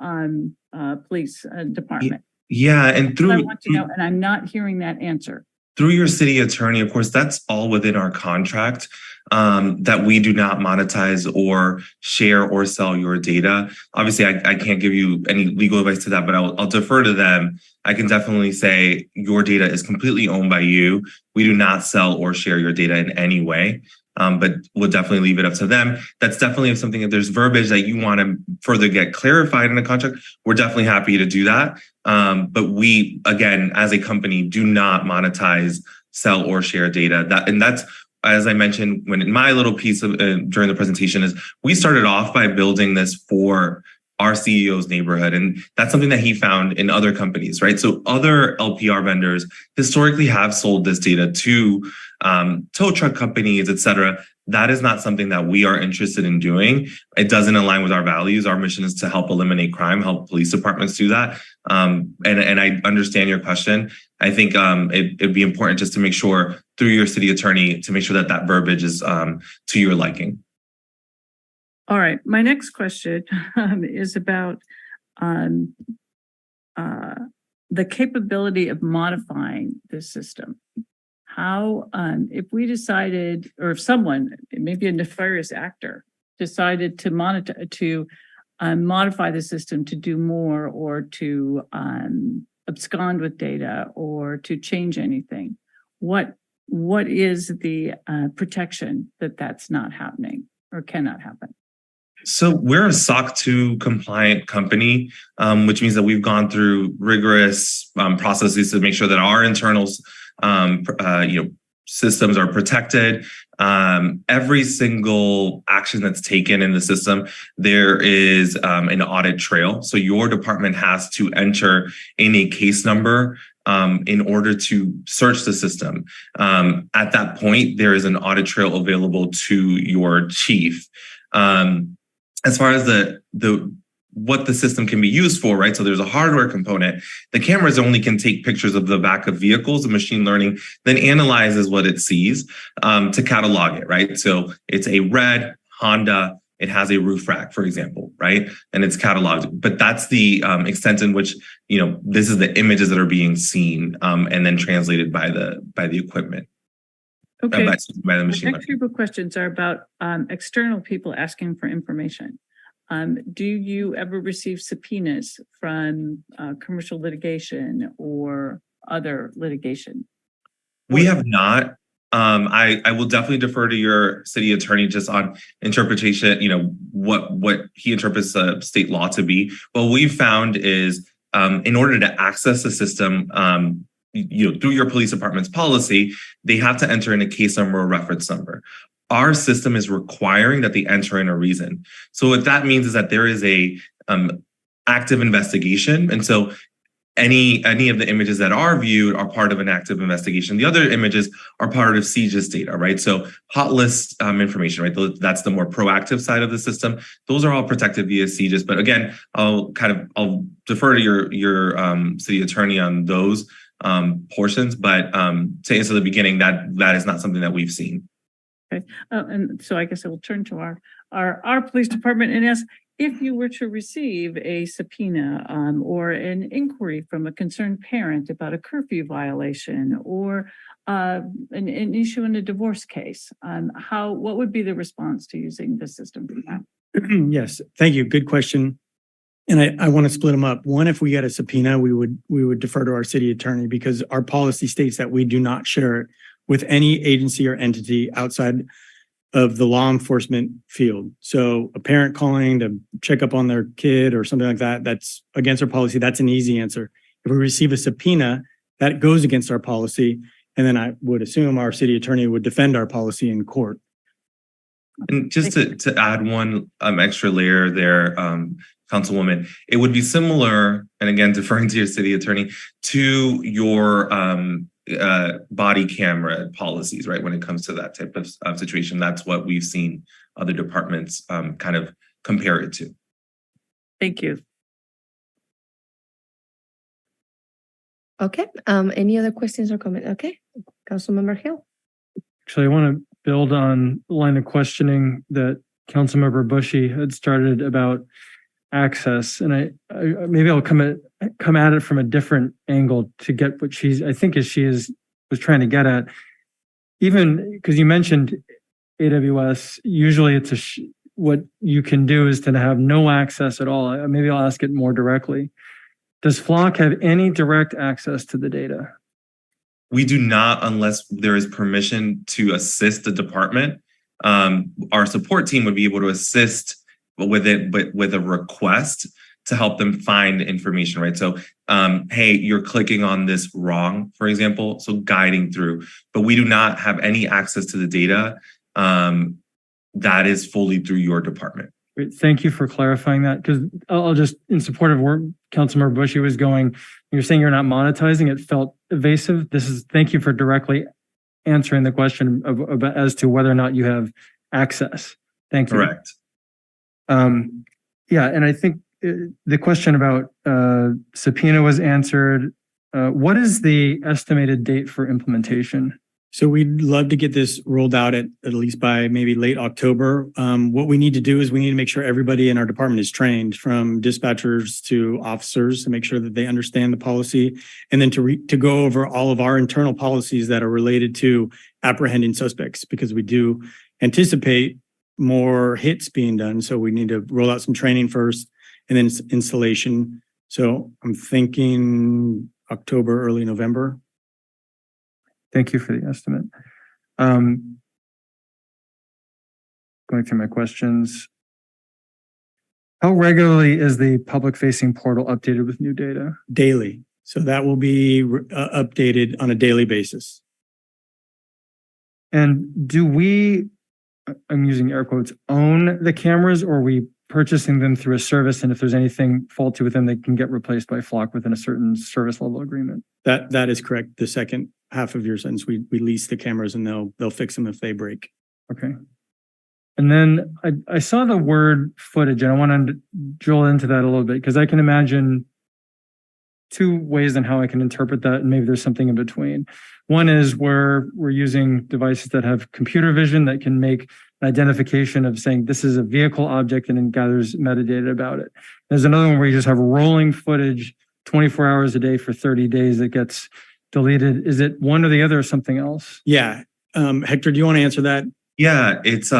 Police Department. Yeah, and I want to know, and I'm not hearing that answer. Through your city attorney, of course, that's all within our contract, that we do not monetize or share or sell your data. Obviously, I can't give you any legal advice to that, but I'll defer to them. I can definitely say your data is completely owned by you. We do not sell or share your data in any way. But we'll definitely leave it up to them. That's definitely something, if there's verbiage that you want to further get clarified in a contract, we're definitely happy to do that. But we, again, as a company, do not monetize, sell, or share data. That's, as I mentioned, when in my little piece of during the presentation, is we started off by building this for our CEO's neighborhood. And that's something that he found in other companies, right? So other LPR vendors historically have sold this data to tow truck companies, et cetera. That is not something that we are interested in doing. It doesn't align with our values. Our mission is to help eliminate crime, help police departments do that. And I understand your question. I think it'd be important just to make sure through your city attorney to make sure that that verbiage is to your liking. All right. My next question is about the capability of modifying this system. How, if we decided, or if someone, maybe a nefarious actor, decided to modify the system to do more or to abscond with data or to change anything. What is the protection that that's not happening or cannot happen? So we're a SOC 2 compliant company, which means that we've gone through rigorous processes to make sure that our internals, systems are protected. Every single action that's taken in the system, there is an audit trail. So your department has to enter in a case number in order to search the system. At that point, there is an audit trail available to your chief. As far as what the system can be used for, right? So there's a hardware component. The cameras only can take pictures of the back of vehicles. The machine learning then analyzes what it sees to catalog it, right? So it's a red Honda. It has a roof rack, for example, right? And it's cataloged. But that's the extent in which, this is the images that are being seen and then translated by the equipment. Okay. By the machine My next learning. group of questions are about external people asking for information. Do you ever receive subpoenas from commercial litigation or other litigation? We have not. I will definitely defer to your city attorney just on interpretation, what he interprets state law to be. What we've found is in order to access the system, through your police department's policy, they have to enter in a case number or reference number. Our system is requiring that they enter in a reason. So what that means is that there is a active investigation. And so any of the images that are viewed are part of an active investigation. The other images are part of CJIS data, right? So hot list information, right? That's the more proactive side of the system. Those are all protected via CJIS. But again, I'll defer to your city attorney on those portions. But to answer the beginning, that is not something that we've seen. Okay. And so I guess I will turn to our police department and ask, if you were to receive a subpoena or an inquiry from a concerned parent about a curfew violation or an issue in a divorce case, what would be the response to using the system for that? Yes, thank you. Good question. And I want to split them up. One, if we get a subpoena, we would defer to our city attorney because our policy states that we do not share it with any agency or entity outside of the law enforcement field. So a parent calling to check up on their kid or something like that, that's against our policy. That's an easy answer. If we receive a subpoena, that goes against our policy. And then I would assume our city attorney would defend our policy in court. And just to add one extra layer there, Councilwoman, it would be similar, and again, deferring to your city attorney, to your body camera policies, right? When it comes to that type of situation, that's what we've seen other departments kind of compare it to. Thank you. Okay. Any other questions or comments? Okay. Councilmember Hill. Actually, I want to build on the line of questioning that Councilmember Bushy had started about access, and I maybe I'll come at it from a different angle to get what she was trying to get at. Even because you mentioned AWS, usually it's what you can do is to have no access at all. Maybe I'll ask it more directly. Does Flock have any direct access to the data? We do not, unless there is permission to assist the department. Our support team would be able to assist with it, but with a request to help them find information, right? So, hey, you're clicking on this wrong, for example, so guiding through. But we do not have any access to the data that is fully through your department. Great. Thank you for clarifying that, because I'll just, in support of where Councilmember Bushy was going, you're saying you're not monetizing, it felt evasive. Thank you for directly answering the question as to whether or not you have access. Thank you. Correct. Yeah, and I think the question about subpoena was answered. What is the estimated date for implementation? So we'd love to get this rolled out at least by maybe late October. What we need to do is we need to make sure everybody in our department is trained, from dispatchers to officers, to make sure that they understand the policy, and then to go over all of our internal policies that are related to apprehending suspects, because we do anticipate more hits being done. So we need to roll out some training first and then installation. So I'm thinking October, early November. Thank you for the estimate. Going through my questions. How regularly is the public-facing portal updated with new data? Daily. So that will be updated on a daily basis. And do we, I'm using air quotes, own the cameras, or are we purchasing them through a service? And if there's anything faulty with them, they can get replaced by Flock within a certain service level agreement? That is correct. The second half of your sentence, we lease the cameras and they'll fix them if they break. Okay. And then I saw the word footage, and I want to drill into that a little bit, because I can imagine two ways in how I can interpret that, and maybe there's something in between. One is where we're using devices that have computer vision that can make an identification of saying this is a vehicle object and then gathers metadata about it. There's another one where you just have rolling footage 24 hours a day for 30 days that gets deleted. Is it one or the other or something else? Yeah. Hector, do you want to answer that? Yeah, it's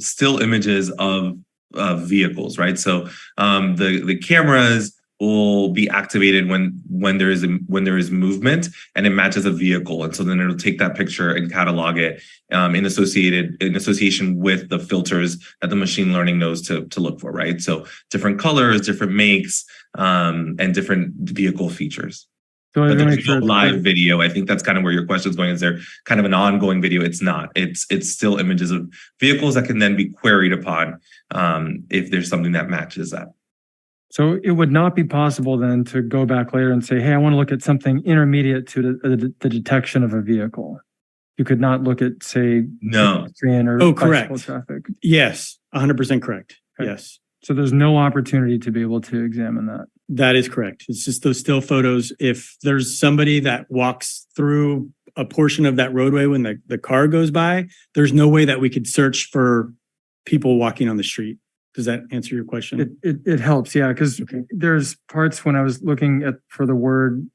still images of vehicles, right? So the cameras will be activated when there is movement and it matches a vehicle, and so then it'll take that picture and catalog it in association with the filters that the machine learning knows to look for, right? So different colors, different makes, and different vehicle features. So but there's no live video. I think that's kind of where your question's going. Is there kind of an ongoing video? It's not. It's still images of vehicles that can then be queried upon if there's something that matches that. So it would not be possible then to go back later and say, hey, I want to look at something intermediate to the detection of a vehicle. You could not look at, say, pedestrian or bicycle traffic. Yes, 100% correct. Okay. Yes. So there's no opportunity to be able to examine that. That is correct. It's just those still photos. If there's somebody that walks through a portion of that roadway when the car goes by, there's no way that we could search for people walking on the street. Does that answer your question? It helps, yeah, because there's parts when I was looking at for the word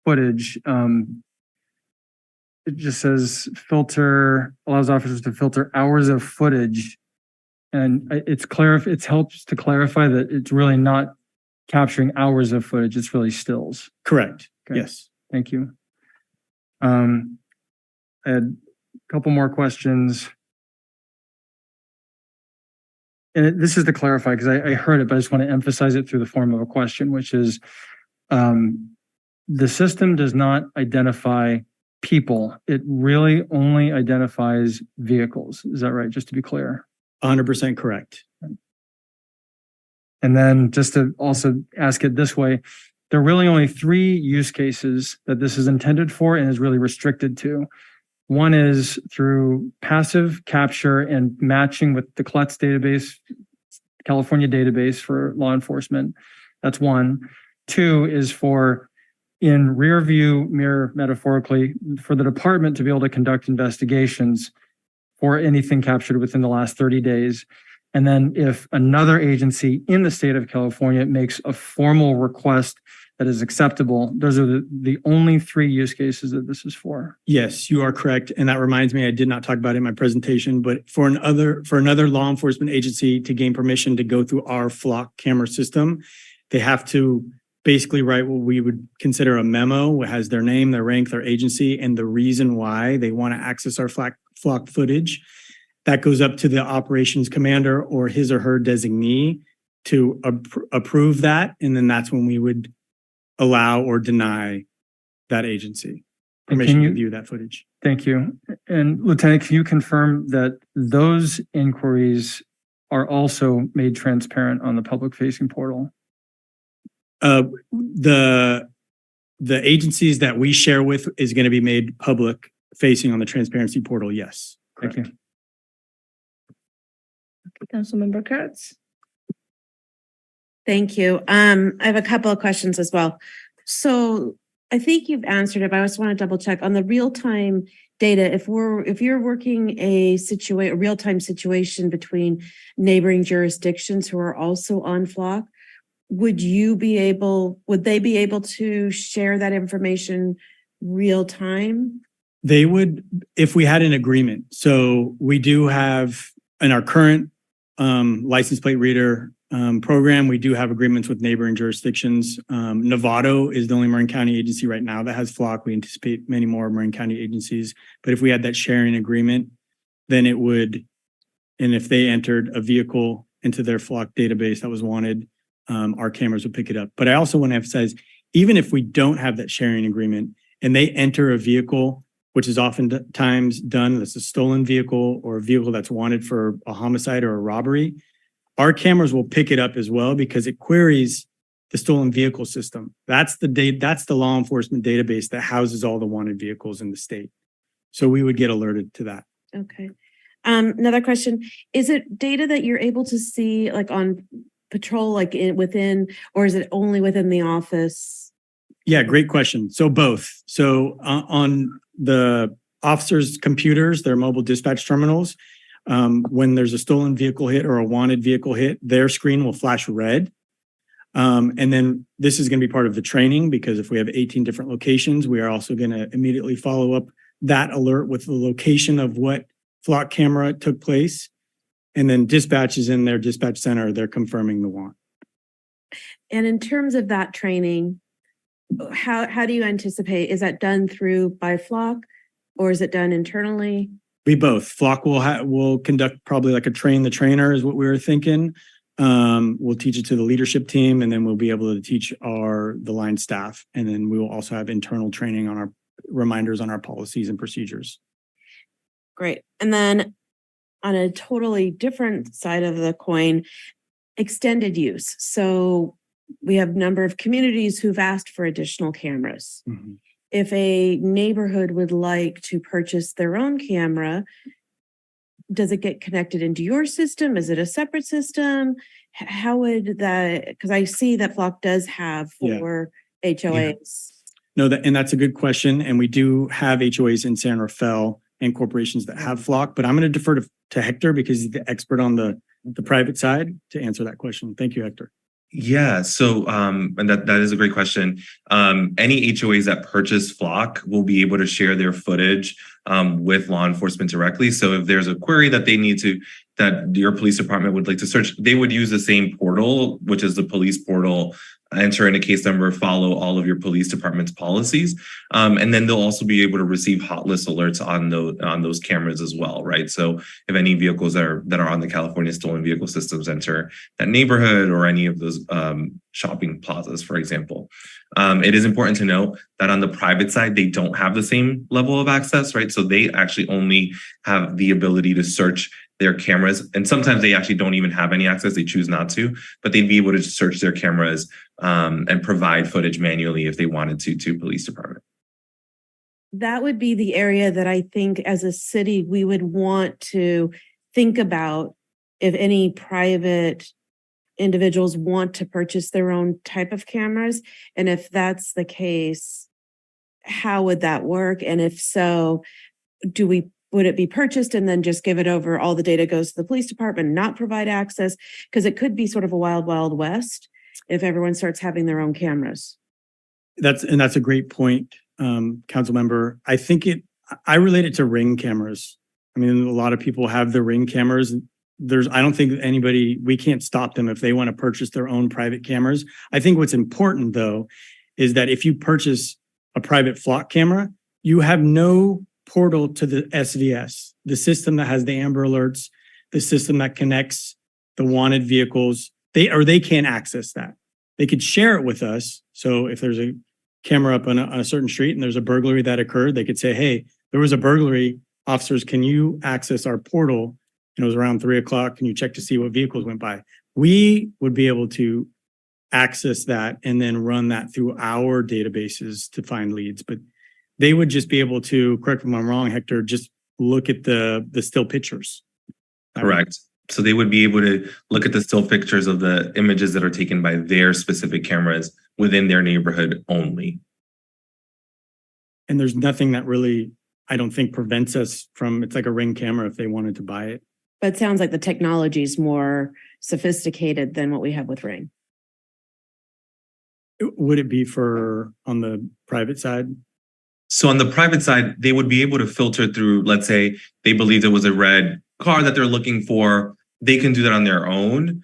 footage, it just says filter, allows officers to filter hours of footage. And it helps to clarify that it's really not capturing hours of footage, it's really stills. Correct. Okay. Yes. Thank you. I had a couple more questions. And this is to clarify, because I heard it, but I just want to emphasize it through the form of a question, which is the system does not identify people. It really only identifies vehicles. Is that right? Just to be clear. 100% correct. And then just to also ask it this way, there are really only 3 use cases that this is intended for and is really restricted to. One is through passive capture and matching with the CLETS database, California database for law enforcement. That's one. 2 is for in rear view mirror, metaphorically, for the department to be able to conduct investigations for anything captured within the last 30 days. And then if another agency in the state of California makes a formal request that is acceptable, those are the only 3 use cases that this is for. Yes, you are correct. And that reminds me, I did not talk about it in my presentation, but for another law enforcement agency to gain permission to go through our Flock camera system, they have to basically write what we would consider a memo. It has their name, their rank, their agency, and the reason why they want to access our Flock footage. That goes up to the operations commander or his or her designee to approve that. And then that's when we would allow or deny that agency permission to view that footage. Thank you. And Lieutenant, can you confirm that those inquiries are also made transparent on the public-facing portal? The agencies that we share with is going to be made public-facing on the transparency portal, yes. Thank you. Councilmember Kurtz. Thank you. I have a couple of questions as well. So I think you've answered it, but I just want to double check on the real-time data. If you're working a real-time situation between neighboring jurisdictions who are also on Flock, would they be able to share that information real time? They would, if we had an agreement. So we do have in our current license plate reader program. We do have agreements with neighboring jurisdictions. Novato is the only Marin County agency right now that has flock. We anticipate many more Marin County agencies. But if we had that sharing agreement, then it would, and if they entered a vehicle into their flock database that was wanted, our cameras would pick it up. But I also want to emphasize, even if we don't have that sharing agreement and they enter a vehicle, which is oftentimes done, that's a stolen vehicle or a vehicle that's wanted for a homicide or a robbery, our cameras will pick it up as well because it queries the stolen vehicle system. That's the law enforcement database that houses all the wanted vehicles in the state. So we would get alerted to that. Okay. Another question, is it data that you're able to see like on patrol, like within, or is it only within the office? Yeah, great question. So both. So on the officers' computers, their mobile dispatch terminals, when there's a stolen vehicle hit or a wanted vehicle hit, their screen will flash red. And then this is going to be part of the training because if we have 18 different locations, we are also going to immediately follow up that alert with the location of what flock camera took place. And then dispatch is in their dispatch center. They're confirming the want. And in terms of that training, how do you anticipate? Is that done by flock or is it done internally? We both. Flock will conduct probably like a train the trainer is what we were thinking. We'll teach it to the leadership team and then we'll be able to teach the line staff. And then we will also have internal training on our reminders on our policies and procedures. Great. And then on a totally different side of the coin, extended use. So we have a number of communities who've asked for additional cameras. Mm-hmm. If a neighborhood would like to purchase their own camera, does it get connected into your system? Is it a separate system? How would that, because I see that Flock does have for HOAs. No, and that's a good question. And we do have HOAs in San Rafael and corporations that have Flock, but I'm going to defer to Hector because he's the expert on the private side to answer that question. Thank you, Hector. Yeah, so and that is a great question. Any HOAs that purchase Flock will be able to share their footage with law enforcement directly. So if there's a query that that your police department would like to search, they would use the same portal, which is the police portal. Enter in a case number, follow all of your police department's policies. And then they'll also be able to receive hot list alerts on those cameras as well, right? So if any vehicles that are on the California stolen vehicle systems enter that neighborhood or any of those shopping plazas, for example. It is important to note that on the private side, they don't have the same level of access, right? So they actually only have the ability to search their cameras. And sometimes they actually don't even have any access. They choose not to, but they'd be able to search their cameras and provide footage manually if they wanted to police department. That would be the area that I think as a city, we would want to think about if any private individuals want to purchase their own type of cameras. And if that's the case, how would that work? And if so, would it be purchased and then just give it over? All the data goes to the police department, not provide access? Because it could be sort of a wild, wild west if everyone starts having their own cameras. That's a great point, Councilmember. I relate it to Ring cameras. I mean, a lot of people have the Ring cameras. I don't think we can't stop them if they want to purchase their own private cameras. I think what's important though, is that if you purchase a private Flock camera, you have no portal to the SVS, the system that has the Amber Alerts, the system that connects the wanted vehicles. They can't access that. They could share it with us. So if there's a camera up on a certain street and there's a burglary that occurred, they could say, hey, there was a burglary. Officers, can you access our portal? And it was around 3:00. Can you check to see what vehicles went by? We would be able to access that and then run that through our databases to find leads. But they would just be able to, correct me if I'm wrong, Hector, just look at the still pictures. Correct. So they would be able to look at the still pictures of the images that are taken by their specific cameras within their neighborhood only. And there's nothing that really, I don't think, prevents us from, it's like a Ring camera if they wanted to buy it. But it sounds like the technology is more sophisticated than what we have with Ring. Would it be on the private side? So on the private side, they would be able to filter through, let's say they believe there was a red car that they're looking for. They can do that on their own.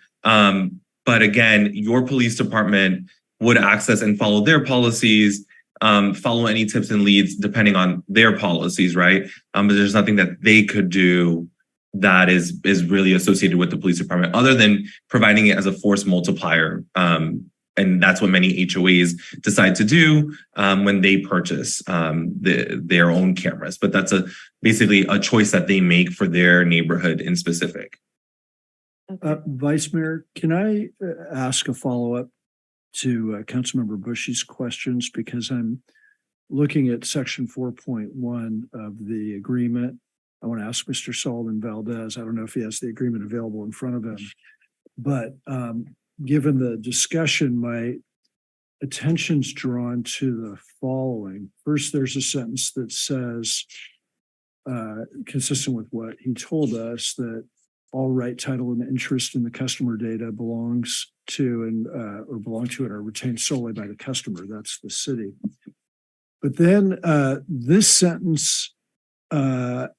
But again, your police department would access and follow their policies, follow any tips and leads depending on their policies, right? But there's nothing that they could do that is really associated with the police department other than providing it as a force multiplier. And that's what many HOAs decide to do when they purchase their own cameras. But that's basically a choice that they make for their neighborhood in specific. Vice Mayor, can I ask a follow-up to Councilmember Bushy's questions? Because I'm looking at section 4.1 of the agreement. I want to ask Mr. Solomon Valdez. I don't know if he has the agreement available in front of him, but given the discussion, my attention's drawn to the following. First, there's a sentence that says, consistent with what he told us, that all right, title, and interest in the customer data belongs to and or belong to and are retained solely by the customer. That's the city. But then this sentence, the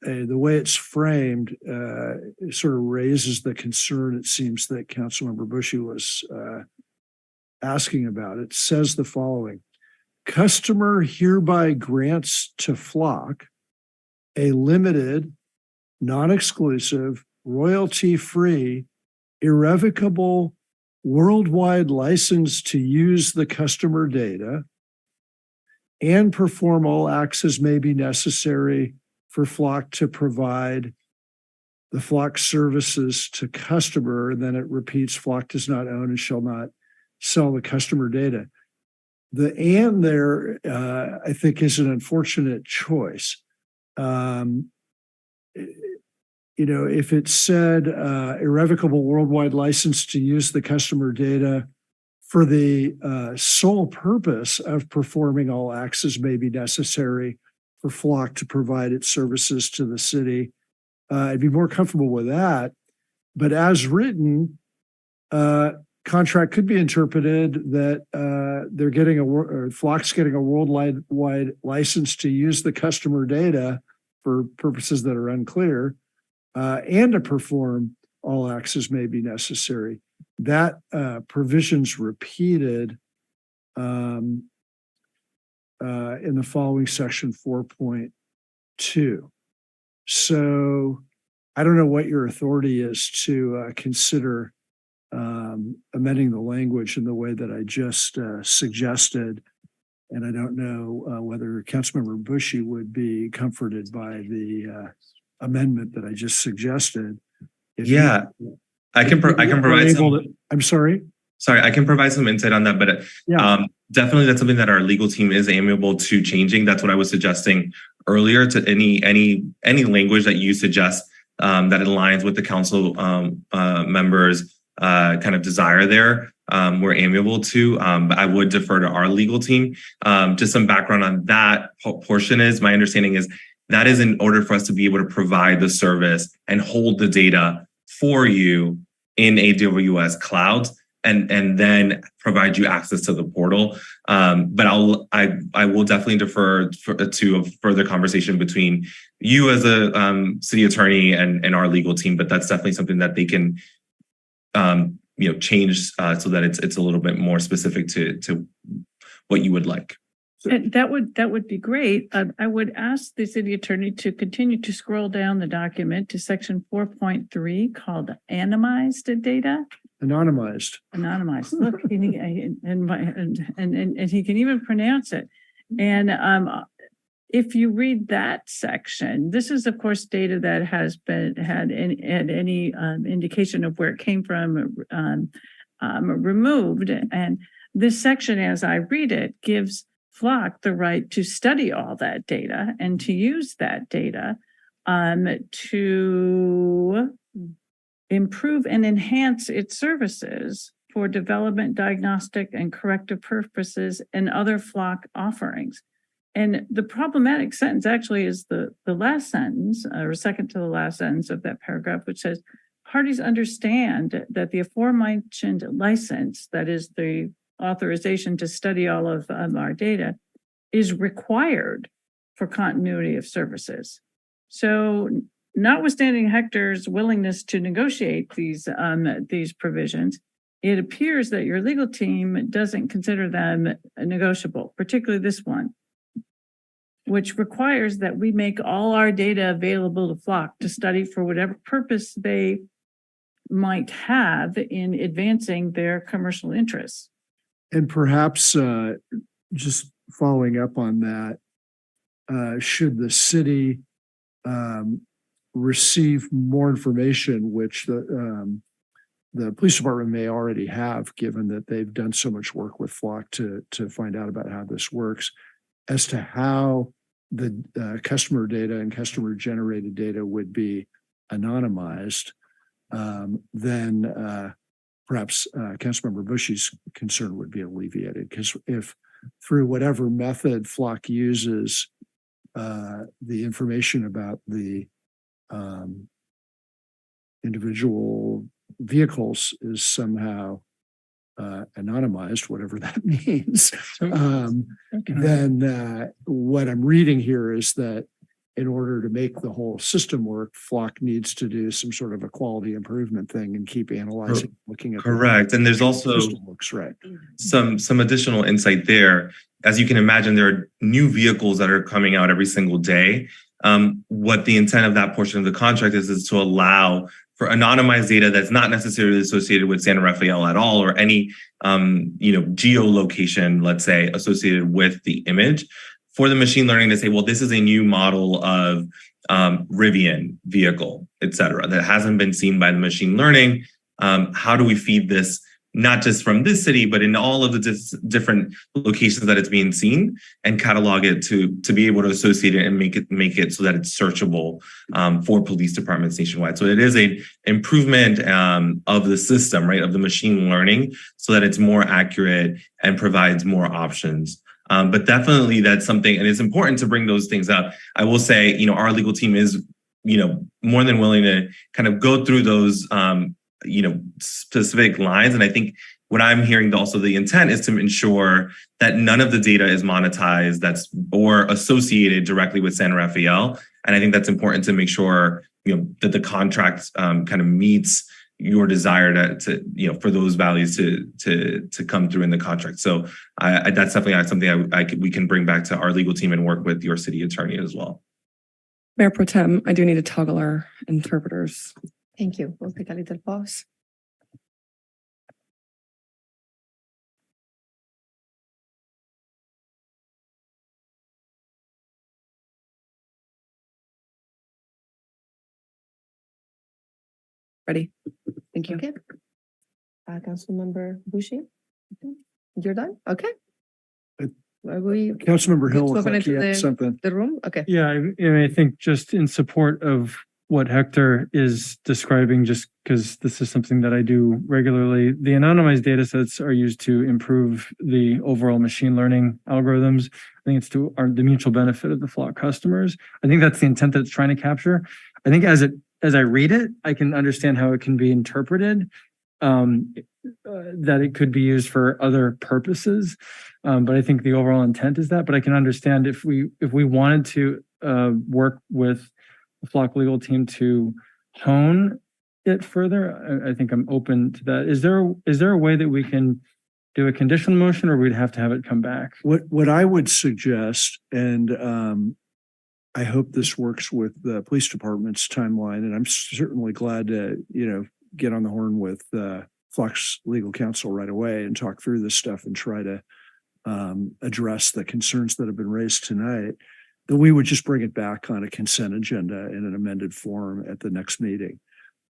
way it's framed, it sort of raises the concern, it seems, that Councilmember Bushy was asking about. It says the following: customer hereby grants to Flock a limited, non-exclusive, royalty-free, irrevocable, worldwide license to use the customer data and perform all acts as may be necessary for Flock to provide the Flock services to customer. And then it repeats, Flock does not own and shall not sell the customer data. The and there, I think, is an unfortunate choice. If it said irrevocable worldwide license to use the customer data for the sole purpose of performing all acts as may be necessary for Flock to provide its services to the city, I'd be more comfortable with that. But as written, contract could be interpreted that they're getting Flock's getting a worldwide license to use the customer data for purposes that are unclear, and to perform all acts as may be necessary. That provision's repeated in the following section 4.2. So I don't know what your authority is to consider amending the language in the way that I just suggested. And I don't know whether Councilmember Bushy would be comforted by the amendment that I just suggested. I can provide some. I'm sorry. Sorry, I can provide some insight on that, but definitely that's something that our legal team is amiable to changing. That's what I was suggesting earlier. To any language that you suggest that aligns with the council members' kind of desire there, we're amiable to. But I would defer to our legal team. Just some background on that portion is my understanding is that is in order for us to be able to provide the service and hold the data for you in AWS cloud and then provide you access to the portal. But I will definitely defer to a further conversation between you as a city attorney and our legal team. But that's definitely something that they can change so that it's a little bit more specific to what you would like. And that would be great. I would ask the city attorney to continue to scroll down the document to section 4.3 called anonymized data. Anonymized. Look, and he can even pronounce it. And if you read that section, this is of course data that has had any indication of where it came from removed. And this section, as I read it, gives Flock the right to study all that data and to use that data to improve and enhance its services for development, diagnostic, and corrective purposes and other Flock offerings. And the problematic sentence actually is the last sentence, or second to the last sentence of that paragraph, which says, parties understand that the aforementioned license, that is the authorization to study all of our data, is required for continuity of services. So notwithstanding Hector's willingness to negotiate these provisions, it appears that your legal team doesn't consider them negotiable, particularly this one, which requires that we make all our data available to Flock to study for whatever purpose they might have in advancing their commercial interests. And perhaps just following up on that, should the city receive more information, which the police department may already have, given that they've done so much work with Flock to find out about how this works, as to how the customer data and customer generated data would be anonymized, then perhaps Councilmember Bushy's concern would be alleviated. Because if through whatever method Flock uses, the information about the individual vehicles is somehow anonymized, whatever that means, then what I'm reading here is that in order to make the whole system work, Flock needs to do some sort of a quality improvement thing and keep analyzing, looking at. Correct. And there's also looks right. Some additional insight there. As you can imagine, there are new vehicles that are coming out every single day. What the intent of that portion of the contract is to allow for anonymized data that's not necessarily associated with San Rafael at all, or any geolocation, let's say, associated with the image, for the machine learning to say, well, this is a new model of Rivian vehicle, et cetera, that hasn't been seen by the machine learning. How do we feed this not just from this city, but in all of the different locations that it's being seen, and catalog it to be able to associate it and make it so that it's searchable for police departments nationwide. So it is a improvement of the system, right, of the machine learning, so that it's more accurate and provides more options. But definitely that's something, and it's important to bring those things up. I will say, our legal team is, more than willing to kind of go through those specific lines. And I think what I'm hearing also, the intent is to ensure that none of the data is monetized or associated directly with San Rafael. And I think that's important to make sure, that the contract kind of meets your desire to for those values to come through in the contract. So that's definitely something we can bring back to our legal team and work with your city attorney as well. Mayor Pro Tem, I do need to toggle our interpreters. Thank you. We'll take a little pause. Ready? Thank you. Okay. Councilmember Bushy, you're done? Okay. Are we Councilmember Hill to looked open like into he had something. the room? Okay. Yeah, I think just in support of what Hector is describing, just because this is something that I do regularly, the anonymized data sets are used to improve the overall machine learning algorithms. I think it's to the mutual benefit of the Flock customers. I think that's the intent that it's trying to capture. I think as I read it, I can understand how it can be interpreted, that it could be used for other purposes. But I think the overall intent is that. But I can understand if we wanted to work with the Flock legal team to hone it further, I think I'm open to that. Is there a way that we can do a conditional motion, or we'd have to have it come back? What I would suggest, and I hope this works with the police department's timeline, and I'm certainly glad to, get on the horn with Flock's legal counsel right away and talk through this stuff and try to address the concerns that have been raised tonight, that we would just bring it back on a consent agenda in an amended form at the next meeting.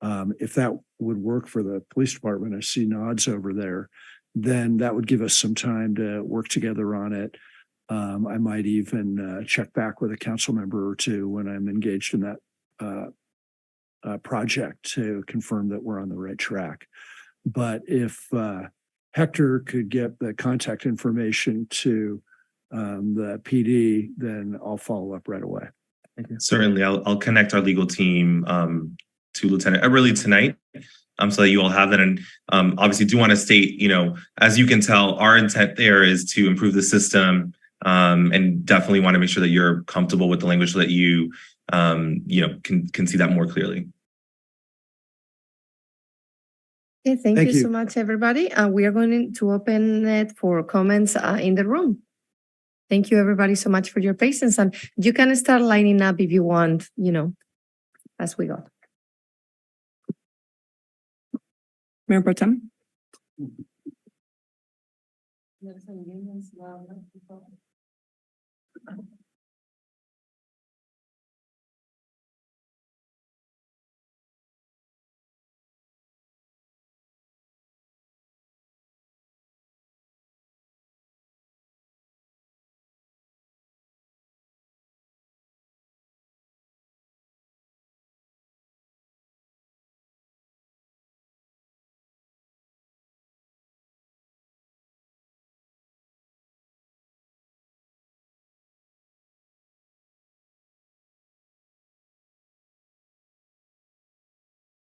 If that would work for the police department, I see nods over there, then that would give us some time to work together on it. I might even check back with a council member or two when I'm engaged in that project to confirm that we're on the right track. But if Hector could get the contact information to the PD, then I'll follow up right away. Thank you. Certainly, I'll connect our legal team to Lieutenant Eberly tonight, so that you all have that. And obviously do want to state, as you can tell, our intent there is to improve the system, and definitely want to make sure that you're comfortable with the language so that you can see that more clearly. Okay, thank you so much, everybody. We are going to open it for comments in the room. Thank you, everybody, so much for your patience. And you can start lining up if you want, as we go. Mayor Pro Tem.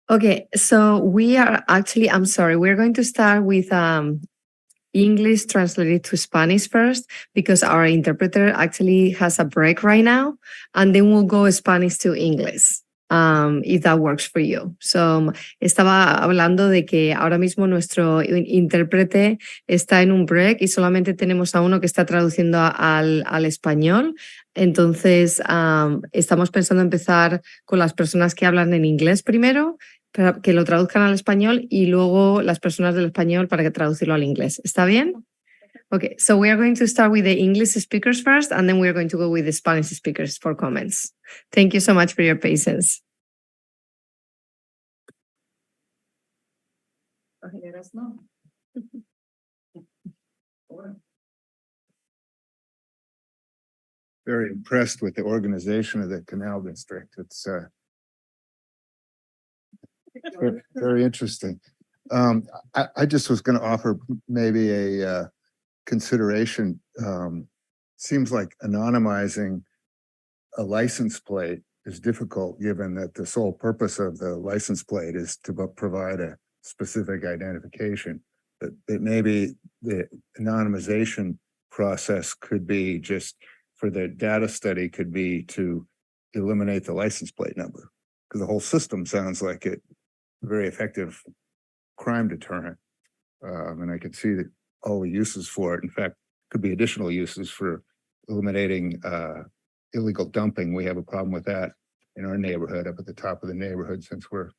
Okay, so we are actually, I'm sorry, we're going to start with English translated to Spanish first because our interpreter actually has a break right now, and then we'll go Spanish to English. If that works for you. So, estaba hablando de que ahora mismo nuestro intérprete está en un break y solamente tenemos a uno que está traduciendo al español. Entonces, estamos pensando empezar con las personas que hablan en inglés primero, para que lo traduzcan al español, y luego las personas del español para que traducirlo al inglés. ¿Está bien? Okay, so we are going to start with the English speakers first, and then we are going to go with the Spanish speakers for comments. Thank you so much for your patience. Very impressed with the organization of the Canal District. It's very interesting. I just was going to offer maybe a consideration. Seems like anonymizing a license plate is difficult, given that the sole purpose of the license plate is to provide a specific identification. But maybe the anonymization process could be just for the data study could be to eliminate the license plate number, because the whole system sounds like a very effective crime deterrent. And I could see that all the uses for it. In fact, could be additional uses for eliminating illegal dumping. We have a problem with that in our neighborhood, up at the top of the neighborhood, since we're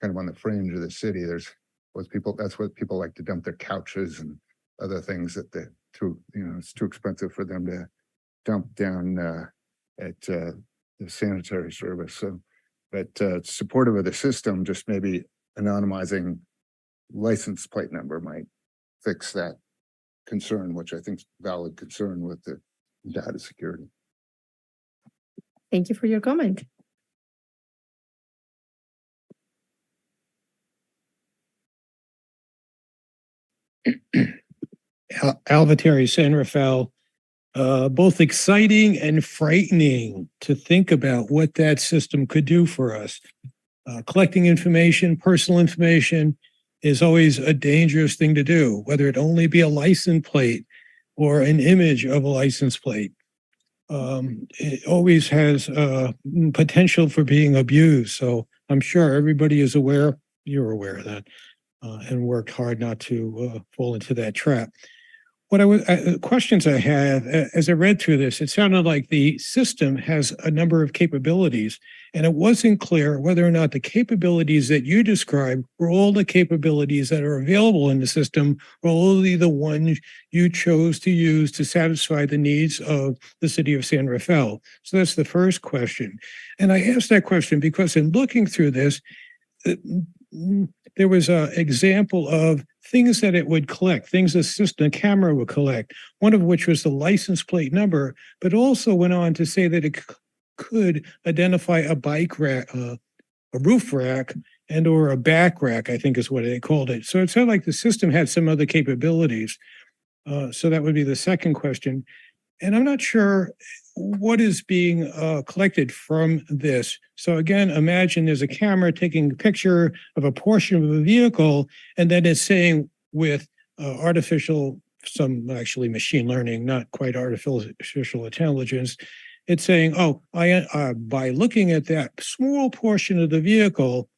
kind of on the fringe of the city. That's what people like to dump their couches and other things that it's too expensive for them to dump down at the sanitary service. So, but supportive of the system, just maybe anonymizing license plate number might fix that concern, which I think is a valid concern with the data security. Thank you for your comment. Alvateri, San Rafael, both exciting and frightening to think about what that system could do for us. Collecting information, personal information, is always a dangerous thing to do, whether it only be a license plate or an image of a license plate. It always has potential for being abused. So I'm sure everybody is aware, you're aware of that, and worked hard not to fall into that trap. Questions I had as I read through this, it sounded like the system has a number of capabilities, and it wasn't clear whether or not the capabilities that you described were all the capabilities that are available in the system, or only the ones you chose to use to satisfy the needs of the city of San Rafael. So that's the first question. And I asked that question because in looking through this, there was an example of things that it would collect, things a camera would collect, one of which was the license plate number, but also went on to say that it could identify a bike rack, a roof rack, and or a back rack, I think is what they called it. So it sounded like the system had some other capabilities. So that would be the second question. And I'm not sure what is being collected from this. So again, imagine there's a camera taking a picture of a portion of a vehicle, and then it's saying with some actually machine learning, not quite artificial intelligence, it's saying, oh, by looking at that small portion of the vehicle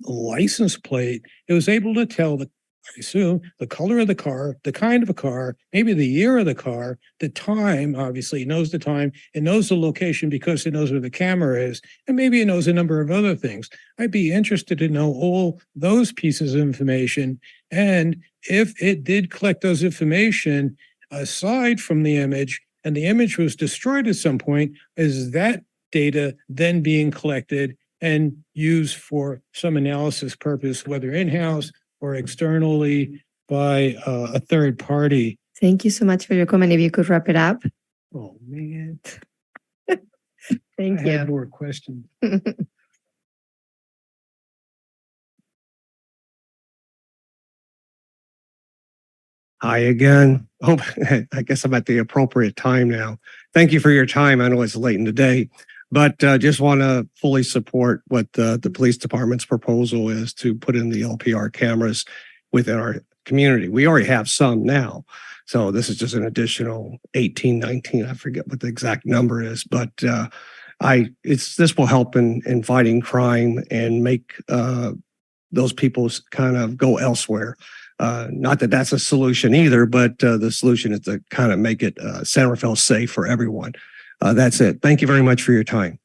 license plate, it was able to tell I assume the color of the car, the kind of a car, maybe the year of the car, the time, obviously it knows the time, it knows the location because it knows where the camera is, and maybe it knows a number of other things. I'd be interested to know all those pieces of information. And if it did collect those information aside from the image, and the image was destroyed at some point, is that data then being collected and used for some analysis purpose, whether in-house or externally by a third party? Thank you so much for your comment. If you could wrap it up. Oh, man. Thank I you. had more questions. Hi again. Oh, I guess I'm at the appropriate time now. Thank you for your time. I know it's late in the day, but just want to fully support what the police department's proposal is to put in the LPR cameras within our community. We already have some now. So this is just an additional 18, 19. I forget what the exact number is, but this will help in fighting crime and make those people kind of go elsewhere. Not that that's a solution either, but the solution is to kind of make it San Rafael safe for everyone. That's it. Thank you very much for your time.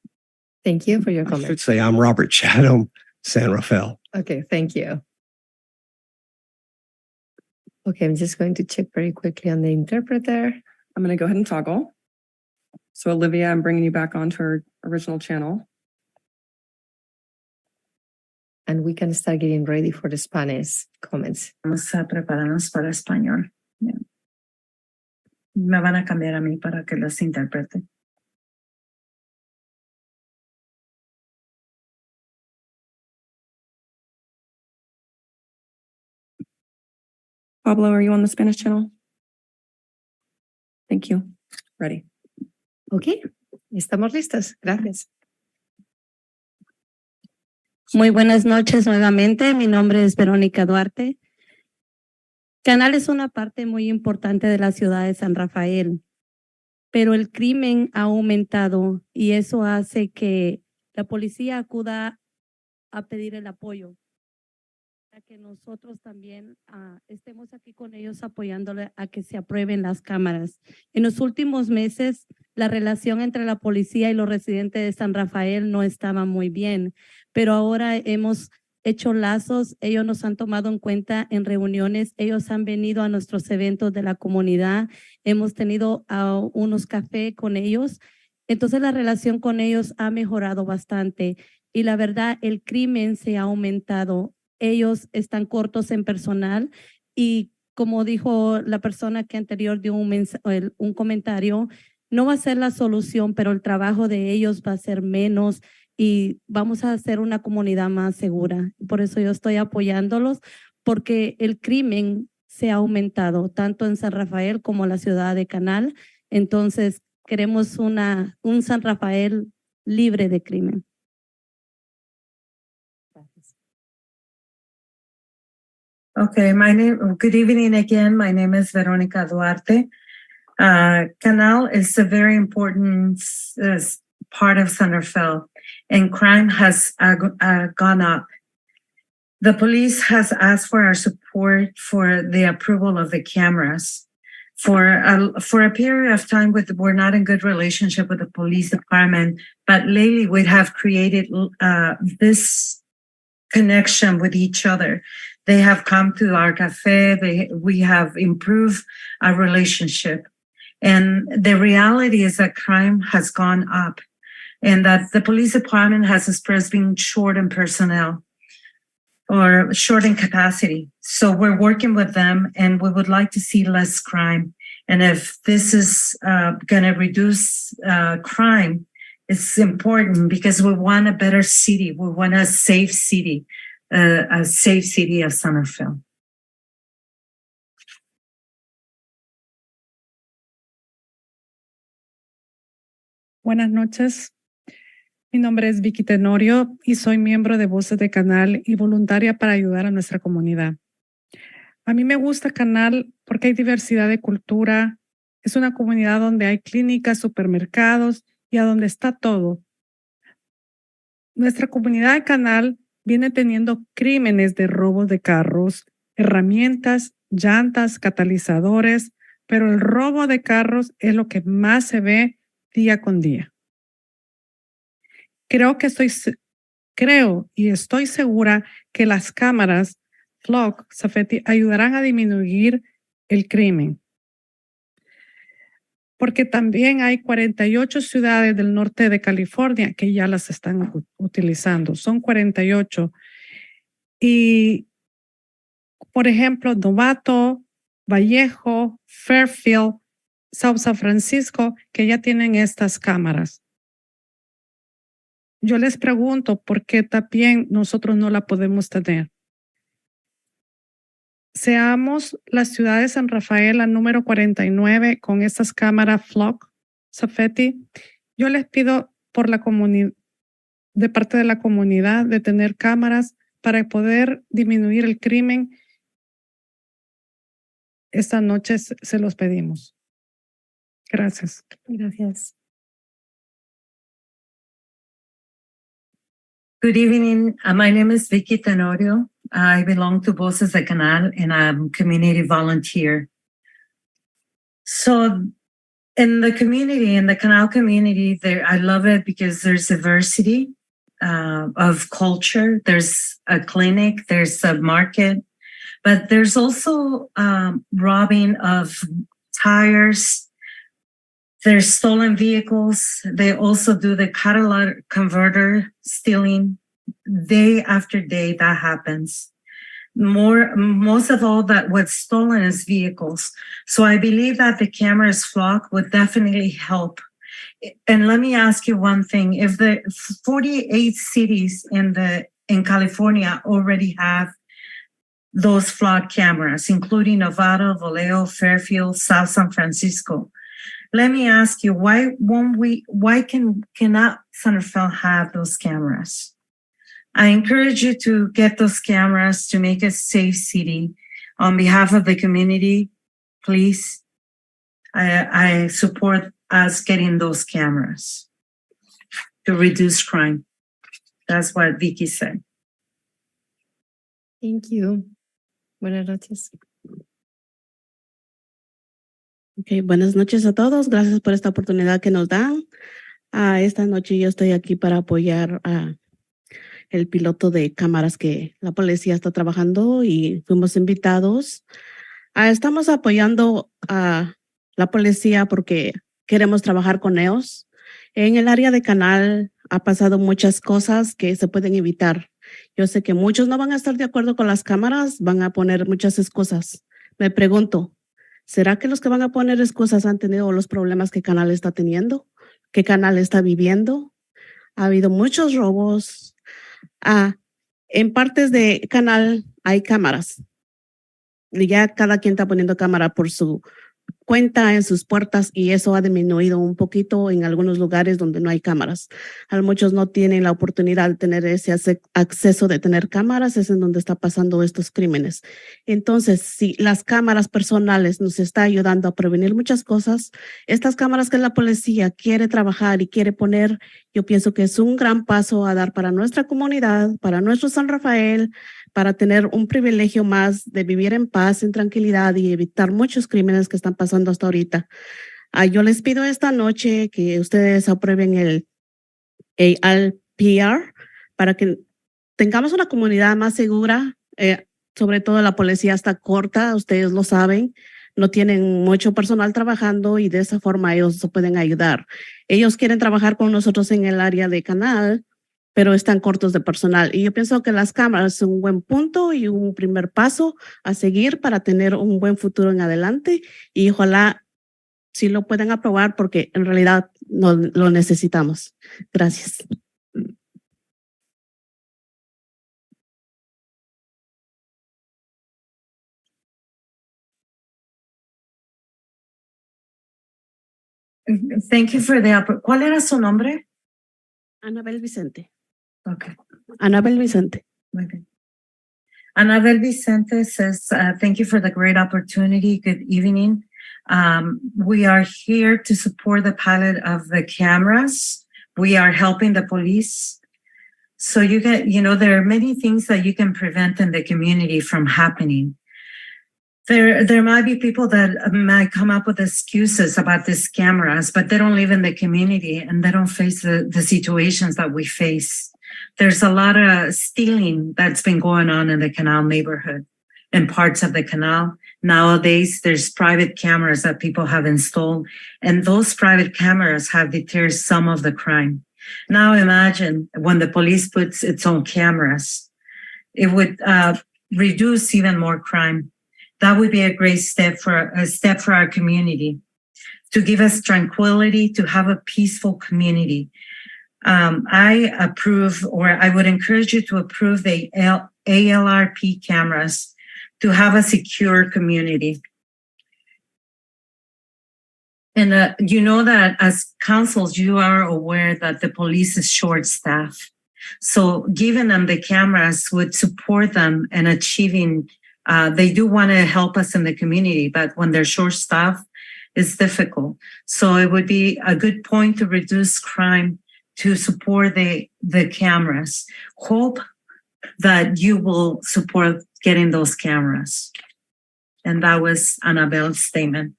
Thank you for your I comment. should say I'm Robert Chatham, San Rafael. Okay, thank you. Okay, I'm just going to check very quickly on the interpreter. I'm going to go ahead and toggle. So Olivia, I'm bringing you back onto our original channel. And we can start getting ready for the Spanish comments. Vamos a prepararnos para español. Bien. Me van a cambiar a mí para que las interprete. Pablo, are you on the Spanish channel? Thank you. Ready. Ok, estamos listos. Gracias. Muy buenas noches nuevamente. Mi nombre es Verónica Duarte. Canal es una parte muy importante de la ciudad de San Rafael, pero el crimen ha aumentado y eso hace que la policía acuda a pedir el apoyo. Para que nosotros también estemos aquí con ellos apoyándole a que se aprueben las cámaras. En los últimos meses, la relación entre la policía y los residentes de San Rafael no estaba muy bien, pero ahora hemos hecho lazos, ellos nos han tomado en cuenta en reuniones, ellos han venido a nuestros eventos de la comunidad, hemos tenido unos cafés con ellos, entonces la relación con ellos ha mejorado bastante y la verdad el crimen se ha aumentado. Ellos están cortos en personal y como dijo la persona que anterior dio un comentario, no va a ser la solución, pero el trabajo de ellos va a ser menos y vamos a hacer una comunidad más segura. Por eso yo estoy apoyándolos, porque el crimen se ha aumentado tanto en San Rafael como en la ciudad de Canal. Entonces queremos un San Rafael libre de crimen. Okay, good evening again. My name is Veronica Duarte. Canal is a very important part of San Rafael, and crime has gone up. The police has asked for our support for the approval of the cameras. For a period of time, we're not in good relationship with the police department, but lately we have created this connection with each other. They have come to our cafe. We have improved our relationship. And the reality is that crime has gone up and that the police department has expressed being short in personnel or short in capacity. So we're working with them and we would like to see less crime. And if this is going to reduce crime, it's important because we want a better city. We want a safe city of San Rafael. Buenas noches. Mi nombre es Vicky Tenorio y soy miembro de Voces de Canal y voluntaria para ayudar a nuestra comunidad. A mí me gusta Canal porque hay diversidad de cultura, Es una comunidad donde hay clínicas, supermercados y a donde está todo. Nuestra comunidad de Canal viene teniendo crímenes de robos de carros, herramientas, llantas, catalizadores, pero el robo de carros es lo que más se ve día con día. Creo y estoy segura que las cámaras Flock, Safety ayudarán a disminuir el crimen. Porque también hay 48 ciudades del norte de California que ya las están utilizando. Son 48. Y, por ejemplo, Novato, Vallejo, Fairfield, South San Francisco, que ya tienen estas cámaras. Yo les pregunto por qué también nosotros no la podemos tener. Seamos la ciudad de San Rafael, la número 49, con estas cámaras Flock, Safety. Yo les pido por la comunidad, de parte de la comunidad, de tener cámaras para poder disminuir el crimen. Esta noche se los pedimos. Gracias. Gracias. Good evening. My name is Vicky Tenorio. I belong to Voces de Canal and I'm a community volunteer. So in the community, in the Canal community, I love it because there's diversity of culture. There's a clinic, there's a market, but there's also robbing of tires. There's stolen vehicles. They also do the catalytic converter stealing. Day after day, that happens. Most of all, that what's stolen is vehicles. So I believe that the cameras Flock would definitely help. And let me ask you one thing: if the 48 cities in California already have those Flock cameras, including Novato, Vallejo, Fairfield, South San Francisco. Let me ask you, why cannot San Rafael have those cameras? I encourage you to get those cameras to make a safe city. On behalf of the community, please, I support us getting those cameras to reduce crime. That's what Vicky said. Thank you. Buenas noches. Okay, buenas noches a todos. Gracias por esta oportunidad que nos dan. Esta noche yo estoy aquí para apoyar a el piloto de cámaras que la policía está trabajando y fuimos invitados. Estamos apoyando a la policía porque queremos trabajar con ellos. En el área de Canal ha pasado muchas cosas que se pueden evitar. Yo sé que muchos no van a estar de acuerdo con las cámaras, van a poner muchas excusas. Me pregunto, ¿será que los que van a poner excusas han tenido los problemas que Canal está teniendo? ¿Qué Canal está viviendo? Ha habido muchos robos. En partes de Canal hay cámaras. Y ya cada quien está poniendo cámara por su cuenta en sus puertas y eso ha disminuido un poquito en algunos lugares donde no hay cámaras. Muchos no tienen la oportunidad de tener ese acceso de tener cámaras, es en donde está pasando estos crímenes. Entonces, si las cámaras personales nos está ayudando a prevenir muchas cosas, estas cámaras que la policía quiere trabajar y quiere poner, yo pienso que es un gran paso a dar para nuestra comunidad, para nuestro San Rafael, para tener un privilegio más de vivir en paz, en tranquilidad y evitar muchos crímenes que están pasando hasta ahorita. Yo les pido esta noche que ustedes aprueben el ALPR para que tengamos una comunidad más segura. Sobre todo la policía está corta, ustedes lo saben, no tienen mucho personal trabajando y de esa forma ellos se pueden ayudar. Ellos quieren trabajar con nosotros en el área de Canal, pero están cortos de personal. Y yo pienso que las cámaras son un buen punto y un primer paso a seguir para tener un buen futuro en adelante. Y ojalá sí lo puedan aprobar porque en realidad no lo necesitamos. Gracias. Thank you for the ¿Cuál era su nombre? Anabel Vicente. Okay. Anabel Vicente. Okay. Anabel Vicente says, thank you for the great opportunity. Good evening. We are here to support the pilot of the cameras. We are helping the police. So there are many things that you can prevent in the community from happening. There might be people that might come up with excuses about these cameras, but they don't live in the community and they don't face the situations that we face. There's a lot of stealing that's been going on in the Canal neighborhood and parts of the Canal. Nowadays, there's private cameras that people have installed, and those private cameras have deterred some of the crime. Now imagine when the police puts its own cameras, it would reduce even more crime. That would be a great step for our community, to give us tranquility, to have a peaceful community. I approve, or I would encourage you to approve the ALRP cameras to have a secure community. And you know that as councils, you are aware that the police is short-staffed. So giving them the cameras would support them in achieving. They do want to help us in the community, but when they're short-staffed, it's difficult. So it would be a good point to reduce crime, to support the cameras. Hope that you will support getting those cameras. And that was Annabelle's statement.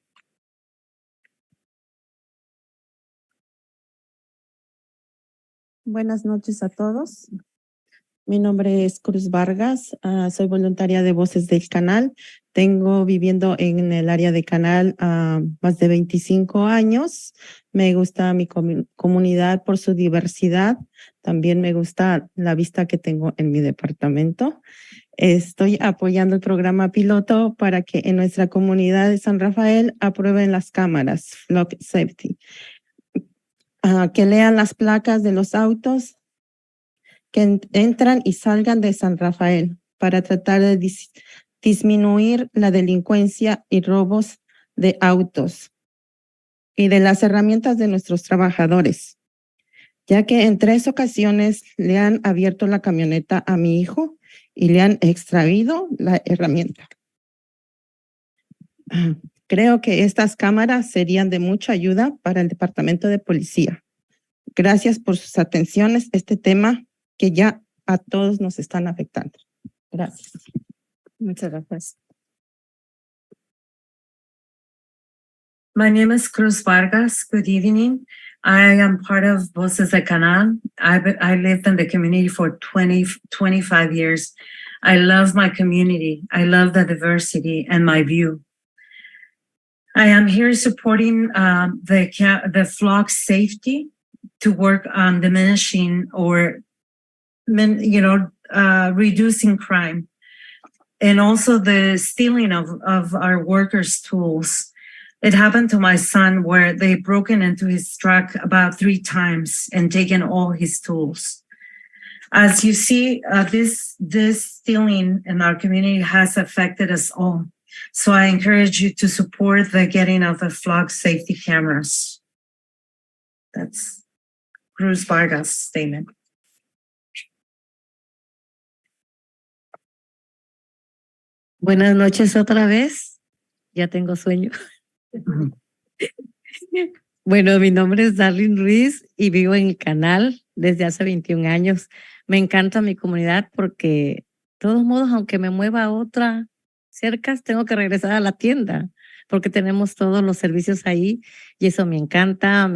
Buenas noches a todos. Mi nombre es Cruz Vargas, soy voluntaria de Voces del Canal. Tengo viviendo en el área de Canal más de 25 años. Me gusta mi comunidad por su diversidad. También me gusta la vista que tengo en mi departamento. Estoy apoyando el programa piloto para que en nuestra comunidad de San Rafael aprueben las cámaras, Flock Safety. Que lean las placas de los autos que entran y salgan de San Rafael para tratar de disminuir la delincuencia y robos de autos y de las herramientas de nuestros trabajadores, ya que en 3 ocasiones le han abierto la camioneta a mi hijo y le han extraído la herramienta. Creo que estas cámaras serían de mucha ayuda para el Departamento de Policía. Gracias por sus atenciones. Este tema que ya a todos nos están afectando. Gracias. Muchas gracias. My name is Cruz Vargas. Good evening. I am part of Voces del Canal. I lived in the community for 25 years. I love my community. I love the diversity and my view. I am here supporting the flock safety to work on diminishing or reducing crime, and also the stealing of our workers' tools. It happened to my son where they broken into his truck about 3 times and taken all his tools. As you see, this stealing in our community has affected us all. So I encourage you to support the getting of the flock safety cameras. That's Cruz Vargas' statement. Buenas noches otra vez. Ya tengo sueño. Bueno, mi nombre es Darlene Ruiz y vivo en el Canal desde hace 21 años. Me encanta mi comunidad porque, de todos modos, aunque me mueva a otra cerca, tengo que regresar a la tienda porque tenemos todos los servicios ahí y eso me encanta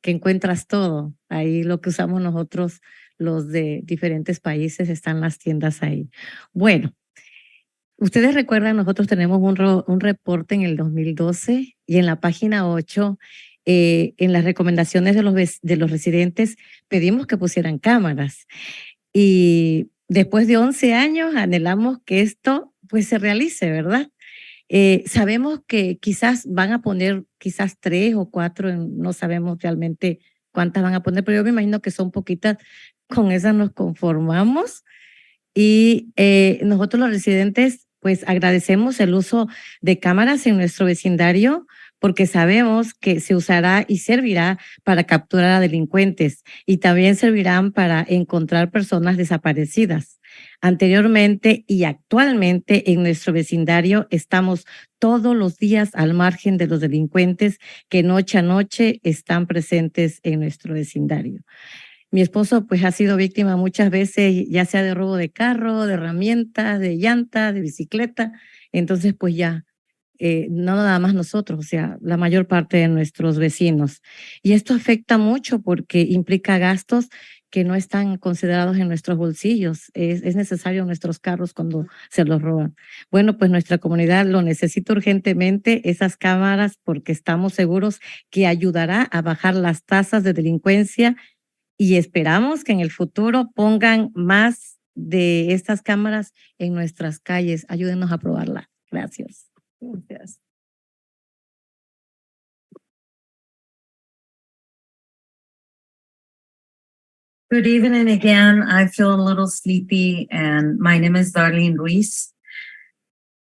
que encuentras todo. Ahí lo que usamos nosotros, los de diferentes países, están las tiendas ahí. Bueno. Ustedes recuerdan, nosotros tenemos un reporte en el 2012 y en la página 8, en las recomendaciones de los residentes, pedimos que pusieran cámaras. Y después de 11 años anhelamos que esto pues se realice, ¿verdad? Sabemos que quizás van a poner 3 o 4, no sabemos realmente cuántas van a poner, pero yo me imagino que son poquitas, con esas nos conformamos. Y nosotros los residentes pues agradecemos el uso de cámaras en nuestro vecindario porque sabemos que se usará y servirá para capturar a delincuentes y también servirán para encontrar personas desaparecidas. Anteriormente y actualmente en nuestro vecindario estamos todos los días al margen de los delincuentes que noche a noche están presentes en nuestro vecindario. Mi esposo pues ha sido víctima muchas veces, ya sea de robo de carro, de herramientas, de llanta, de bicicleta. Entonces pues ya, no nada más nosotros, o sea, la mayor parte de nuestros vecinos. Y esto afecta mucho porque implica gastos que no están considerados en nuestros bolsillos. Es necesario en nuestros carros cuando se los roban. Bueno, pues nuestra comunidad lo necesita urgentemente, esas cámaras, porque estamos seguros que ayudará a bajar las tasas de delincuencia y esperamos que en el futuro pongan más de estas cámaras en nuestras calles. Ayúdenos a aprobarla. Gracias. Gracias. Good evening again. I feel a little sleepy, and my name is Darlene Ruiz.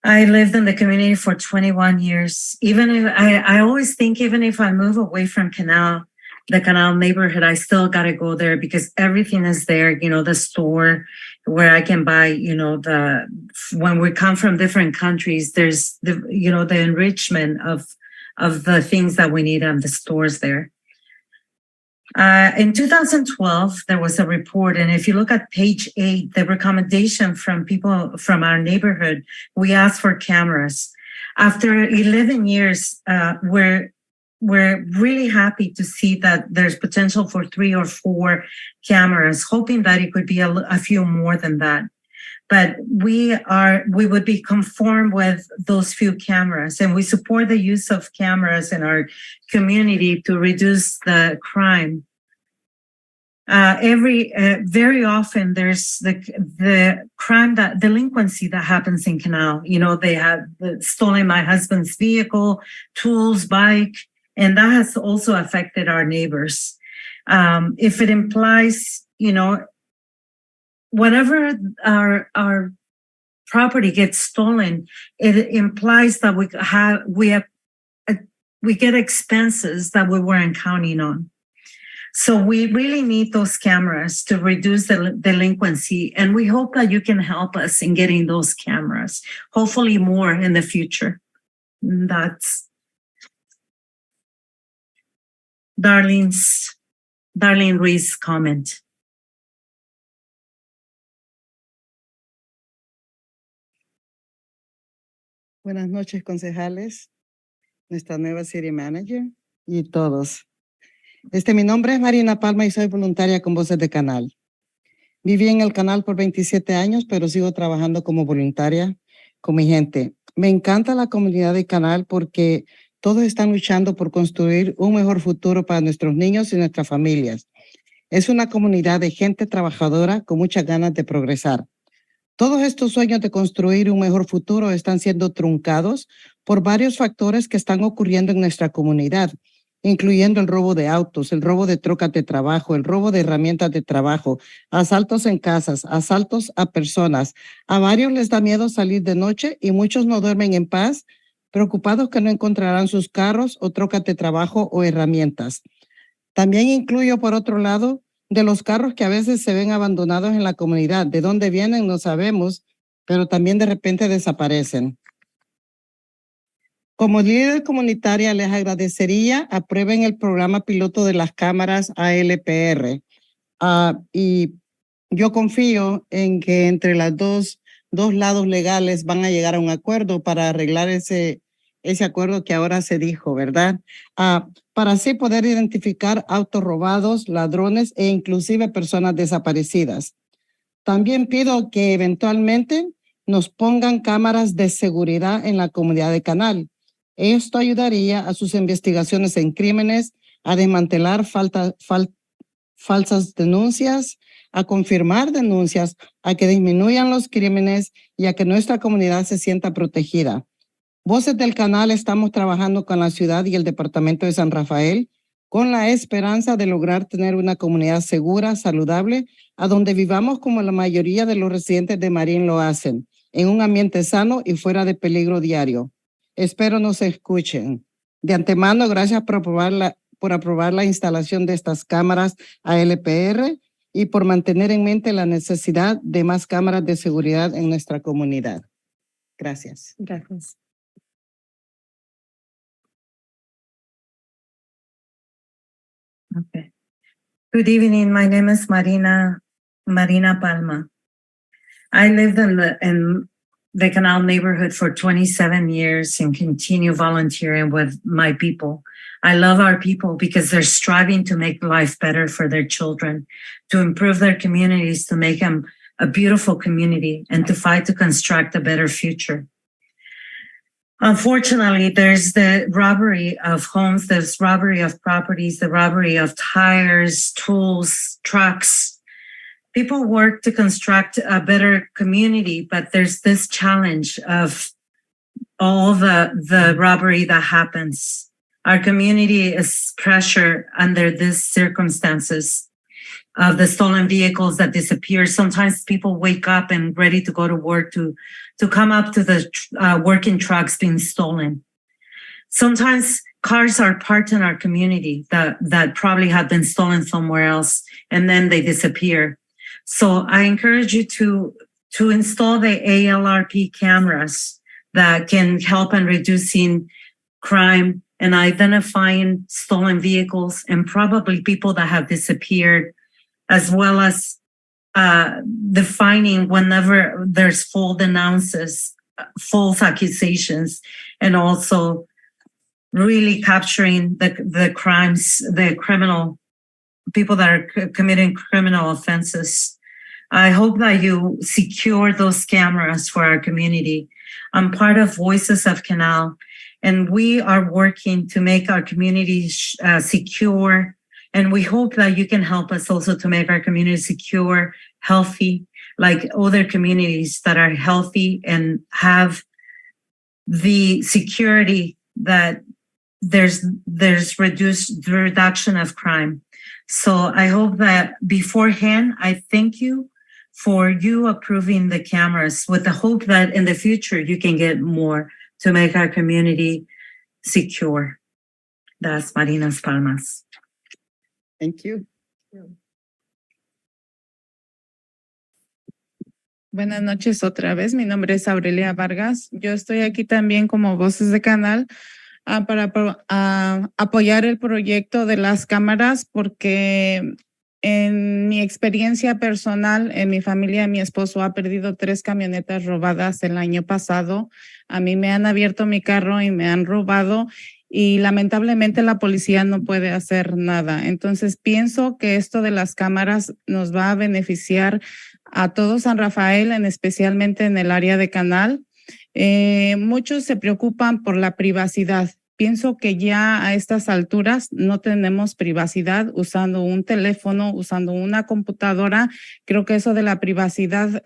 I lived in the community for 21 years. Even if I always think, even if I move away from the Canal neighborhood, I still got to go there because everything is there. You know, the store where I can buy, you know, when we come from different countries, there's the enrichment of the things that we need on the stores there. In 2012, there was a report, and if you look at page 8, the recommendation from people from our neighborhood, we asked for cameras. After 11 years, we're really happy to see that there's potential for 3 or 4 cameras, hoping that it could be a few more than that. But we would be conformed with those few cameras, and we support the use of cameras in our community to reduce the crime. Very often there's the crime, that delinquency that happens in Canal. You know, they have stolen my husband's vehicle, tools, bike, and that has also affected our neighbors. If it implies, you know, whenever our property gets stolen, it implies that we get expenses that we weren't counting on. So we really need those cameras to reduce the delinquency, and we hope that you can help us in getting those cameras, hopefully more in the future. That's Darlene Ruiz's comment. Buenas noches, concejales, nuestra nueva city manager y todos. Mi nombre es Marina Palma y soy voluntaria con Voces de Canal. Viví en el canal por 27 años, pero sigo trabajando como voluntaria con mi gente. Me encanta la comunidad de Canal porque todos están luchando por construir un mejor futuro para nuestros niños y nuestras familias. Es una comunidad de gente trabajadora con muchas ganas de progresar. Todos estos sueños de construir un mejor futuro están siendo truncados por varios factores que están ocurriendo en nuestra comunidad, incluyendo el robo de autos, el robo de trocas de trabajo, el robo de herramientas de trabajo, asaltos en casas, asaltos a personas. A varios les da miedo salir de noche y muchos no duermen en paz, preocupados que no encontrarán sus carros o trocas de trabajo o herramientas. También incluyo, por otro lado, de los carros que a veces se ven abandonados en la comunidad. De dónde vienen no sabemos, pero también de repente desaparecen. Como líder comunitaria, les agradecería aprueben el programa piloto de las cámaras ALPR. Y yo confío en que entre las dos lados legales van a llegar a un acuerdo para arreglar ese acuerdo que ahora se dijo, ¿verdad? Para así poder identificar autos robados, ladrones e inclusive personas desaparecidas. También pido que eventualmente nos pongan cámaras de seguridad en la comunidad de Canal. Esto ayudaría a sus investigaciones en crímenes, a desmantelar falsas denuncias, a confirmar denuncias, a que disminuyan los crímenes y a que nuestra comunidad se sienta protegida. Voces del Canal estamos trabajando con la ciudad y el departamento de San Rafael con la esperanza de lograr tener una comunidad segura, saludable, a donde vivamos como la mayoría de los residentes de Marin lo hacen, en un ambiente sano y fuera de peligro diario. Espero nos escuchen. De antemano, gracias por aprobar la instalación de estas cámaras ALPR y por mantener en mente la necesidad de más cámaras de seguridad en nuestra comunidad. Gracias. Gracias. Okay. Good evening. My name is Marina Palma. I lived in the Canal neighborhood for 27 years and continue volunteering with my people. I love our people because they're striving to make life better for their children, to improve their communities, to make them a beautiful community, and to fight to construct a better future. Unfortunately, there's the robbery of homes, there's robbery of properties, the robbery of tires, tools, trucks. People work to construct a better community, but there's this challenge of all the robbery that happens. Our community is pressure under these circumstances of the stolen vehicles that disappear. Sometimes people wake up and ready to go to work to come up to the working trucks being stolen. Sometimes cars are parked in our community that probably have been stolen somewhere else, and then they disappear. So I encourage you to install the ALRP cameras that can help in reducing crime and identifying stolen vehicles and probably people that have disappeared, as well as defining whenever there's false accusations, and also really capturing the crimes, the criminal people that are committing criminal offenses. I hope that you secure those cameras for our community. I'm part of Voices of Canal, and we are working to make our community secure. And we hope that you can help us also to make our community secure, healthy, like other communities that are healthy and have the security that there's reduction of crime. So I hope that beforehand, I thank you for you approving the cameras with the hope that in the future you can get more to make our community secure. That's Marina's Palmas. Thank you. Buenas noches otra vez. Mi nombre es Aurelia Vargas. Yo estoy aquí también como Voces de Canal para apoyar el proyecto de las cámaras, porque en mi experiencia personal, en mi familia, mi esposo ha perdido 3 camionetas robadas el año pasado. A mí me han abierto mi carro y me han robado, y lamentablemente la policía no puede hacer nada. Entonces pienso que esto de las cámaras nos va a beneficiar a todo San Rafael, especialmente en el área de Canal. Muchos se preocupan por la privacidad. Pienso que ya a estas alturas no tenemos privacidad usando un teléfono, usando una computadora. Creo que eso de la privacidad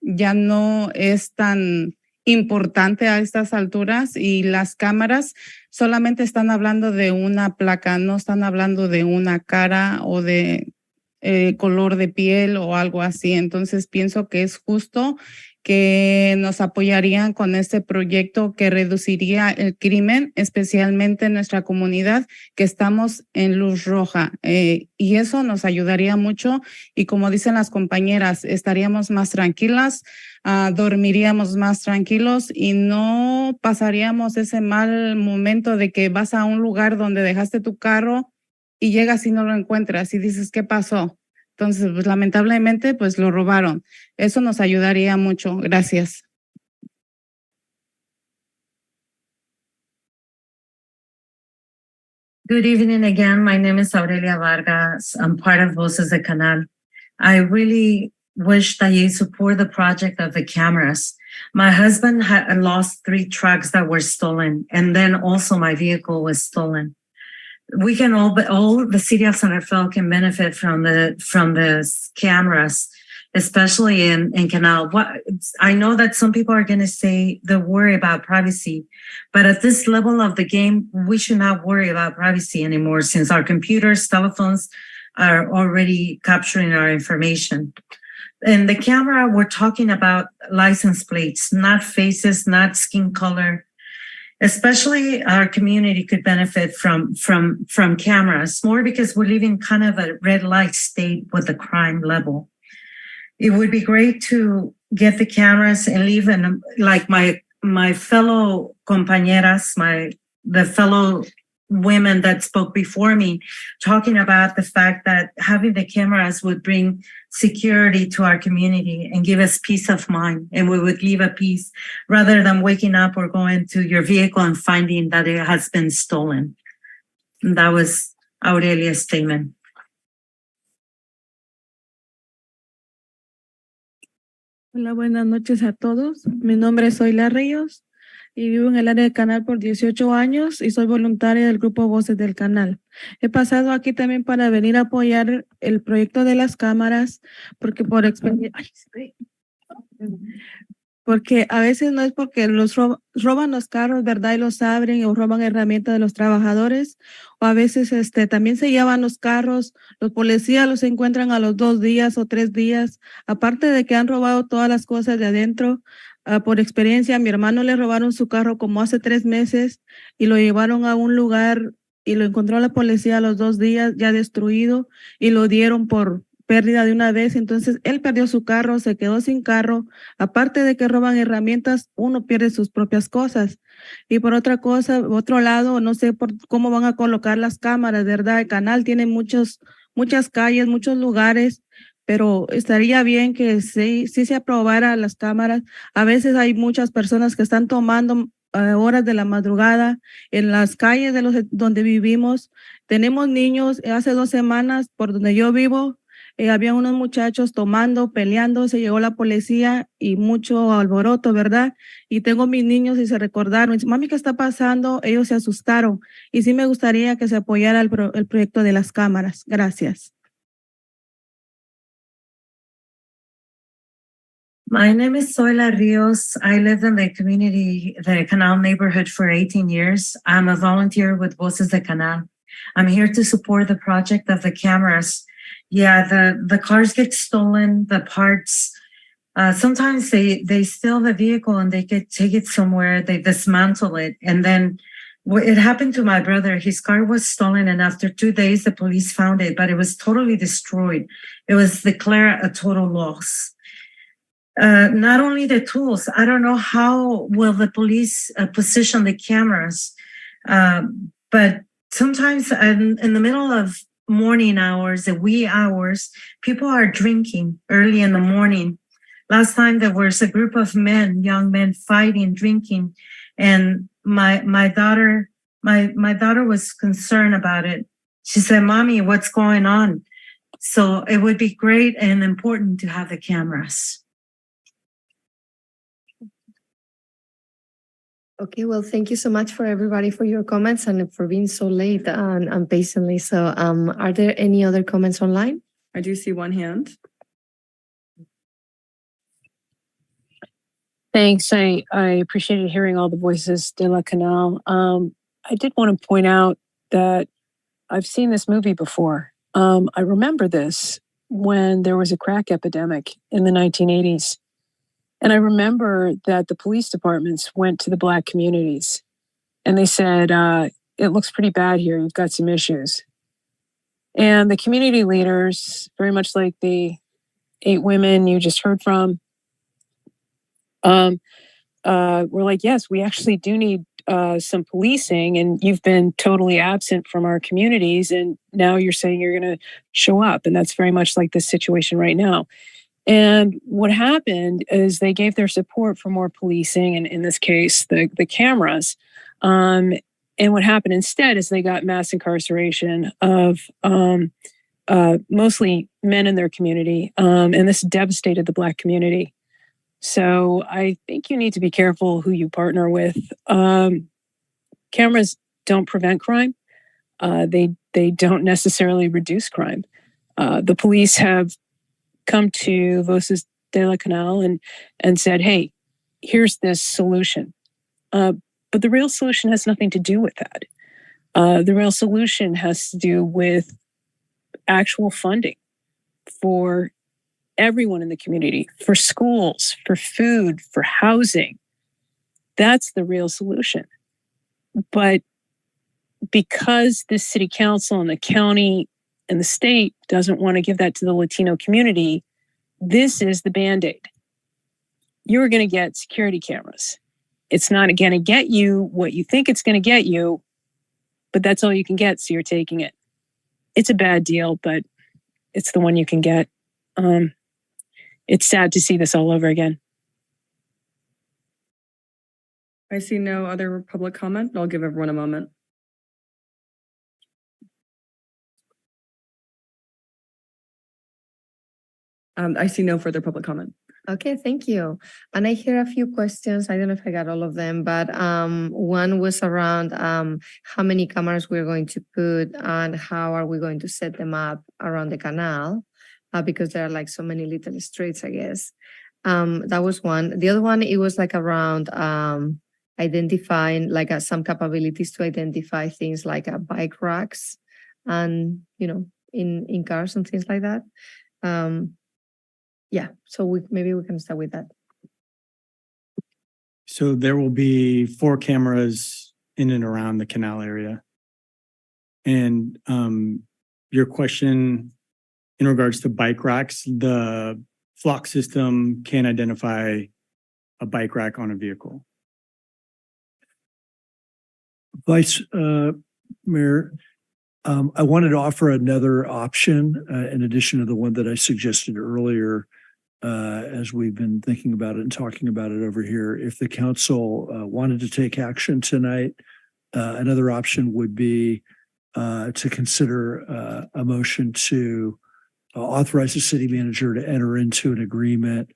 ya no es tan importante a estas alturas, y las cámaras solamente están hablando de una placa, no están hablando de una cara o de color de piel o algo así. Entonces pienso que es justo que nos apoyarían con este proyecto que reduciría el crimen, especialmente en nuestra comunidad, que estamos en luz roja, y eso nos ayudaría mucho, y como dicen las compañeras, estaríamos más tranquilas, dormiríamos más tranquilos y no pasaríamos ese mal momento de que vas a un lugar donde dejaste tu carro y llegas y no lo encuentras y dices, ¿qué pasó? Entonces, pues lamentablemente, pues lo robaron. Eso nos ayudaría mucho. Gracias. Good evening again. My name is Aurelia Vargas. I'm part of Voces de Canal. I really wish that you support the project of the cameras. My husband had lost 3 trucks that were stolen, and then also my vehicle was stolen. We can all the city of San Rafael can benefit from the cameras, especially in Canal. I know that some people are going to say they worry about privacy, but at this level of the game, we should not worry about privacy anymore, since our computers, telephones are already capturing our information. In the camera, we're talking about license plates, not faces, not skin color. especially our community could benefit from cameras, more because we're living kind of a red light state with the crime level. It would be great to get the cameras and leave in, like my fellow compañeras, the fellow women that spoke before me, talking about the fact that having the cameras would bring security to our community and give us peace of mind, and we would leave a peace rather than waking up or going to your vehicle and finding that it has been stolen. And that was Aurelia's statement. Hola, buenas noches a todos. Mi nombre es Zoila Ríos y vivo en el área del canal por 18 años y soy voluntaria del grupo Voces del Canal. He pasado aquí también para venir a apoyar el proyecto de las cámaras porque por experiencia... Porque a veces no es porque los roban los carros, ¿verdad? Y los abren o roban herramientas de los trabajadores. O a veces también se llevan los carros, los policías los encuentran a los 2 días o 3 días. Aparte de que han robado todas las cosas de adentro, por experiencia, a mi hermano le robaron su carro como hace 3 meses y lo llevaron a un lugar y lo encontró la policía a los 2 días ya destruido y lo dieron por pérdida de una vez. Entonces él perdió su carro, se quedó sin carro. Aparte de que roban herramientas, uno pierde sus propias cosas. Y por otro lado, no sé cómo van a colocar las cámaras, ¿verdad? El canal tiene muchas calles, muchos lugares, pero estaría bien que sí se aprobara las cámaras. A veces hay muchas personas que están tomando horas de la madrugada en las calles donde vivimos. Tenemos niños. Hace 2 semanas, por donde yo vivo, había unos muchachos tomando, peleando, se llegó la policía y mucho alboroto, ¿verdad? Y tengo mis niños y se recordaron, dice, mami, ¿qué está pasando? Ellos se asustaron y sí me gustaría que se apoyara el proyecto de las cámaras. Gracias. My name is Zoila Rios. I lived in the Canal neighborhood for 18 years. I'm a volunteer with Voces de Canal. I'm here to support the project of the cameras. Yeah, the cars get stolen, the parts. Sometimes they steal the vehicle and they take it somewhere, they dismantle it. And then it happened to my brother. His car was stolen, and after 2 days, the police found it, but it was totally destroyed. It was declared a total loss. Not only the tools, I don't know how will the police position the cameras, but sometimes in the middle of morning hours, the wee hours, people are drinking early in the morning. Last time there was a group of men, young men, fighting, drinking, and my daughter was concerned about it. She said, "Mommy, what's going on?" So it would be great and important to have the cameras. Okay, well, thank you so much for everybody for your comments and for being so late and patiently. So are there any other comments online? I do see one hand. Thanks. I appreciated hearing all the voices de la Canal. I did want to point out that I've seen this movie before. I remember this when there was a crack epidemic in the 1980s. And I remember that the police departments went to the Black communities and they said, it looks pretty bad here. You've got some issues. And the community leaders, very much like the 8 women you just heard from, were like, yes, we actually do need some policing, and you've been totally absent from our communities. And now you're saying you're going to show up. And that's very much like this situation right now. And what happened is they gave their support for more policing, and in this case, the cameras. And what happened instead is they got mass incarceration of mostly men in their community. And this devastated the Black community. So I think you need to be careful who you partner with. Cameras don't prevent crime. They don't necessarily reduce crime. The police have come to Voces de la Canal and said, hey, here's this solution. But the real solution has nothing to do with that. The real solution has to do with actual funding for everyone in the community, for schools, for food, for housing. That's the real solution. But because the city council and the county and the state doesn't want to give that to the Latino community, this is the Band-Aid. You're going to get security cameras. It's not going to get you what you think it's going to get you, but that's all you can get, so you're taking it. It's a bad deal, but it's the one you can get. It's sad to see this all over again. I see no other public comment. I'll give everyone a moment. I see no further public comment. Okay, thank you. And I hear a few questions. I don't know if I got all of them, but one was around how many cameras we're going to put and how are we going to set them up around the canal, because there are like so many little streets, I guess. That was one. The other one, it was like around identifying like some capabilities to identify things like bike racks and, you know, in cars and things like that. Yeah, so maybe we can start with that. So there will be 4 cameras in and around the canal area. And your question in regards to bike racks, the flock system can identify a bike rack on a vehicle. Vice Mayor, I wanted to offer another option in addition to the one that I suggested earlier, as we've been thinking about it and talking about it over here. If the council wanted to take action tonight, another option would be to consider a motion to authorize the city manager to enter into an agreement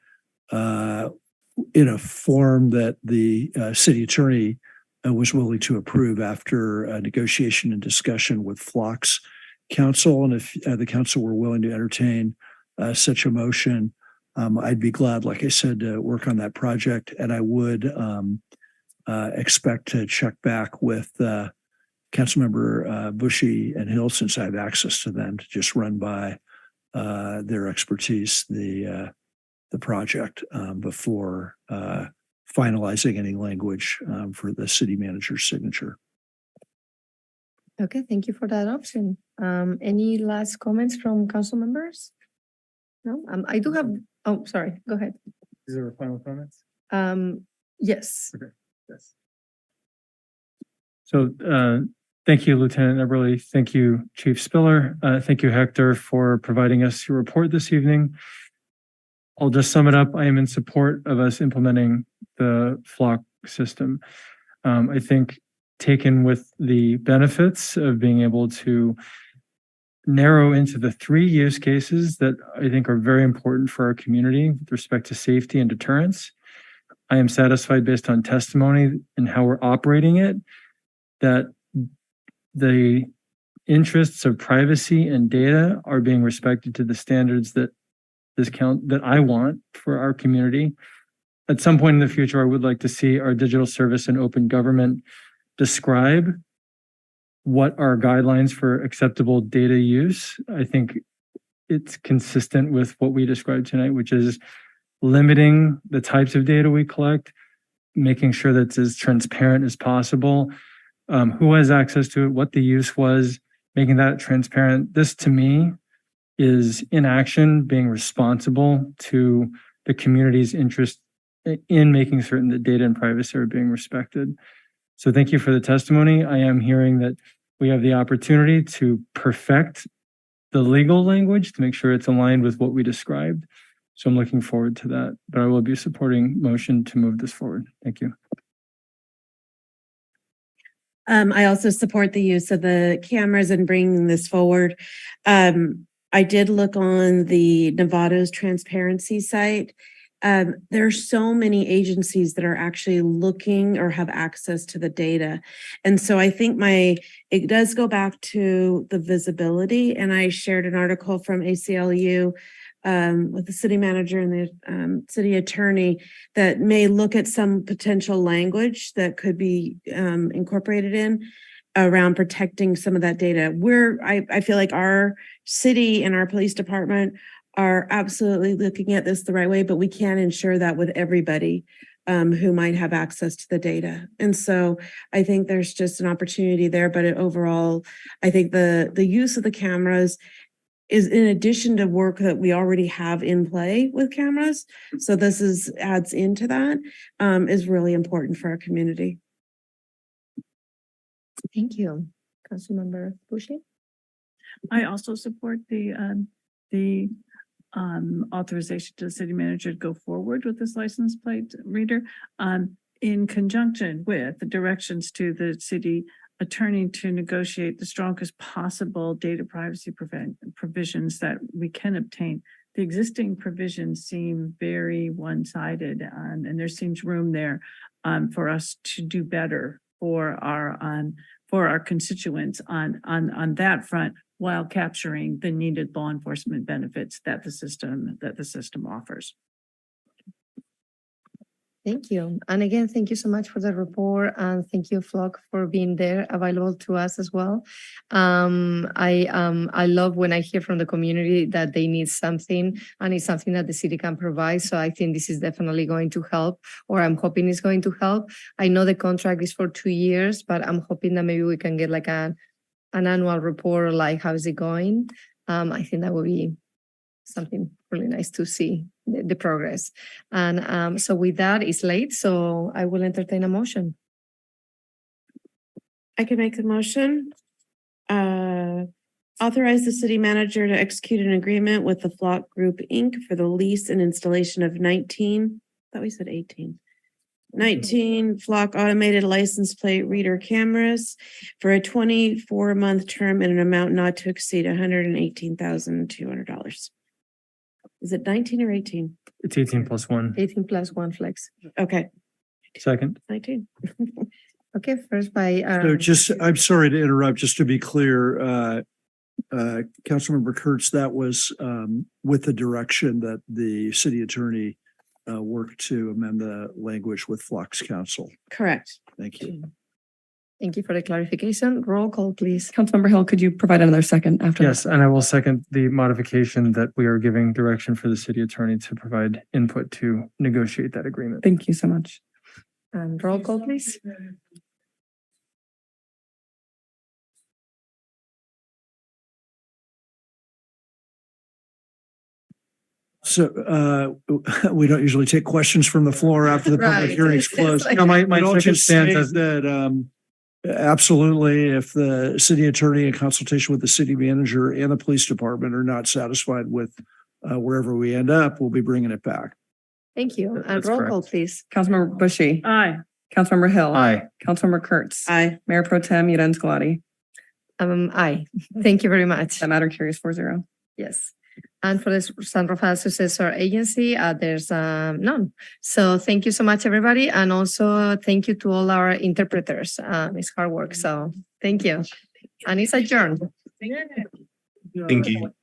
in a form that the city attorney was willing to approve after a negotiation and discussion with Flock's council. And if the council were willing to entertain such a motion, I'd be glad, like I said, to work on that project. And I would expect to check back with Councilmember Bushy and Hill, since I have access to them, to just run by their expertise the project before finalizing any language for the city manager's signature. Okay, thank you for that option. Any last comments from council members? No, I do have, oh, sorry, go ahead. Is there final comments? Yes. Okay, yes. So thank you, Lieutenant Eberly. Thank you, Chief Spiller. Thank you, Hector, for providing us your report this evening. I'll just sum it up. I am in support of us implementing the flock system. I think taken with the benefits of being able to narrow into the 3 use cases that I think are very important for our community with respect to safety and deterrence. I am satisfied based on testimony and how we're operating it, that the interests of privacy and data are being respected to the standards that that I want for our community. At some point in the future, I would like to see our digital service and open government describe what are guidelines for acceptable data use. I think it's consistent with what we described tonight, which is limiting the types of data we collect, making sure that it's as transparent as possible, who has access to it, what the use was, making that transparent. This, to me, is in action, being responsible to the community's interest in making certain that data and privacy are being respected. So thank you for the testimony. I am hearing that we have the opportunity to perfect the legal language to make sure it's aligned with what we described. So I'm looking forward to that, but I will be supporting motion to move this forward. Thank you. I also support the use of the cameras and bringing this forward. I did look on the Nevada's transparency site. There are so many agencies that are actually looking or have access to the data. And so I think it does go back to the visibility. And I shared an article from ACLU with the city manager and the city attorney that may look at some potential language that could be incorporated in around protecting some of that data. I feel like our city and our police department are absolutely looking at this the right way, but we can't ensure that with everybody. who might have access to the data. And so I think there's just an opportunity there, but overall, I think the use of the cameras is in addition to work that we already have in play with cameras. So this adds into that, is really important for our community. Thank you. Councilmember Bushy? I also support the authorization to the city manager to go forward with this license plate reader in conjunction with the directions to the city attorney to negotiate the strongest possible data privacy provisions that we can obtain. The existing provisions seem very one-sided, and there seems room there for us to do better for our constituents on that front, while capturing the needed law enforcement benefits that the system offers. Thank you. And again, thank you so much for the report, and thank you, Flock, for being there available to us as well. I love when I hear from the community that they need something, and it's something that the city can provide. So I think this is definitely going to help, or I'm hoping it's going to help. I know the contract is for 2 years, but I'm hoping that maybe we can get like an annual report, like how is it going? I think that would be something really nice to see the progress. And so with that, it's late, so I will entertain a motion. I can make a motion. Authorize the city manager to execute an agreement with the Flock Group Inc. for the lease and installation of 19 Flock automated license plate reader cameras for a 24-month term and an amount not to exceed $118,200. Is it 19 or 18? It's 18 plus 1. 18 plus 1 flex. Okay. Second. 19. Okay, first by So I'm sorry to interrupt, just to be clear, Councilmember Kurtz, that was with the direction that the city attorney worked to amend the language with Flock's counsel. Correct. Thank you. Thank you for the clarification. Roll call, please. Councilmember Hill, could you provide another second after that? Yes, and I will second the modification that we are giving direction for the city attorney to provide input to negotiate that agreement. Thank you so much. And roll call, please. So we don't usually take questions from the floor after the public hearing's closed. No, my second just stance state as that absolutely, if the city attorney in consultation with the city manager and the police department are not satisfied with wherever we end up, we'll be bringing it back. Thank you. And That's roll correct. call, please. Councilmember Bushy. Aye. Councilmember Hill. Aye. Councilmember Kurtz. Aye. Mayor Pro Tem Llorens Gulati. Aye. Thank you very much. That matter carries 4-0. Yes. And for the San Rafael Successor Agency, there's none. So thank you so much, everybody. And also thank you to all our interpreters. It's hard work. So thank you. And it's adjourned. Thank you.